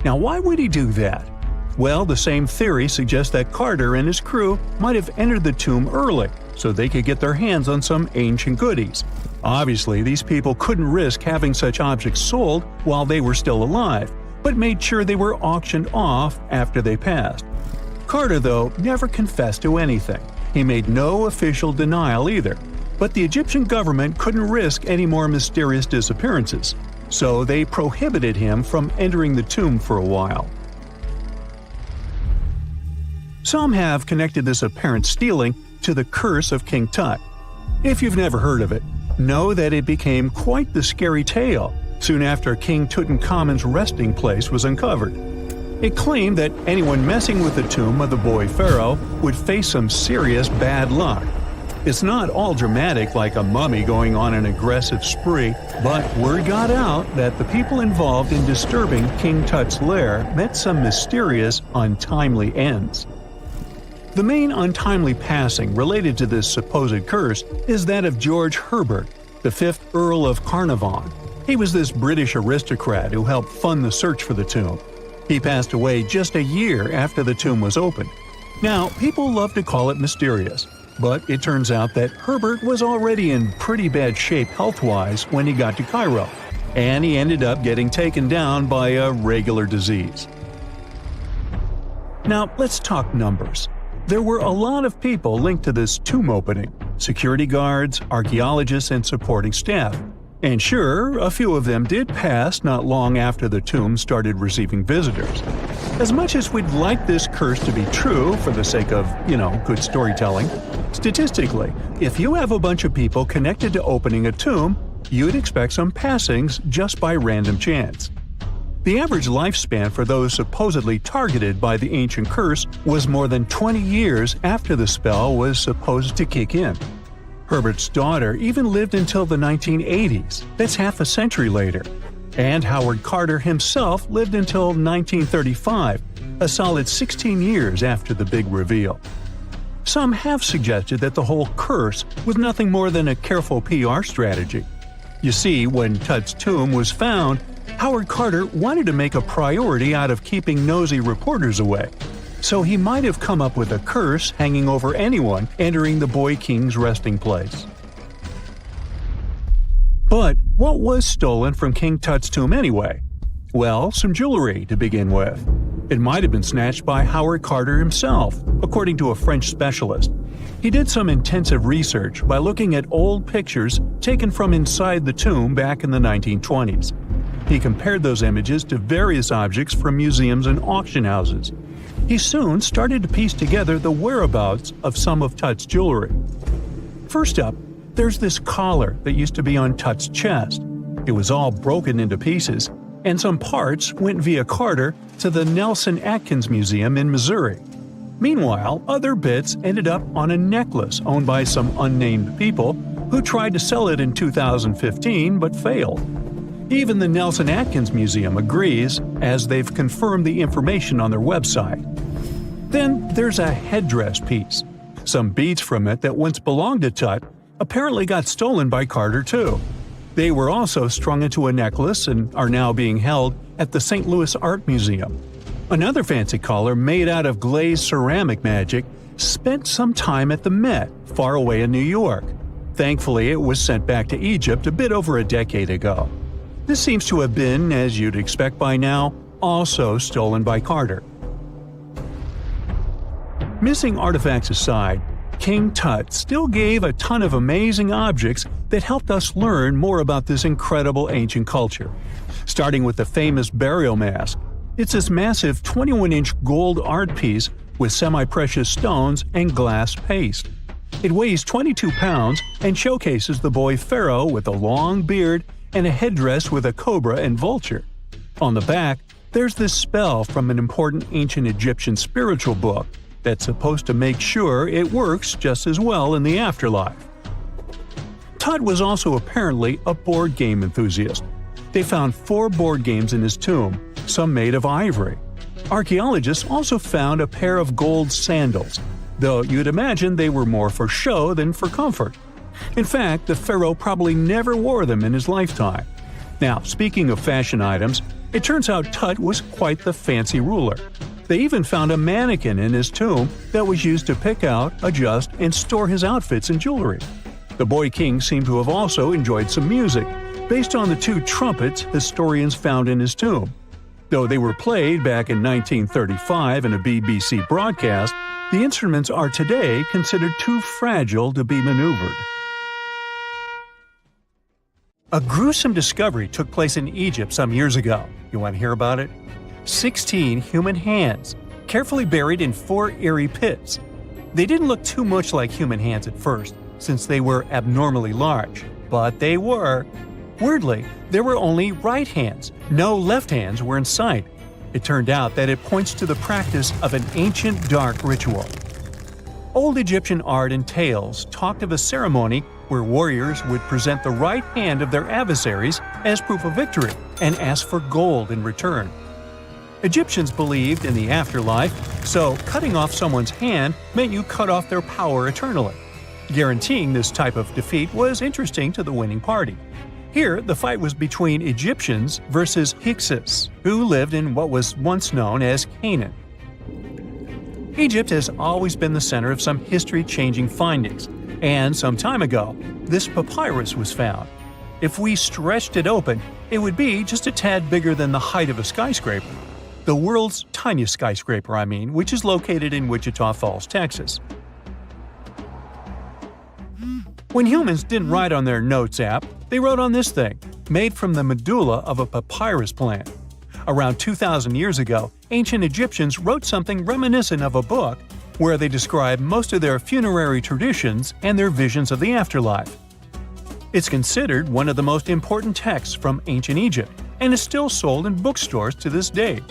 S5: Now, why would he do that? Well, the same theory suggests that Carter and his crew might have entered the tomb early so they could get their hands on some ancient goodies. Obviously, these people couldn't risk having such objects sold while they were still alive, but made sure they were auctioned off after they passed. Carter, though, never confessed to anything. He made no official denial either, but the Egyptian government couldn't risk any more mysterious disappearances, so they prohibited him from entering the tomb for a while. Some have connected this apparent stealing to the curse of King Tut. If you've never heard of it, know that it became quite the scary tale soon after King Tutankhamun's resting place was uncovered. It claimed that anyone messing with the tomb of the boy pharaoh would face some serious bad luck. It's not all dramatic like a mummy going on an aggressive spree, but word got out that the people involved in disturbing King Tut's lair met some mysterious, untimely ends. The main untimely passing related to this supposed curse is that of George Herbert, the 5th Earl of Carnarvon. He was this British aristocrat who helped fund the search for the tomb. He passed away just a year after the tomb was opened. Now, people love to call it mysterious, but it turns out that Herbert was already in pretty bad shape health-wise when he got to Cairo, and he ended up getting taken down by a regular disease. Now, let's talk numbers. There were a lot of people linked to this tomb opening: security guards, archaeologists, and supporting staff. And sure, a few of them did pass not long after the tomb started receiving visitors. As much as we'd like this curse to be true for the sake of, good storytelling, statistically, if you have a bunch of people connected to opening a tomb, you'd expect some passings just by random chance. The average lifespan for those supposedly targeted by the ancient curse was more than 20 years after the spell was supposed to kick in. Herbert's daughter even lived until the 1980s, that's half a century later. And Howard Carter himself lived until 1935, a solid 16 years after the big reveal. Some have suggested that the whole curse was nothing more than a careful PR strategy. You see, when Tut's tomb was found, Howard Carter wanted to make a priority out of keeping nosy reporters away, so he might have come up with a curse hanging over anyone entering the boy king's resting place. But what was stolen from King Tut's tomb anyway? Well, some jewelry to begin with. It might have been snatched by Howard Carter himself, according to a French specialist. He did some intensive research by looking at old pictures taken from inside the tomb back in the 1920s. He compared those images to various objects from museums and auction houses. He soon started to piece together the whereabouts of some of Tut's jewelry. First up, there's this collar that used to be on Tut's chest. It was all broken into pieces, and some parts went via Carter to the Nelson Atkins Museum in Missouri. Meanwhile, other bits ended up on a necklace owned by some unnamed people who tried to sell it in 2015 but failed. Even the Nelson Atkins Museum agrees, as they've confirmed the information on their website. Then there's a headdress piece. Some beads from it that once belonged to Tut apparently got stolen by Carter too. They were also strung into a necklace and are now being held at the St. Louis Art Museum. Another fancy collar made out of glazed ceramic magic spent some time at the Met, far away in New York. Thankfully, it was sent back to Egypt a bit over a decade ago. This seems to have been, as you'd expect by now, also stolen by Carter. Missing artifacts aside, King Tut still gave a ton of amazing objects that helped us learn more about this incredible ancient culture. Starting with the famous burial mask. It's this massive 21-inch gold art piece with semi-precious stones and glass paste. It weighs 22 pounds and showcases the boy pharaoh with a long beard and a headdress with a cobra and vulture. On the back, there's this spell from an important ancient Egyptian spiritual book that's supposed to make sure it works just as well in the afterlife. Tut was also apparently a board game enthusiast. They found 4 board games in his tomb, some made of ivory. Archaeologists also found a pair of gold sandals, though you'd imagine they were more for show than for comfort. In fact, the pharaoh probably never wore them in his lifetime. Now, speaking of fashion items, it turns out Tut was quite the fancy ruler. They even found a mannequin in his tomb that was used to pick out, adjust, and store his outfits and jewelry. The boy king seemed to have also enjoyed some music, based on the 2 trumpets historians found in his tomb. Though they were played back in 1935 in a BBC broadcast, the instruments are today considered too fragile to be maneuvered. A gruesome discovery took place in Egypt some years ago. You want to hear about it? 16 human hands, carefully buried in 4 eerie pits. They didn't look too much like human hands at first, since they were abnormally large, but they were. Weirdly, there were only right hands. No left hands were in sight. It turned out that it points to the practice of an ancient dark ritual. Old Egyptian art and tales talked of a ceremony where warriors would present the right hand of their adversaries as proof of victory and ask for gold in return. Egyptians believed in the afterlife, so cutting off someone's hand meant you cut off their power eternally. Guaranteeing this type of defeat was interesting to the winning party. Here, the fight was between Egyptians versus Hyksos, who lived in what was once known as Canaan. Egypt has always been the center of some history-changing findings, and some time ago, this papyrus was found. If we stretched it open, it would be just a tad bigger than the height of a skyscraper. The world's tiniest skyscraper, which is located in Wichita Falls, Texas. When humans didn't write on their notes app, they wrote on this thing, made from the medulla of a papyrus plant. Around 2,000 years ago, ancient Egyptians wrote something reminiscent of a book where they describe most of their funerary traditions and their visions of the afterlife. It's considered one of the most important texts from ancient Egypt and is still sold in bookstores to this day.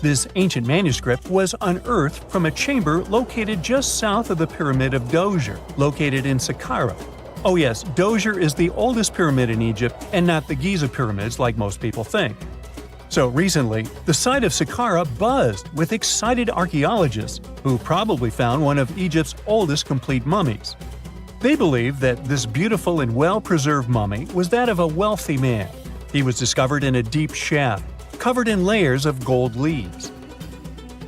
S5: This ancient manuscript was unearthed from a chamber located just south of the Pyramid of Djoser, located in Saqqara. Oh yes, Djoser is the oldest pyramid in Egypt and not the Giza pyramids like most people think. So recently, the site of Saqqara buzzed with excited archaeologists who probably found one of Egypt's oldest complete mummies. They believe that this beautiful and well-preserved mummy was that of a wealthy man. He was discovered in a deep shaft, covered in layers of gold leaves.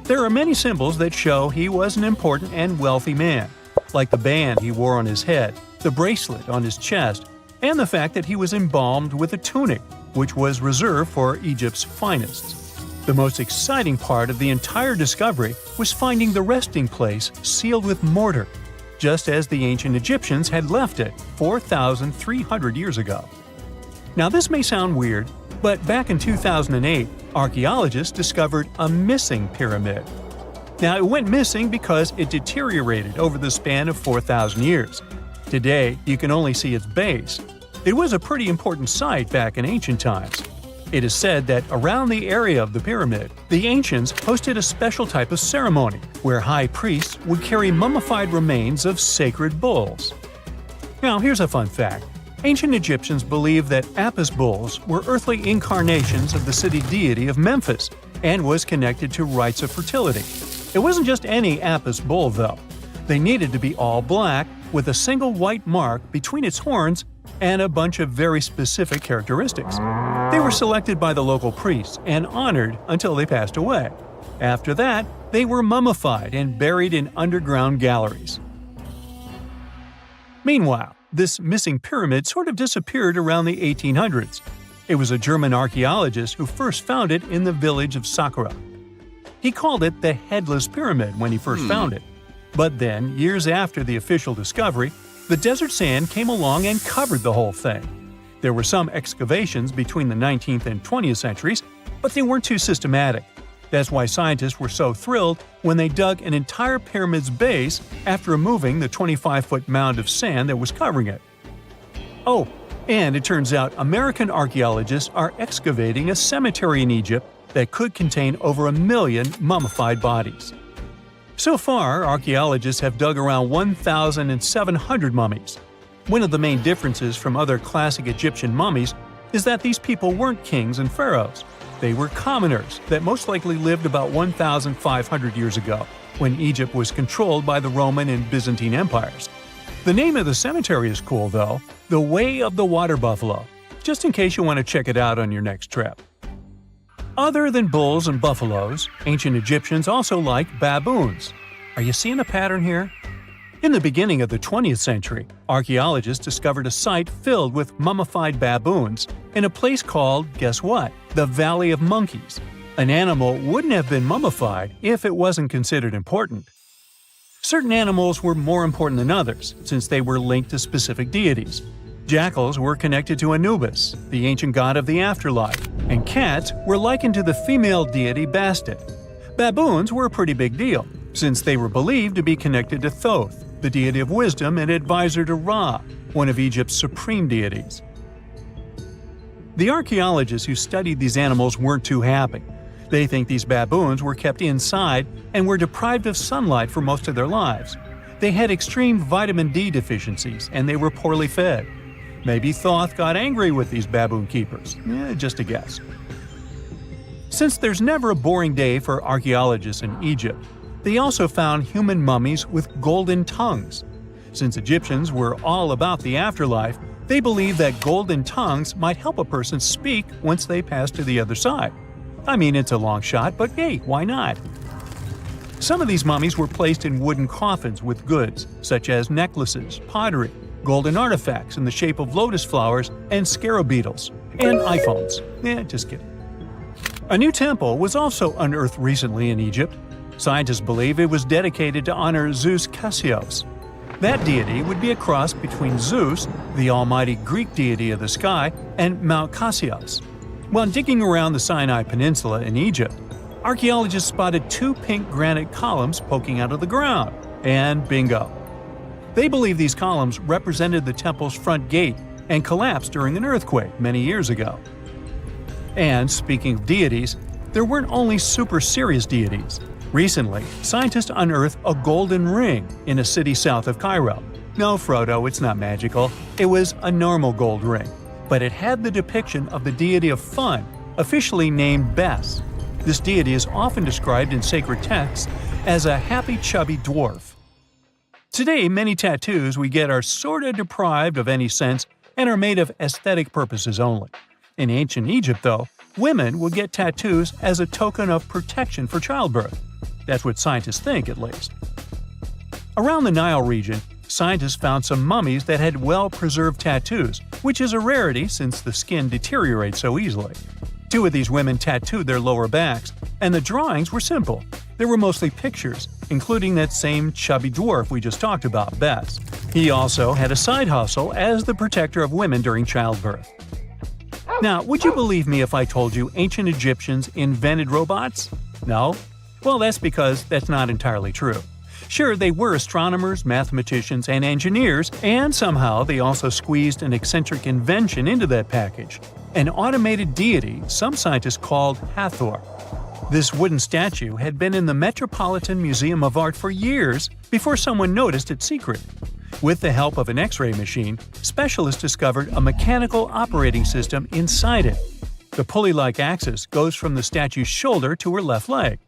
S5: There are many symbols that show he was an important and wealthy man, like the band he wore on his head, the bracelet on his chest, and the fact that he was embalmed with a tunic, which was reserved for Egypt's finest. The most exciting part of the entire discovery was finding the resting place sealed with mortar, just as the ancient Egyptians had left it 4,300 years ago. Now this may sound weird, but back in 2008, archaeologists discovered a missing pyramid. Now it went missing because it deteriorated over the span of 4,000 years. Today, you can only see its base. It was a pretty important site back in ancient times. It is said that around the area of the pyramid, the ancients hosted a special type of ceremony where high priests would carry mummified remains of sacred bulls. Now, here's a fun fact. Ancient Egyptians believed that Apis bulls were earthly incarnations of the city deity of Memphis and was connected to rites of fertility. It wasn't just any Apis bull, though. They needed to be all black, with a single white mark between its horns and a bunch of very specific characteristics. They were selected by the local priests and honored until they passed away. After that, they were mummified and buried in underground galleries. Meanwhile, this missing pyramid sort of disappeared around the 1800s. It was a German archaeologist who first found it in the village of Saqqara. He called it the Headless Pyramid when he first found it. But then, years after the official discovery, the desert sand came along and covered the whole thing. There were some excavations between the 19th and 20th centuries, but they weren't too systematic. That's why scientists were so thrilled when they dug an entire pyramid's base after removing the 25-foot mound of sand that was covering it. Oh, and it turns out American archaeologists are excavating a cemetery in Egypt that could contain over 1 million mummified bodies. So far, archaeologists have dug around 1,700 mummies. One of the main differences from other classic Egyptian mummies is that these people weren't kings and pharaohs. They were commoners that most likely lived about 1,500 years ago, when Egypt was controlled by the Roman and Byzantine empires. The name of the cemetery is cool, though, the Way of the Water Buffalo, just in case you want to check it out on your next trip. Other than bulls and buffaloes, ancient Egyptians also liked baboons. Are you seeing a pattern here? In the beginning of the 20th century, archaeologists discovered a site filled with mummified baboons in a place called, guess what? The Valley of Monkeys. An animal wouldn't have been mummified if it wasn't considered important. Certain animals were more important than others, since they were linked to specific deities. Jackals were connected to Anubis, the ancient god of the afterlife, and cats were likened to the female deity Bastet. Baboons were a pretty big deal, since they were believed to be connected to Thoth, the deity of wisdom and advisor to Ra, one of Egypt's supreme deities. The archaeologists who studied these animals weren't too happy. They think these baboons were kept inside and were deprived of sunlight for most of their lives. They had extreme vitamin D deficiencies and they were poorly fed. Maybe Thoth got angry with these baboon keepers. Just a guess. Since there's never a boring day for archaeologists in Egypt, they also found human mummies with golden tongues. Since Egyptians were all about the afterlife, they believed that golden tongues might help a person speak once they pass to the other side. I mean, it's a long shot, but hey, why not? Some of these mummies were placed in wooden coffins with goods, such as necklaces, pottery, golden artifacts in the shape of lotus flowers and scarab beetles, and iPhones. Just kidding. A new temple was also unearthed recently in Egypt. Scientists believe it was dedicated to honor Zeus Cassios. That deity would be a cross between Zeus, the almighty Greek deity of the sky, and Mount Cassios. While digging around the Sinai Peninsula in Egypt, archaeologists spotted 2 pink granite columns poking out of the ground, and bingo. They believe these columns represented the temple's front gate and collapsed during an earthquake many years ago. And speaking of deities, there weren't only super serious deities. Recently, scientists unearthed a golden ring in a city south of Cairo. No, Frodo, it's not magical. It was a normal gold ring, but it had the depiction of the deity of fun, officially named Bes. This deity is often described in sacred texts as a happy, chubby dwarf. Today, many tattoos we get are sorta deprived of any sense and are made of aesthetic purposes only. In ancient Egypt, though, women would get tattoos as a token of protection for childbirth. That's what scientists think, at least. Around the Nile region, scientists found some mummies that had well-preserved tattoos, which is a rarity since the skin deteriorates so easily. Two of these women tattooed their lower backs, and the drawings were simple. They were mostly pictures, including that same chubby dwarf we just talked about, Bess. He also had a side hustle as the protector of women during childbirth. Now, would you believe me if I told you ancient Egyptians invented robots? No? Well, that's because that's not entirely true. Sure, they were astronomers, mathematicians, and engineers, and somehow they also squeezed an eccentric invention into that package. An automated deity some scientists called Hathor. This wooden statue had been in the Metropolitan Museum of Art for years before someone noticed its secret. With the help of an X-ray machine, specialists discovered a mechanical operating system inside it. The pulley-like axis goes from the statue's shoulder to her left leg.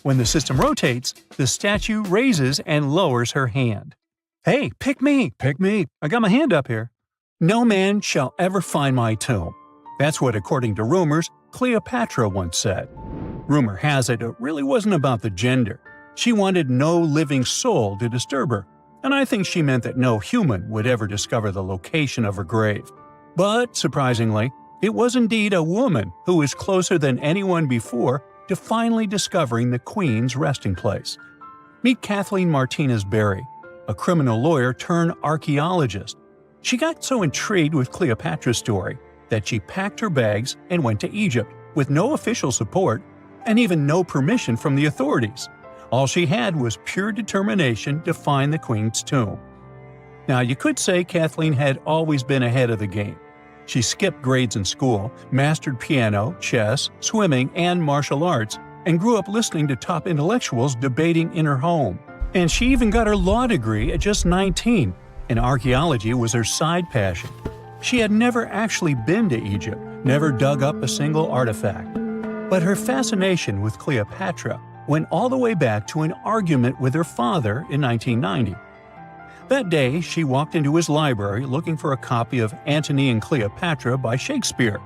S5: When the system rotates, the statue raises and lowers her hand. Hey, pick me! Pick me! I got my hand up here. No man shall ever find my tomb. That's what, according to rumors, Cleopatra once said. Rumor has it really wasn't about the gender. She wanted no living soul to disturb her, and I think she meant that no human would ever discover the location of her grave. But, surprisingly, it was indeed a woman who was closer than anyone before to finally discovering the Queen's resting place. Meet Kathleen Martinez Berry, a criminal lawyer turned archaeologist. She got so intrigued with Cleopatra's story that she packed her bags and went to Egypt with no official support and even no permission from the authorities. All she had was pure determination to find the Queen's tomb. Now, you could say Kathleen had always been ahead of the game. She skipped grades in school, mastered piano, chess, swimming, and martial arts, and grew up listening to top intellectuals debating in her home. And she even got her law degree at just 19, and archaeology was her side passion. She had never actually been to Egypt, never dug up a single artifact. But her fascination with Cleopatra went all the way back to an argument with her father in 1990. That day, she walked into his library looking for a copy of Antony and Cleopatra by Shakespeare.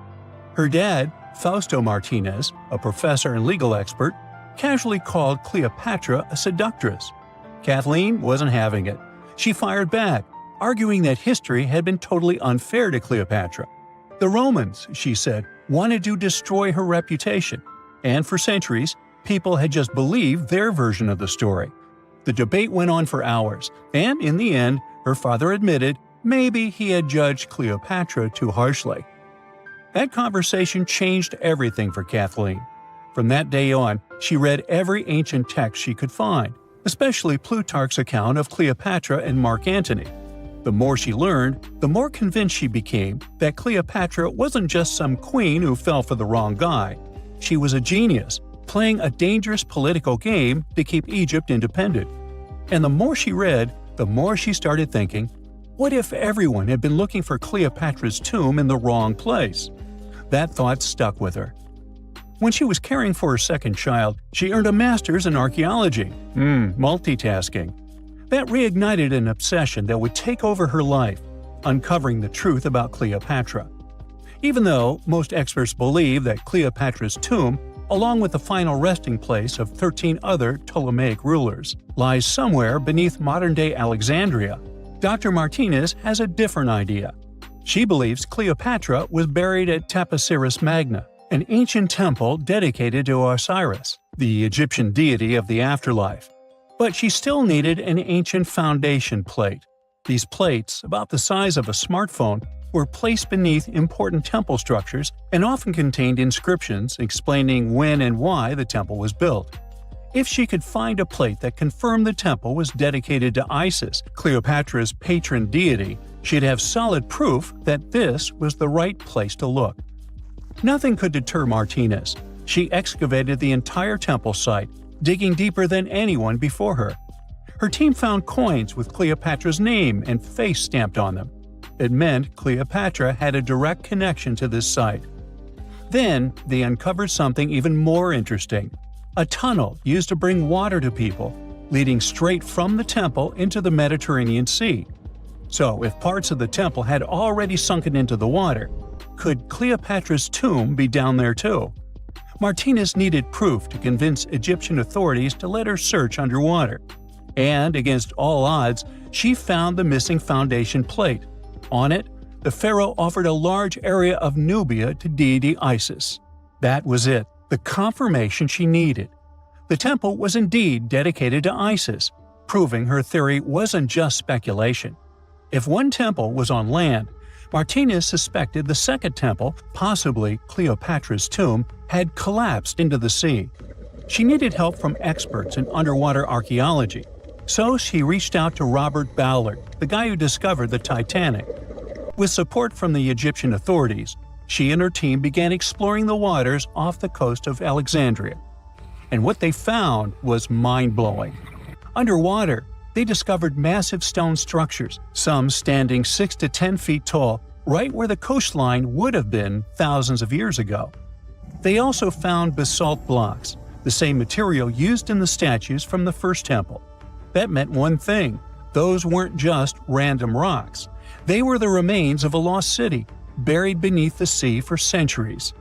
S5: Her dad, Fausto Martinez, a professor and legal expert, casually called Cleopatra a seductress. Kathleen wasn't having it. She fired back, arguing that history had been totally unfair to Cleopatra. The Romans, she said, wanted to destroy her reputation, and for centuries, people had just believed their version of the story. The debate went on for hours, and in the end, her father admitted maybe he had judged Cleopatra too harshly. That conversation changed everything for Kathleen. From that day on, she read every ancient text she could find, especially Plutarch's account of Cleopatra and Mark Antony. The more she learned, the more convinced she became that Cleopatra wasn't just some queen who fell for the wrong guy. She was a genius, playing a dangerous political game to keep Egypt independent. And the more she read, the more she started thinking, what if everyone had been looking for Cleopatra's tomb in the wrong place? That thought stuck with her. When she was caring for her second child, she earned a master's in archaeology. Multitasking. That reignited an obsession that would take over her life, uncovering the truth about Cleopatra. Even though most experts believe that Cleopatra's tomb, along with the final resting place of 13 other Ptolemaic rulers, lies somewhere beneath modern-day Alexandria, Dr. Martinez has a different idea. She believes Cleopatra was buried at Taposiris Magna, an ancient temple dedicated to Osiris, the Egyptian deity of the afterlife. But she still needed an ancient foundation plate. These plates, about the size of a smartphone, were placed beneath important temple structures and often contained inscriptions explaining when and why the temple was built. If she could find a plate that confirmed the temple was dedicated to Isis, Cleopatra's patron deity, she'd have solid proof that this was the right place to look. Nothing could deter Martinez. She excavated the entire temple site, digging deeper than anyone before her. Her team found coins with Cleopatra's name and face stamped on them. It meant Cleopatra had a direct connection to this site. Then, they uncovered something even more interesting. A tunnel used to bring water to people, leading straight from the temple into the Mediterranean Sea. So, if parts of the temple had already sunken into the water, could Cleopatra's tomb be down there too? Martinez needed proof to convince Egyptian authorities to let her search underwater. And, against all odds, she found the missing foundation plate. On it, the pharaoh offered a large area of Nubia to deity Isis. That was it, the confirmation she needed. The temple was indeed dedicated to Isis, proving her theory wasn't just speculation. If one temple was on land, Martinez suspected the second temple, possibly Cleopatra's tomb, had collapsed into the sea. She needed help from experts in underwater archaeology, so she reached out to Robert Ballard, the guy who discovered the Titanic. With support from the Egyptian authorities, she and her team began exploring the waters off the coast of Alexandria. And what they found was mind-blowing. Underwater, they discovered massive stone structures, some standing 6 to 10 feet tall, right where the coastline would have been thousands of years ago. They also found basalt blocks, the same material used in the statues from the first temple. That meant one thing: those weren't just random rocks. They were the remains of a lost city, buried beneath the sea for centuries.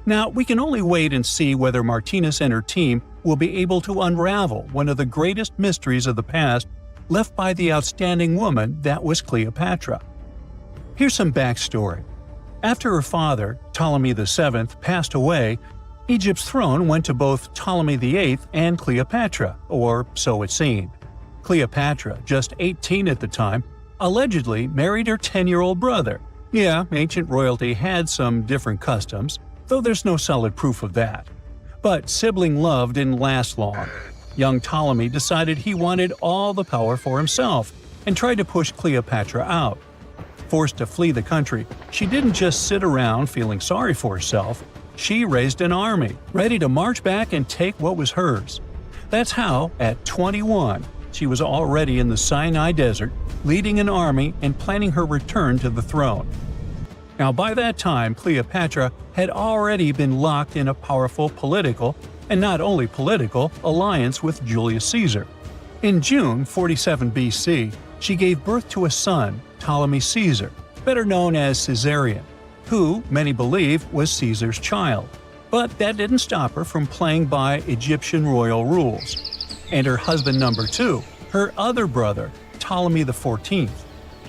S5: Now, we can only wait and see whether Martinez and her team will be able to unravel one of the greatest mysteries of the past left by the outstanding woman that was Cleopatra. Here's some backstory. After her father, Ptolemy VII, passed away, Egypt's throne went to both Ptolemy VIII and Cleopatra, or so it seemed. Cleopatra, just 18 at the time, allegedly married her 10-year-old brother. Yeah, ancient royalty had some different customs, though there's no solid proof of that. But sibling love didn't last long. Young Ptolemy decided he wanted all the power for himself and tried to push Cleopatra out. Forced to flee the country, she didn't just sit around feeling sorry for herself. She raised an army, ready to march back and take what was hers. That's how, at 21, she was already in the Sinai Desert, leading an army and planning her return to the throne. Now, by that time, Cleopatra had already been locked in a powerful political, and not only political, alliance with Julius Caesar. In June 47 BC, she gave birth to a son, Ptolemy Caesar, better known as Caesarion, who, many believe, was Caesar's child. But that didn't stop her from playing by Egyptian royal rules. And her husband number 2, her other brother, Ptolemy XIV.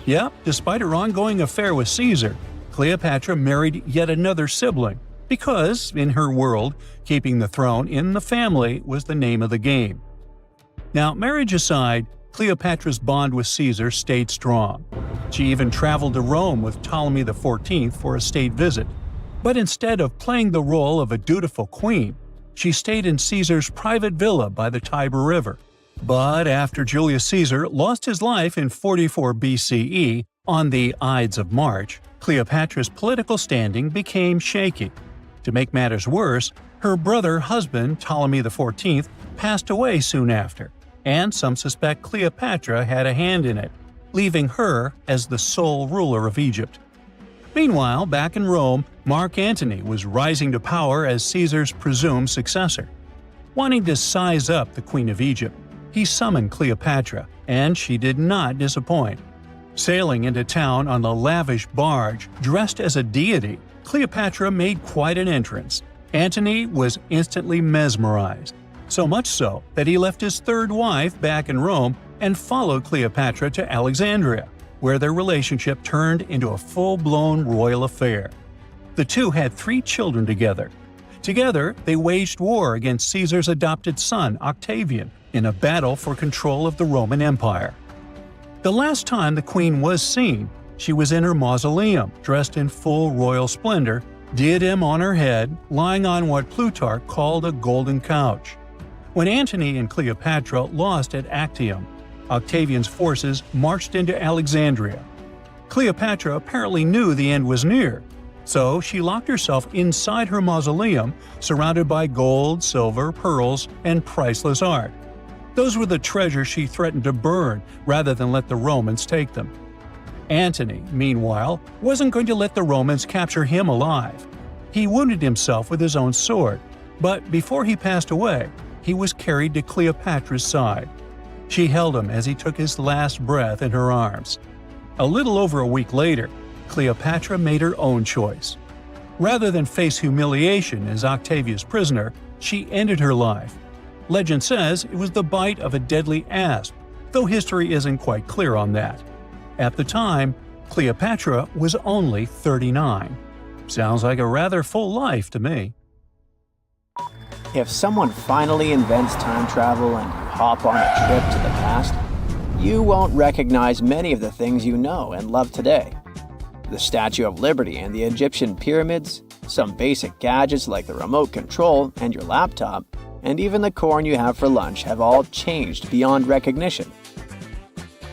S5: Yep, despite her ongoing affair with Caesar, Cleopatra married yet another sibling, because, in her world, keeping the throne in the family was the name of the game. Now, marriage aside, Cleopatra's bond with Caesar stayed strong. She even traveled to Rome with Ptolemy XIV for a state visit. But instead of playing the role of a dutiful queen, she stayed in Caesar's private villa by the Tiber River. But after Julius Caesar lost his life in 44 BCE on the Ides of March, Cleopatra's political standing became shaky. To make matters worse, her brother-husband Ptolemy XIV passed away soon after, and some suspect Cleopatra had a hand in it, leaving her as the sole ruler of Egypt. Meanwhile, back in Rome, Mark Antony was rising to power as Caesar's presumed successor. Wanting to size up the Queen of Egypt, he summoned Cleopatra, and she did not disappoint. Sailing into town on a lavish barge dressed as a deity, Cleopatra made quite an entrance. Antony was instantly mesmerized, so much so that he left his third wife back in Rome and followed Cleopatra to Alexandria, where their relationship turned into a full-blown royal affair. The two had 3 children together. Together, they waged war against Caesar's adopted son, Octavian, in a battle for control of the Roman Empire. The last time the queen was seen, she was in her mausoleum, dressed in full royal splendor, diadem on her head, lying on what Plutarch called a golden couch. When Antony and Cleopatra lost at Actium, Octavian's forces marched into Alexandria. Cleopatra apparently knew the end was near, so she locked herself inside her mausoleum, surrounded by gold, silver, pearls, and priceless art. Those were the treasures she threatened to burn rather than let the Romans take them. Antony, meanwhile, wasn't going to let the Romans capture him alive. He wounded himself with his own sword, but before he passed away, he was carried to Cleopatra's side. She held him as he took his last breath in her arms. A little over a week later, Cleopatra made her own choice. Rather than face humiliation as Octavia's prisoner, she ended her life. Legend says it was the bite of a deadly asp, though history isn't quite clear on that. At the time, Cleopatra was only 39. Sounds like a rather full life to me.
S1: If someone finally invents time travel and you hop on a trip to the past, you won't recognize many of the things you know and love today. The Statue of Liberty and the Egyptian pyramids, some basic gadgets like the remote control and your laptop, and even the corn you have for lunch have all changed beyond recognition.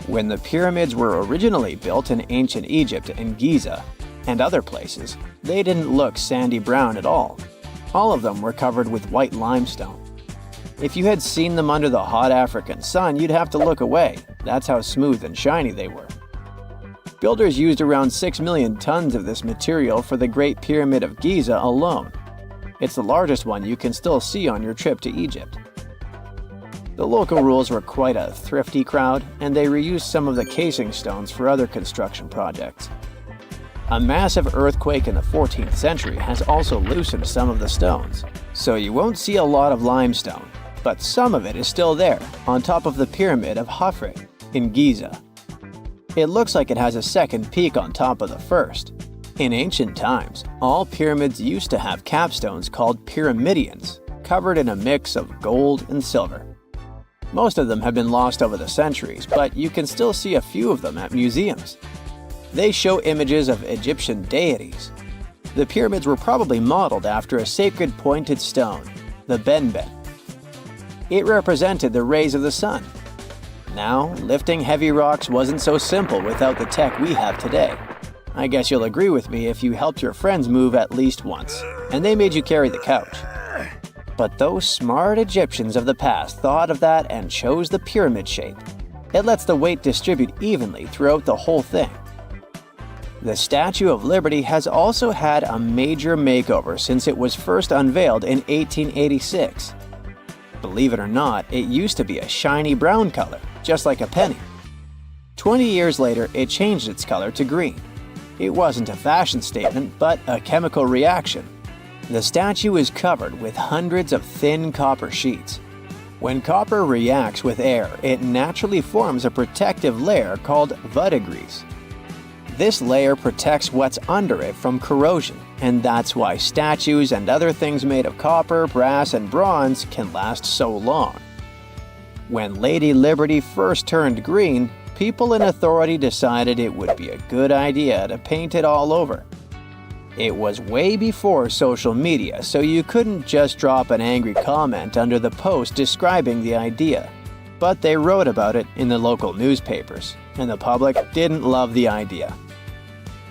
S1: When the pyramids were originally built in ancient Egypt and Giza and other places, they didn't look sandy brown at all. All of them were covered with white limestone. If you had seen them under the hot African sun, you'd have to look away. That's how smooth and shiny they were. Builders used around 6 million tons of this material for the Great Pyramid of Giza alone. It's the largest one you can still see on your trip to Egypt. The local rules were quite a thrifty crowd, and they reused some of the casing stones for other construction projects. A massive earthquake in the 14th century has also loosened some of the stones, so you won't see a lot of limestone, but some of it is still there, on top of the Pyramid of Khafre in Giza. It looks like it has a second peak on top of the first. In ancient times, all pyramids used to have capstones called pyramidions, covered in a mix of gold and silver. Most of them have been lost over the centuries, but you can still see a few of them at museums. They show images of Egyptian deities. The pyramids were probably modeled after a sacred pointed stone, the benben. It represented the rays of the sun. Now, lifting heavy rocks wasn't so simple without the tech we have today. I guess you'll agree with me if you helped your friends move at least once, and they made you carry the couch. But those smart Egyptians of the past thought of that and chose the pyramid shape. It lets the weight distribute evenly throughout the whole thing. The Statue of Liberty has also had a major makeover since it was first unveiled in 1886. Believe it or not, it used to be a shiny brown color, just like a penny. 20 years later, it changed its color to green. It wasn't a fashion statement, but a chemical reaction. The statue is covered with hundreds of thin copper sheets. When copper reacts with air, it naturally forms a protective layer called verdigris. This layer protects what's under it from corrosion, and that's why statues and other things made of copper, brass, and bronze can last so long. When Lady Liberty first turned green, people in authority decided it would be a good idea to paint it all over. It was way before social media, so you couldn't just drop an angry comment under the post describing the idea. But they wrote about it in the local newspapers, and the public didn't love the idea.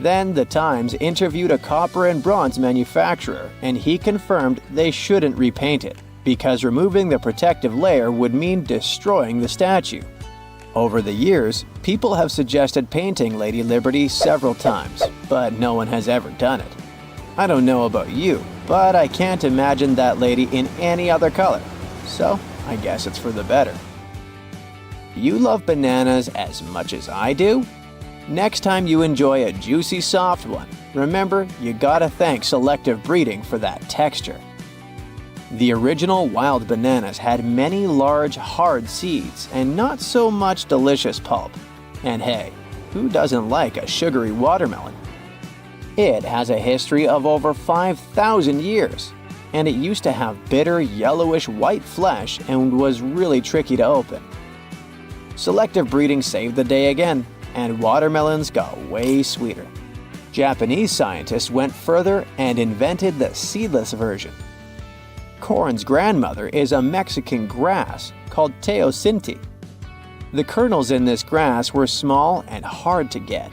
S1: Then the Times interviewed a copper and bronze manufacturer, and he confirmed they shouldn't repaint it, because removing the protective layer would mean destroying the statue. Over the years, people have suggested painting Lady Liberty several times, but no one has ever done it. I don't know about you, but I can't imagine that lady in any other color, so I guess it's for the better. You love bananas as much as I do? Next time you enjoy a juicy soft one, remember you gotta thank selective breeding for that texture. The original wild bananas had many large, hard seeds and not so much delicious pulp. And hey, who doesn't like a sugary watermelon? It has a history of over 5,000 years, and it used to have bitter, yellowish white flesh and was really tricky to open. Selective breeding saved the day again, and watermelons got way sweeter. Japanese scientists went further and invented the seedless version. Corn's grandmother is a Mexican grass called teosinte. The kernels in this grass were small and hard to get.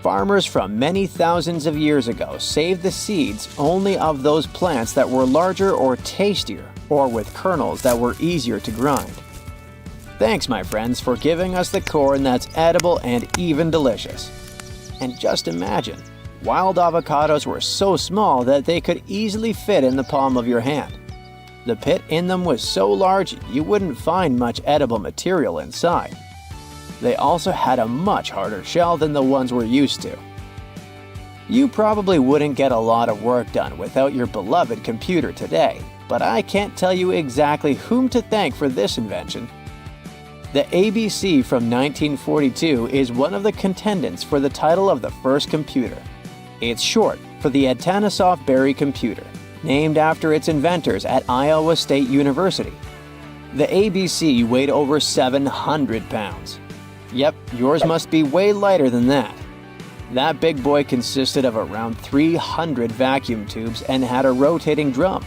S1: Farmers from many thousands of years ago saved the seeds only of those plants that were larger or tastier, or with kernels that were easier to grind. Thanks, my friends, for giving us the corn that's edible and even delicious. And just imagine, wild avocados were so small that they could easily fit in the palm of your hand. The pit in them was so large you wouldn't find much edible material inside. They also had a much harder shell than the ones we're used to. You probably wouldn't get a lot of work done without your beloved computer today, but I can't tell you exactly whom to thank for this invention. The ABC from 1942 is one of the contendants for the title of the first computer. It's short for the Atanasoff Berry computer, named after its inventors at Iowa State University. The ABC weighed over 700 pounds. Yep, yours must be way lighter than that. That big boy consisted of around 300 vacuum tubes and had a rotating drum,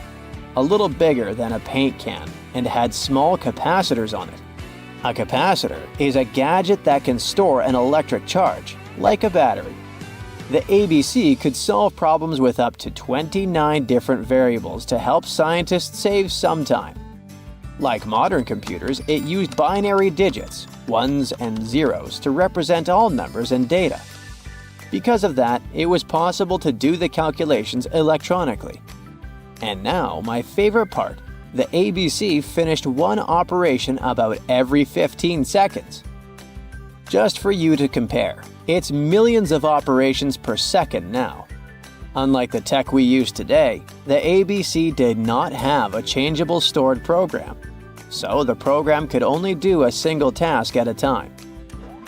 S1: a little bigger than a paint can, and had small capacitors on it. A capacitor is a gadget that can store an electric charge, like a battery. The ABC could solve problems with up to 29 different variables to help scientists save some time. Like modern computers, it used binary digits, ones and zeros, to represent all numbers and data. Because of that, it was possible to do the calculations electronically. And now, my favorite part, the ABC finished one operation about every 15 seconds. Just for you to compare, it's millions of operations per second now. Unlike the tech we use today, the ABC did not have a changeable stored program, so the program could only do a single task at a time.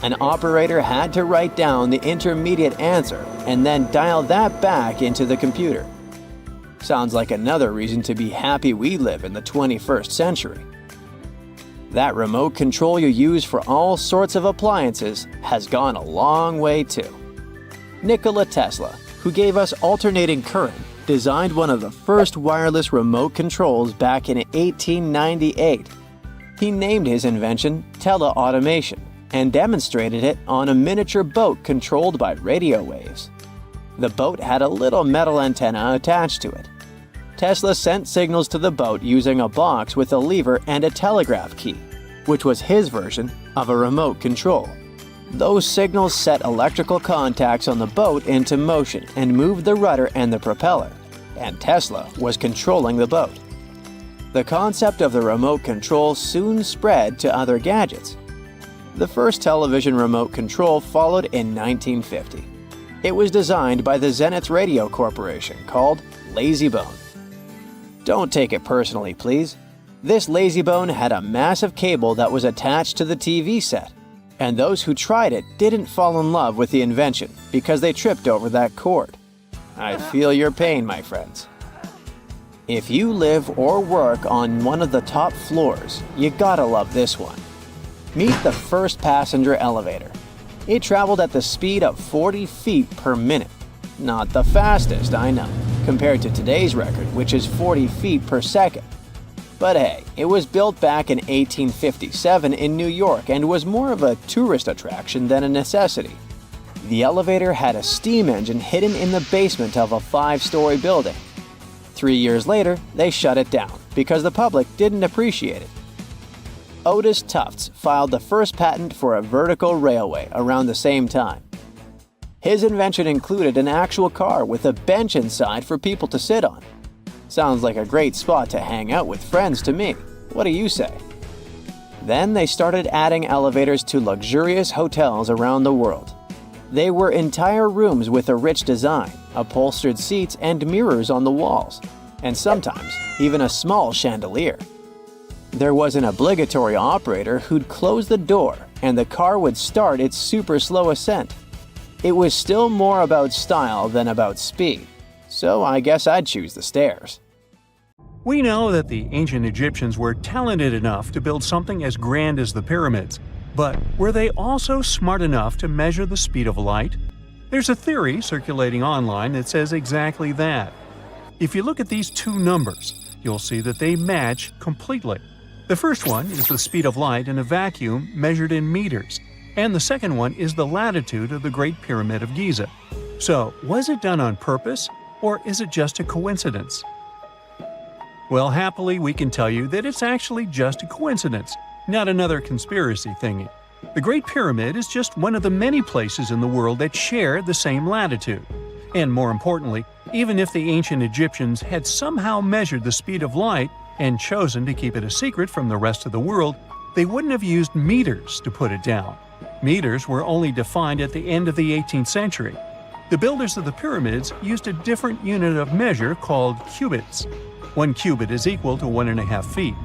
S1: An operator had to write down the intermediate answer and then dial that back into the computer. Sounds like another reason to be happy we live in the 21st century. That remote control you use for all sorts of appliances has gone a long way too. Nikola Tesla, who gave us alternating current, designed one of the first wireless remote controls back in 1898. He named his invention teleautomation and demonstrated it on a miniature boat controlled by radio waves. The boat had a little metal antenna attached to it. Tesla sent signals to the boat using a box with a lever and a telegraph key, which was his version of a remote control. Those signals set electrical contacts on the boat into motion and moved the rudder and the propeller, and Tesla was controlling the boat. The concept of the remote control soon spread to other gadgets. The first television remote control followed in 1950. It was designed by the Zenith Radio Corporation, called LazyBone. Don't take it personally, please. This LazyBone had a massive cable that was attached to the TV set, and those who tried it didn't fall in love with the invention because they tripped over that cord. I feel your pain, my friends. If you live or work on one of the top floors, you gotta love this one. Meet the first passenger elevator. It traveled at the speed of 40 feet per minute. Not the fastest, I know, compared to today's record, which is 40 feet per second. But hey, it was built back in 1857 in New York and was more of a tourist attraction than a necessity. The elevator had a steam engine hidden in the basement of a 5-story building. 3 years later, they shut it down because the public didn't appreciate it. Otis Tufts filed the first patent for a vertical railway around the same time. His invention included an actual car with a bench inside for people to sit on. Sounds like a great spot to hang out with friends to me. What do you say? Then they started adding elevators to luxurious hotels around the world. They were entire rooms with a rich design, upholstered seats and mirrors on the walls, and sometimes even a small chandelier. There was an obligatory operator who'd close the door and the car would start its super slow ascent. It was still more about style than about speed, so I guess I'd choose the stairs.
S5: We know that the ancient Egyptians were talented enough to build something as grand as the pyramids, but were they also smart enough to measure the speed of light? There's a theory circulating online that says exactly that. If you look at these two numbers, you'll see that they match completely. The first one is the speed of light in a vacuum measured in meters, and the second one is the latitude of the Great Pyramid of Giza. So, was it done on purpose, or is it just a coincidence? Well, happily, we can tell you that it's actually just a coincidence, not another conspiracy thingy. The Great Pyramid is just one of the many places in the world that share the same latitude. And more importantly, even if the ancient Egyptians had somehow measured the speed of light and chosen to keep it a secret from the rest of the world, they wouldn't have used meters to put it down. Meters were only defined at the end of the 18th century. The builders of the pyramids used a different unit of measure called cubits. 1 cubit is equal to 1.5 feet.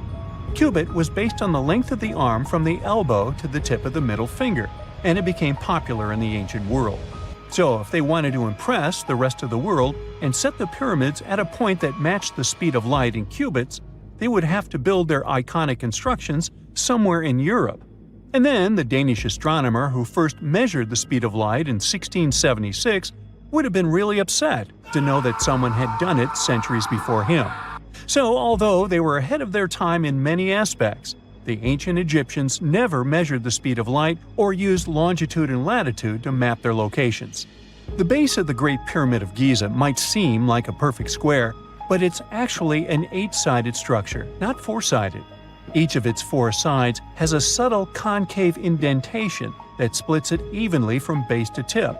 S5: Cubit was based on the length of the arm from the elbow to the tip of the middle finger, and it became popular in the ancient world. So if they wanted to impress the rest of the world and set the pyramids at a point that matched the speed of light in cubits, they would have to build their iconic constructions somewhere in Europe. And then the Danish astronomer who first measured the speed of light in 1676 would have been really upset to know that someone had done it centuries before him. So although they were ahead of their time in many aspects, the ancient Egyptians never measured the speed of light or used longitude and latitude to map their locations. The base of the Great Pyramid of Giza might seem like a perfect square, but it's actually an 8-sided structure, not 4-sided. Each of its 4 sides has a subtle concave indentation that splits it evenly from base to tip.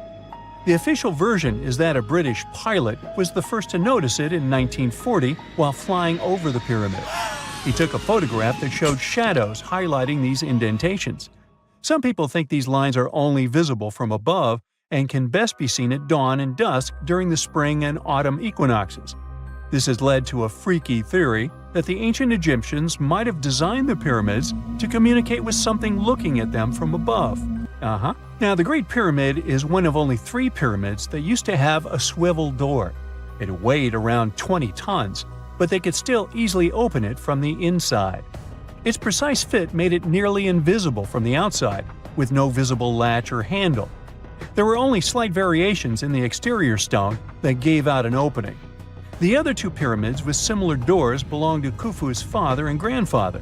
S5: The official version is that a British pilot was the first to notice it in 1940 while flying over the pyramid. He took a photograph that showed shadows highlighting these indentations. Some people think these lines are only visible from above and can best be seen at dawn and dusk during the spring and autumn equinoxes. This has led to a freaky theory that the ancient Egyptians might have designed the pyramids to communicate with something looking at them from above. Now, the Great Pyramid is one of only 3 pyramids that used to have a swivel door. It weighed around 20 tons, but they could still easily open it from the inside. Its precise fit made it nearly invisible from the outside, with no visible latch or handle. There were only slight variations in the exterior stone that gave out an opening. The other 2 pyramids with similar doors belonged to Khufu's father and grandfather.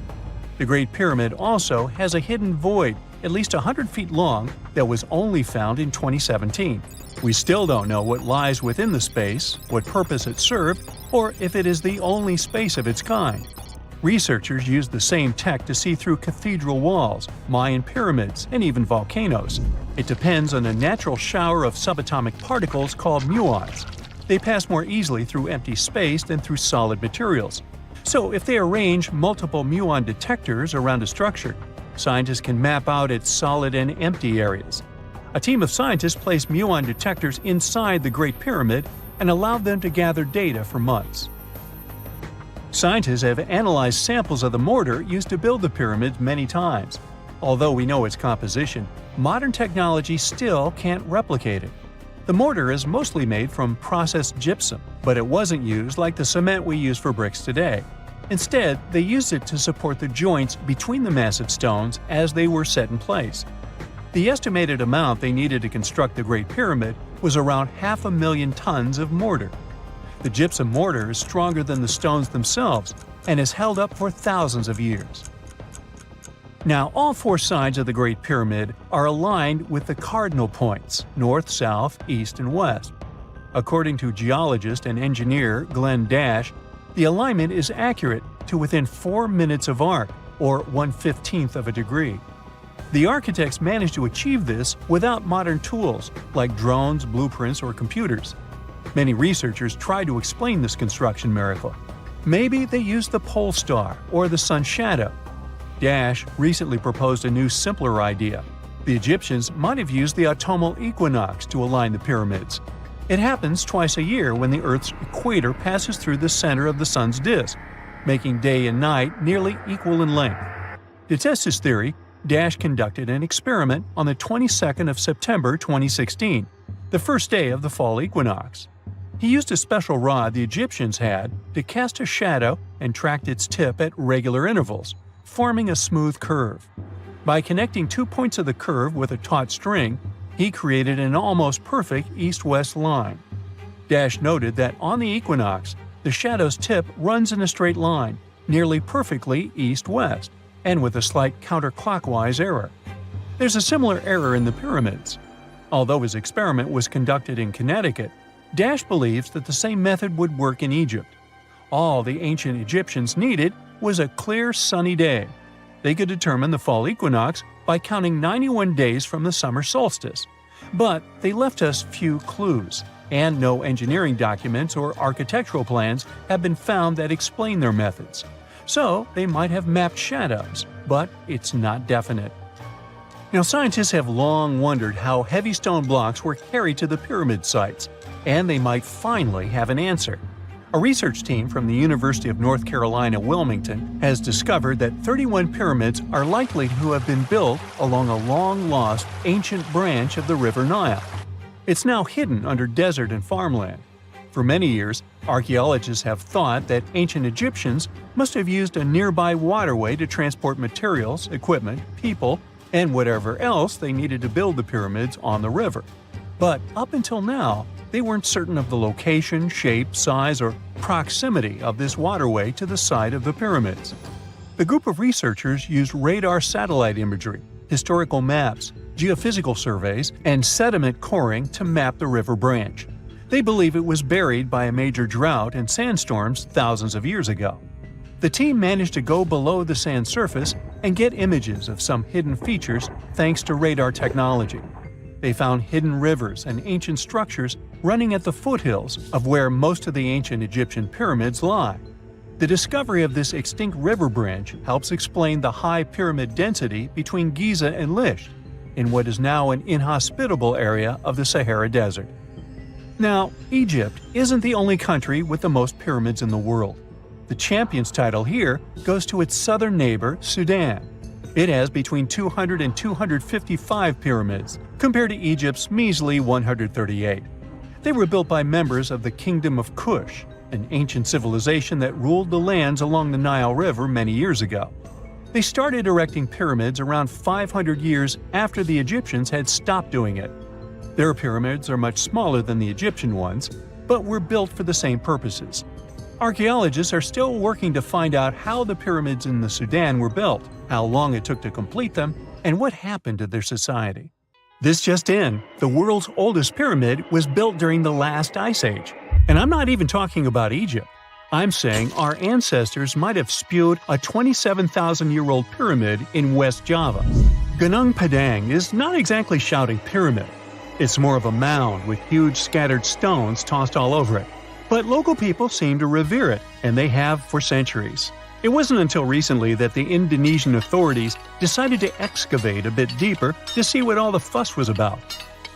S5: The Great Pyramid also has a hidden void at least 100 feet long that was only found in 2017. We still don't know what lies within the space, what purpose it served, or if it is the only space of its kind. Researchers use the same tech to see through cathedral walls, Mayan pyramids, and even volcanoes. It depends on a natural shower of subatomic particles called muons. They pass more easily through empty space than through solid materials. So if they arrange multiple muon detectors around a structure, scientists can map out its solid and empty areas. A team of scientists placed muon detectors inside the Great Pyramid and allowed them to gather data for months. Scientists have analyzed samples of the mortar used to build the pyramids many times. Although we know its composition, modern technology still can't replicate it. The mortar is mostly made from processed gypsum, but it wasn't used like the cement we use for bricks today. Instead, they used it to support the joints between the massive stones as they were set in place. The estimated amount they needed to construct the Great Pyramid was around 500,000 tons of mortar. The gypsum mortar is stronger than the stones themselves and has held up for thousands of years. Now, all 4 sides of the Great Pyramid are aligned with the cardinal points – north, south, east, and west. According to geologist and engineer Glenn Dash, the alignment is accurate to within 4 minutes of arc, or 1/15th of a degree. The architects managed to achieve this without modern tools like drones, blueprints, or computers. Many researchers try to explain this construction miracle. Maybe they used the pole star or the sun's shadow. Dash recently proposed a new, simpler idea. The Egyptians might have used the autumnal equinox to align the pyramids. It happens twice a year when the Earth's equator passes through the center of the sun's disk, making day and night nearly equal in length. To test his theory, Dash conducted an experiment on the 22nd of September 2016, the first day of the fall equinox. He used a special rod the Egyptians had to cast a shadow and tracked its tip at regular intervals, forming a smooth curve. By connecting 2 points of the curve with a taut string, he created an almost perfect east-west line. Dash noted that on the equinox, the shadow's tip runs in a straight line, nearly perfectly east-west, and with a slight counterclockwise error. There's a similar error in the pyramids. Although his experiment was conducted in Connecticut, Dash believes that the same method would work in Egypt. All the ancient Egyptians needed was a clear, sunny day. They could determine the fall equinox by counting 91 days from the summer solstice. But they left us few clues, and no engineering documents or architectural plans have been found that explain their methods. So they might have mapped shadows, but it's not definite. Now, scientists have long wondered how heavy stone blocks were carried to the pyramid sites, and they might finally have an answer. A research team from the University of North Carolina, Wilmington, has discovered that 31 pyramids are likely to have been built along a long-lost ancient branch of the River Nile. It's now hidden under desert and farmland. For many years, archaeologists have thought that ancient Egyptians must have used a nearby waterway to transport materials, equipment, people, and whatever else they needed to build the pyramids on the river. But up until now, they weren't certain of the location, shape, size, or proximity of this waterway to the site of the pyramids. The group of researchers used radar satellite imagery, historical maps, geophysical surveys, and sediment coring to map the river branch. They believe it was buried by a major drought and sandstorms thousands of years ago. The team managed to go below the sand surface and get images of some hidden features thanks to radar technology. They found hidden rivers and ancient structures running at the foothills of where most of the ancient Egyptian pyramids lie. The discovery of this extinct river branch helps explain the high pyramid density between Giza and Lisht, in what is now an inhospitable area of the Sahara Desert. Now, Egypt isn't the only country with the most pyramids in the world. The champion's title here goes to its southern neighbor, Sudan. It has between 200 and 255 pyramids, compared to Egypt's measly 138. They were built by members of the Kingdom of Kush, an ancient civilization that ruled the lands along the Nile River many years ago. They started erecting pyramids around 500 years after the Egyptians had stopped doing it. Their pyramids are much smaller than the Egyptian ones, but were built for the same purposes. Archaeologists are still working to find out how the pyramids in the Sudan were built, how long it took to complete them, and what happened to their society. This just in, the world's oldest pyramid was built during the last ice age. And I'm not even talking about Egypt. I'm saying our ancestors might have spewed a 27,000-year-old pyramid in West Java. Gunung Padang is not exactly shouting pyramid. It's more of a mound with huge scattered stones tossed all over it. But local people seem to revere it, and they have for centuries. It wasn't until recently that the Indonesian authorities decided to excavate a bit deeper to see what all the fuss was about.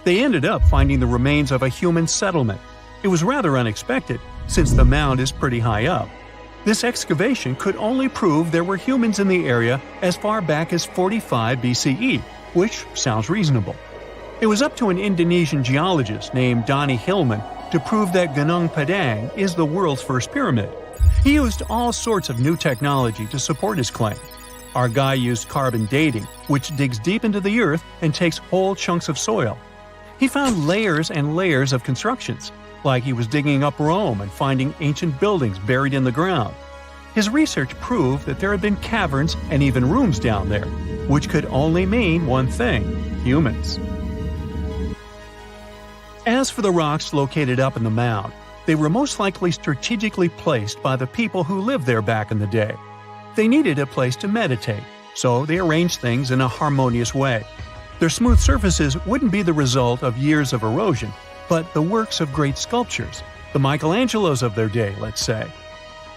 S5: They ended up finding the remains of a human settlement. It was rather unexpected, since the mound is pretty high up. This excavation could only prove there were humans in the area as far back as 45 BCE, which sounds reasonable. It was up to an Indonesian geologist named Donnie Hillman to prove that Gunung Padang is the world's first pyramid. He used all sorts of new technology to support his claim. Our guy used carbon dating, which digs deep into the earth and takes whole chunks of soil. He found layers and layers of constructions, like he was digging up Rome and finding ancient buildings buried in the ground. His research proved that there had been caverns and even rooms down there, which could only mean one thing: humans. As for the rocks located up in the mound, they were most likely strategically placed by the people who lived there back in the day. They needed a place to meditate, so they arranged things in a harmonious way. Their smooth surfaces wouldn't be the result of years of erosion, but the works of great sculptures, the Michelangelos of their day, let's say.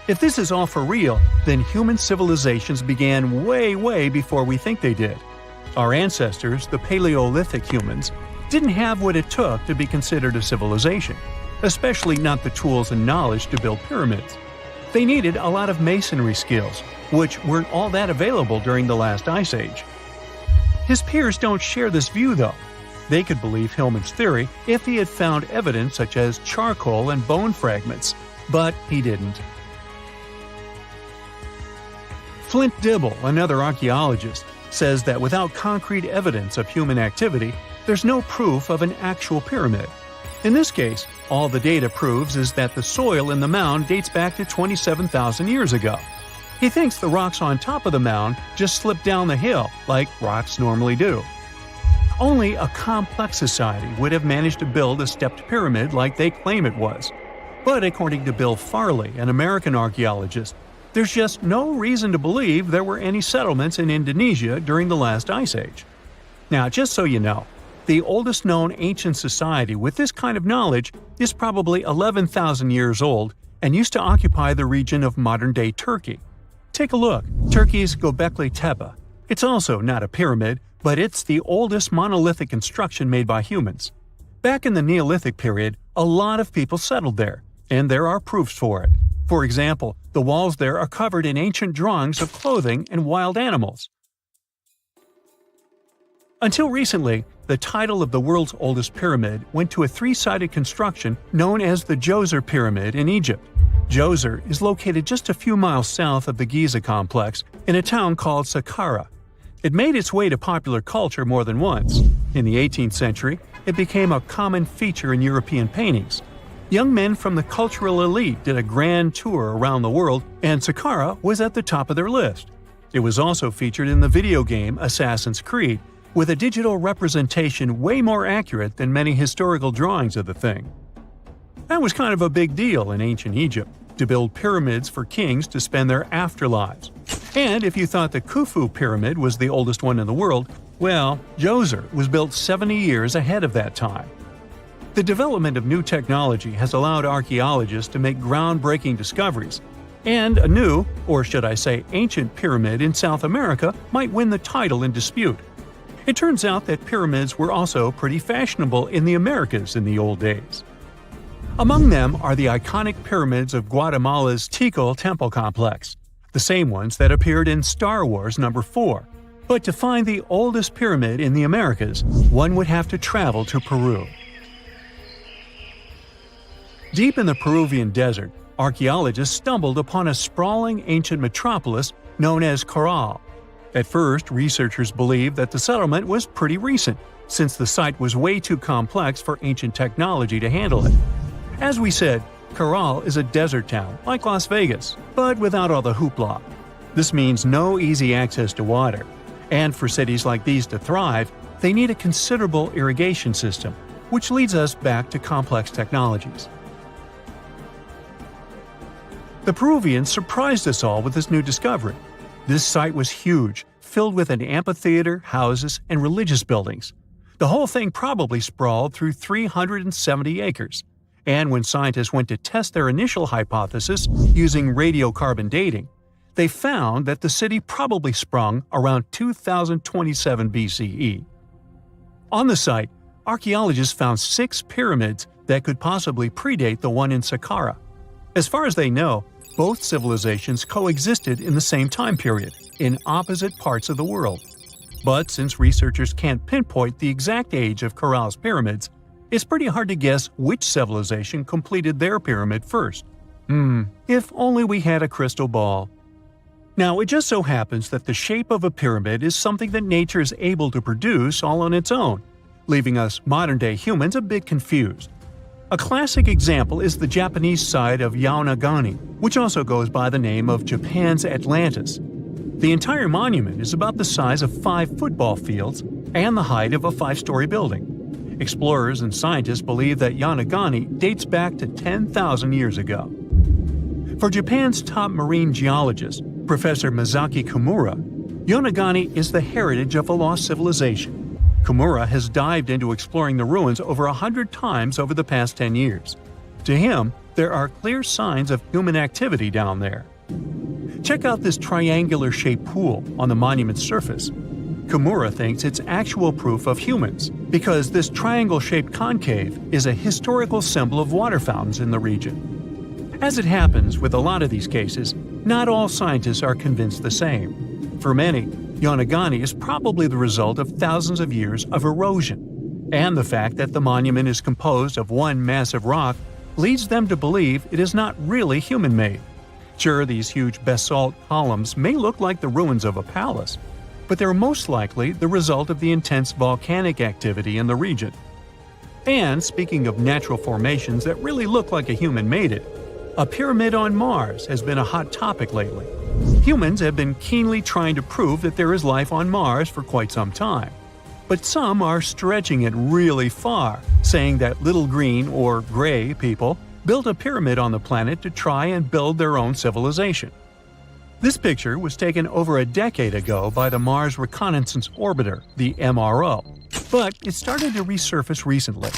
S5: If this is all for real, then human civilizations began way before we think they did. Our ancestors, the Paleolithic humans, didn't have what it took to be considered a civilization, especially not the tools and knowledge to build pyramids. They needed a lot of masonry skills, which weren't all that available during the last ice age. His peers don't share this view, though. They could believe Hillman's theory if he had found evidence such as charcoal and bone fragments, but he didn't. Flint Dibble, another archaeologist, says that without concrete evidence of human activity, there's no proof of an actual pyramid. In this case, all the data proves is that the soil in the mound dates back to 27,000 years ago. He thinks the rocks on top of the mound just slipped down the hill, like rocks normally do. Only a complex society would have managed to build a stepped pyramid like they claim it was. But according to Bill Farley, an American archaeologist, there's just no reason to believe there were any settlements in Indonesia during the last ice age. Now, just so you know, the oldest known ancient society with this kind of knowledge is probably 11,000 years old and used to occupy the region of modern-day Turkey. Take a look, Turkey's Göbekli Tepe. It's also not a pyramid, but it's the oldest monolithic construction made by humans. Back in the Neolithic period, a lot of people settled there, and there are proofs for it. For example, the walls there are covered in ancient drawings of clothing and wild animals. Until recently, the title of the world's oldest pyramid went to a three-sided construction known as the Djoser Pyramid in Egypt. Djoser is located just a few miles south of the Giza complex in a town called Saqqara. It made its way to popular culture more than once. In the 18th century, it became a common feature in European paintings. Young men from the cultural elite did a grand tour around the world, and Saqqara was at the top of their list. It was also featured in the video game Assassin's Creed, with a digital representation way more accurate than many historical drawings of the thing. That was kind of a big deal in ancient Egypt, to build pyramids for kings to spend their afterlives. And if you thought the Khufu pyramid was the oldest one in the world, well, Djoser was built 70 years ahead of that time. The development of new technology has allowed archaeologists to make groundbreaking discoveries, and a new, or should I say ancient pyramid in South America might win the title in dispute. It turns out that pyramids were also pretty fashionable in the Americas in the old days. Among them are the iconic pyramids of Guatemala's Tikal temple complex, the same ones that appeared in Star Wars No. 4. But to find the oldest pyramid in the Americas, one would have to travel to Peru. Deep in the Peruvian desert, archaeologists stumbled upon a sprawling ancient metropolis known as Caral. At first, researchers believed that the settlement was pretty recent, since the site was way too complex for ancient technology to handle it. As we said, Caral is a desert town, like Las Vegas, but without all the hoopla. This means no easy access to water. And for cities like these to thrive, they need a considerable irrigation system, which leads us back to complex technologies. The Peruvians surprised us all with this new discovery. This site was huge, filled with an amphitheater, houses, and religious buildings. The whole thing probably sprawled through 370 acres. And when scientists went to test their initial hypothesis using radiocarbon dating, they found that the city probably sprung around 2027 BCE. On the site, archaeologists found 6 pyramids that could possibly predate the one in Saqqara. As far as they know, both civilizations coexisted in the same time period, in opposite parts of the world. But since researchers can't pinpoint the exact age of Caral's pyramids, it's pretty hard to guess which civilization completed their pyramid first. If only we had a crystal ball. Now, it just so happens that the shape of a pyramid is something that nature is able to produce all on its own, leaving us modern-day humans a bit confused. A classic example is the Japanese side of Yaonagani, which also goes by the name of Japan's Atlantis. The entire monument is about the size of 5 football fields and the height of a 5-story building. Explorers and scientists believe that Yaonagani dates back to 10,000 years ago. For Japan's top marine geologist, Professor Masaki Kimura, Yaonagani is the heritage of a lost civilization. Kimura has dived into exploring the ruins over 100 times over the past 10 years. To him, there are clear signs of human activity down there. Check out this triangular-shaped pool on the monument's surface. Kimura thinks it's actual proof of humans, because this triangle-shaped concave is a historical symbol of water fountains in the region. As it happens with a lot of these cases, not all scientists are convinced the same. For many, Yaonagani is probably the result of thousands of years of erosion, and the fact that the monument is composed of one massive rock leads them to believe it is not really human-made. Sure, these huge basalt columns may look like the ruins of a palace, but they're most likely the result of the intense volcanic activity in the region. And speaking of natural formations that really look like a human made it, a pyramid on Mars has been a hot topic lately. Humans have been keenly trying to prove that there is life on Mars for quite some time. But some are stretching it really far, saying that little green or gray people built a pyramid on the planet to try and build their own civilization. This picture was taken over a decade ago by the Mars Reconnaissance Orbiter, the MRO, but it started to resurface recently.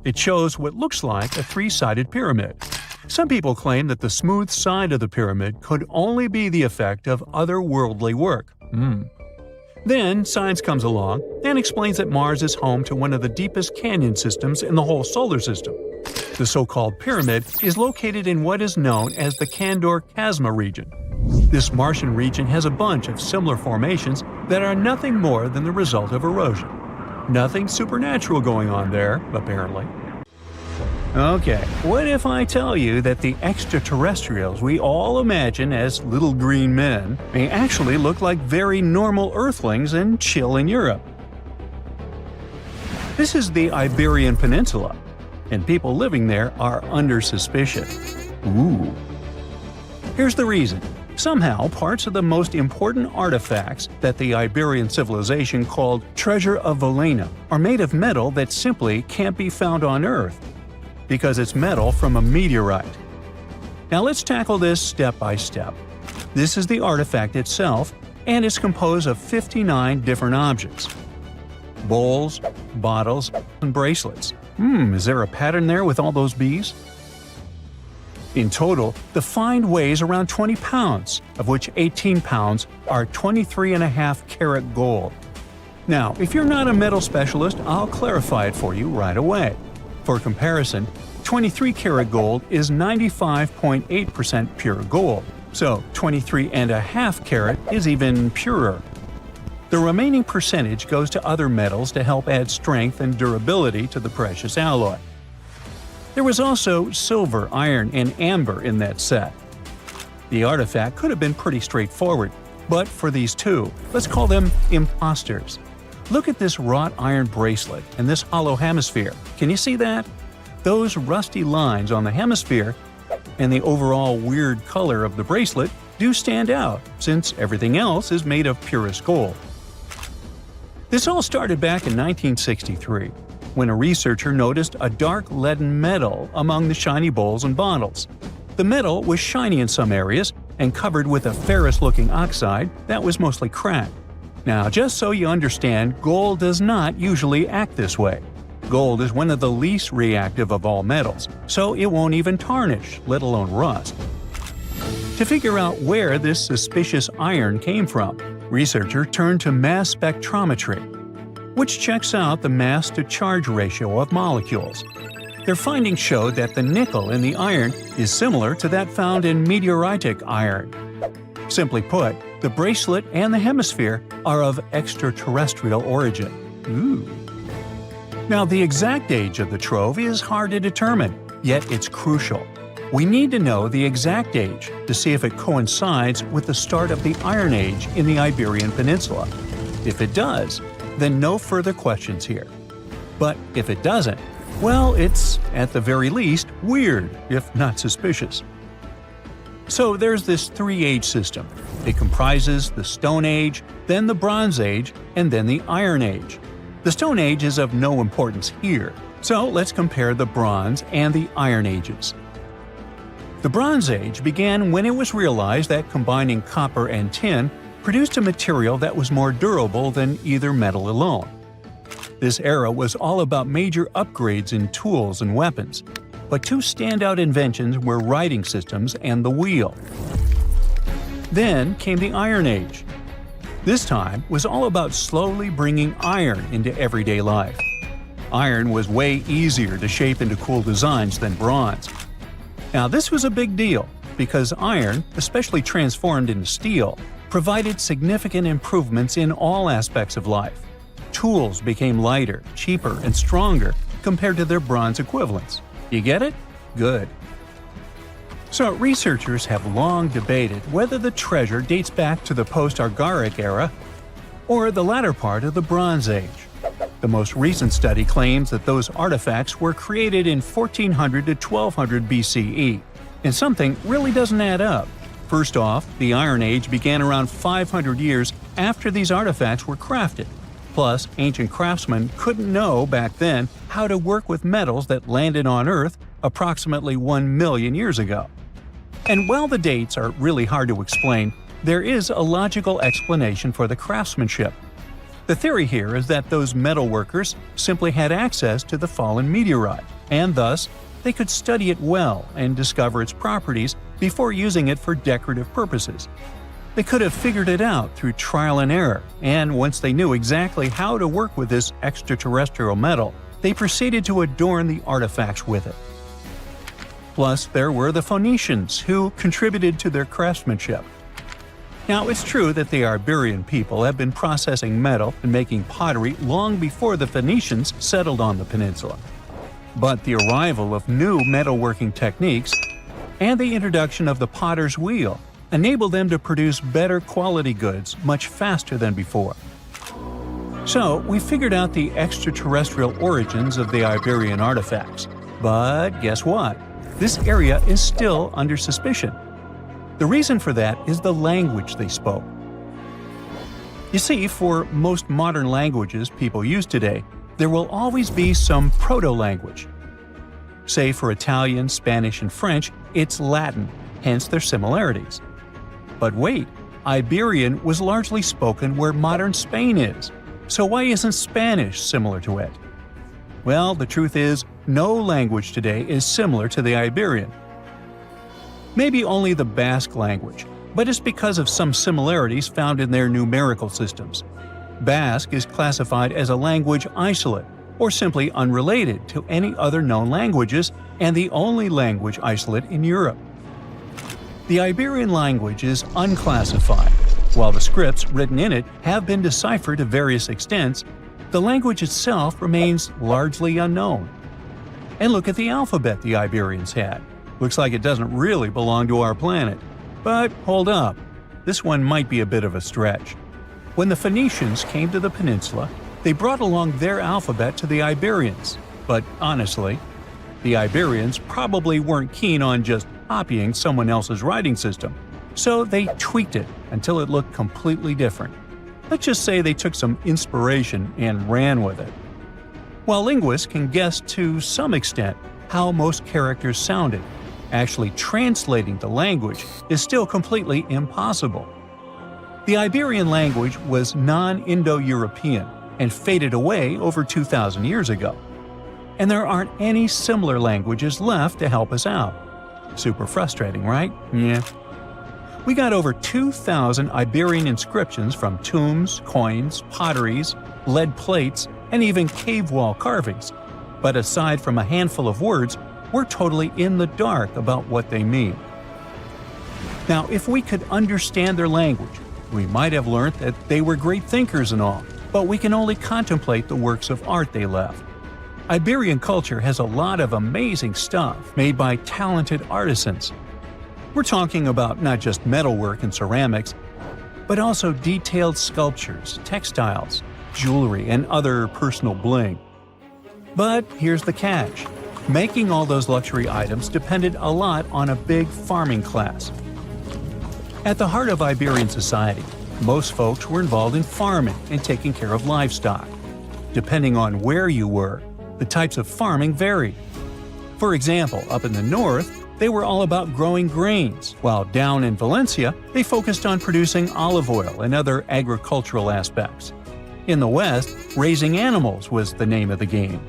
S5: It shows what looks like a 3-sided pyramid. Some people claim that the smooth side of the pyramid could only be the effect of otherworldly work. Then science comes along and explains that Mars is home to one of the deepest canyon systems in the whole solar system. The so-called pyramid is located in what is known as the Kandor Chasma region. This Martian region has a bunch of similar formations that are nothing more than the result of erosion. Nothing supernatural going on there, apparently. Okay, what if I tell you that the extraterrestrials we all imagine as little green men may actually look like very normal Earthlings and chill in Europe? This is the Iberian Peninsula, and people living there are under suspicion. Ooh. Here's the reason. Somehow, parts of the most important artifacts that the Iberian civilization called Treasure of Valena are made of metal that simply can't be found on Earth, because it's metal from a meteorite. Now let's tackle this step by step. This is the artifact itself, and it's composed of 59 different objects. Bowls, bottles, and bracelets. Is there a pattern there with all those bees? In total, the find weighs around 20 pounds, of which 18 pounds are 23.5 karat gold. Now, if you're not a metal specialist, I'll clarify it for you right away. For comparison, 23 karat gold is 95.8% pure gold, so 23.5 karat is even purer. The remaining percentage goes to other metals to help add strength and durability to the precious alloy. There was also silver, iron, and amber in that set. The artifact could have been pretty straightforward, but for these two, let's call them imposters. Look at this wrought iron bracelet and this hollow hemisphere. Can you see that? Those rusty lines on the hemisphere and the overall weird color of the bracelet do stand out, since everything else is made of purest gold. This all started back in 1963, when a researcher noticed a dark leaden metal among the shiny bowls and bottles. The metal was shiny in some areas and covered with a ferrous-looking oxide that was mostly cracked. Now, just so you understand, gold does not usually act this way. Gold is one of the least reactive of all metals, so it won't even tarnish, let alone rust. To figure out where this suspicious iron came from, researchers turned to mass spectrometry, which checks out the mass-to-charge ratio of molecules. Their findings showed that the nickel in the iron is similar to that found in meteoritic iron. Simply put, the bracelet and the hemisphere are of extraterrestrial origin. Ooh. Now, the exact age of the trove is hard to determine, yet it's crucial. We need to know the exact age to see if it coincides with the start of the Iron Age in the Iberian Peninsula. If it does, then no further questions here. But if it doesn't, well, it's, at the very least, weird, if not suspicious. So there's this three-age system. It comprises the Stone Age, then the Bronze Age, and then the Iron Age. The Stone Age is of no importance here, so let's compare the Bronze and the Iron Ages. The Bronze Age began when it was realized that combining copper and tin produced a material that was more durable than either metal alone. This era was all about major upgrades in tools and weapons, but two standout inventions were writing systems and the wheel. Then came the Iron Age. This time was all about slowly bringing iron into everyday life. Iron was way easier to shape into cool designs than bronze. Now, this was a big deal because iron, especially transformed into steel, provided significant improvements in all aspects of life. Tools became lighter, cheaper, and stronger compared to their bronze equivalents. You get it? Good. So, researchers have long debated whether the treasure dates back to the post-Argaric era or the latter part of the Bronze Age. The most recent study claims that those artifacts were created in 1400 to 1200 BCE, and something really doesn't add up. First off, the Iron Age began around 500 years after these artifacts were crafted. Plus, ancient craftsmen couldn't know back then how to work with metals that landed on Earth approximately 1 million years ago. And while the dates are really hard to explain, there is a logical explanation for the craftsmanship. The theory here is that those metal workers simply had access to the fallen meteorite, and thus, they could study it well and discover its properties before using it for decorative purposes. They could have figured it out through trial and error, and once they knew exactly how to work with this extraterrestrial metal, they proceeded to adorn the artifacts with it. Plus, there were the Phoenicians, who contributed to their craftsmanship. Now, it's true that the Iberian people have been processing metal and making pottery long before the Phoenicians settled on the peninsula. But the arrival of new metalworking techniques and the introduction of the potter's wheel enabled them to produce better quality goods much faster than before. So, we figured out the extraterrestrial origins of the Iberian artifacts. But guess what? This area is still under suspicion. The reason for that is the language they spoke. You see, for most modern languages people use today, there will always be some proto-language. Say for Italian, Spanish, and French, it's Latin, hence their similarities. But wait, Iberian was largely spoken where modern Spain is. So why isn't Spanish similar to it? Well, the truth is, no language today is similar to the Iberian. Maybe only the Basque language, but it's because of some similarities found in their numerical systems. Basque is classified as a language isolate, or simply unrelated to any other known languages, and the only language isolate in Europe. The Iberian language is unclassified. While the scripts written in it have been deciphered to various extents, the language itself remains largely unknown. And look at the alphabet the Iberians had. Looks like it doesn't really belong to our planet. But hold up, this one might be a bit of a stretch. When the Phoenicians came to the peninsula, they brought along their alphabet to the Iberians. But honestly, the Iberians probably weren't keen on just copying someone else's writing system, so they tweaked it until it looked completely different. Let's just say they took some inspiration and ran with it. While linguists can guess to some extent how most characters sounded, actually translating the language is still completely impossible. The Iberian language was non-Indo-European and faded away over 2,000 years ago. And there aren't any similar languages left to help us out. Super frustrating, right? Yeah. We got over 2,000 Iberian inscriptions from tombs, coins, potteries, lead plates, and even cave wall carvings. But aside from a handful of words, we're totally in the dark about what they mean. Now, if we could understand their language, we might have learned that they were great thinkers and all, but we can only contemplate the works of art they left. Iberian culture has a lot of amazing stuff made by talented artisans. We're talking about not just metalwork and ceramics, but also detailed sculptures, textiles, jewelry, and other personal bling. But here's the catch. Making all those luxury items depended a lot on a big farming class. At the heart of Iberian society, most folks were involved in farming and taking care of livestock. Depending on where you were, the types of farming varied. For example, up in the north, they were all about growing grains, while down in Valencia, they focused on producing olive oil and other agricultural aspects. In the west, raising animals was the name of the game.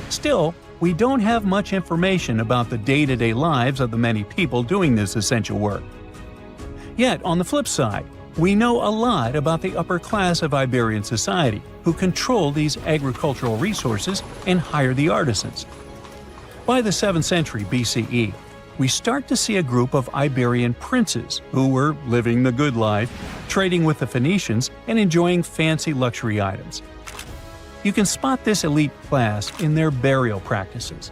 S5: Still, we don't have much information about the day-to-day lives of the many people doing this essential work. Yet, on the flip side, we know a lot about the upper class of Iberian society, who control these agricultural resources and hire the artisans. By the 7th century BCE, we start to see a group of Iberian princes who were living the good life, trading with the Phoenicians, and enjoying fancy luxury items. You can spot this elite class in their burial practices.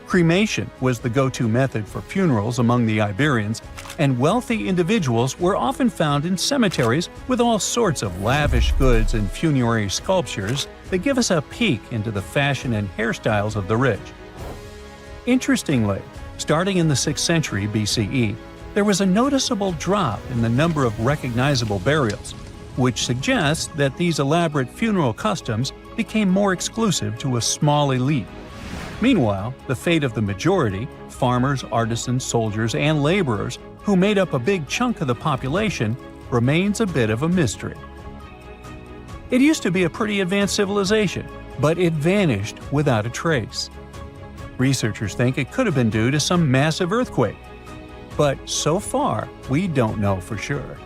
S5: Cremation was the go-to method for funerals among the Iberians, and wealthy individuals were often found in cemeteries with all sorts of lavish goods and funerary sculptures that give us a peek into the fashion and hairstyles of the rich. Interestingly, starting in the 6th century BCE, there was a noticeable drop in the number of recognizable burials, which suggests that these elaborate funeral customs became more exclusive to a small elite. Meanwhile, the fate of the majority, farmers, artisans, soldiers, and laborers, who made up a big chunk of the population, remains a bit of a mystery. It used to be a pretty advanced civilization, but it vanished without a trace. Researchers think it could have been due to some massive earthquake, but so far, we don't know for sure.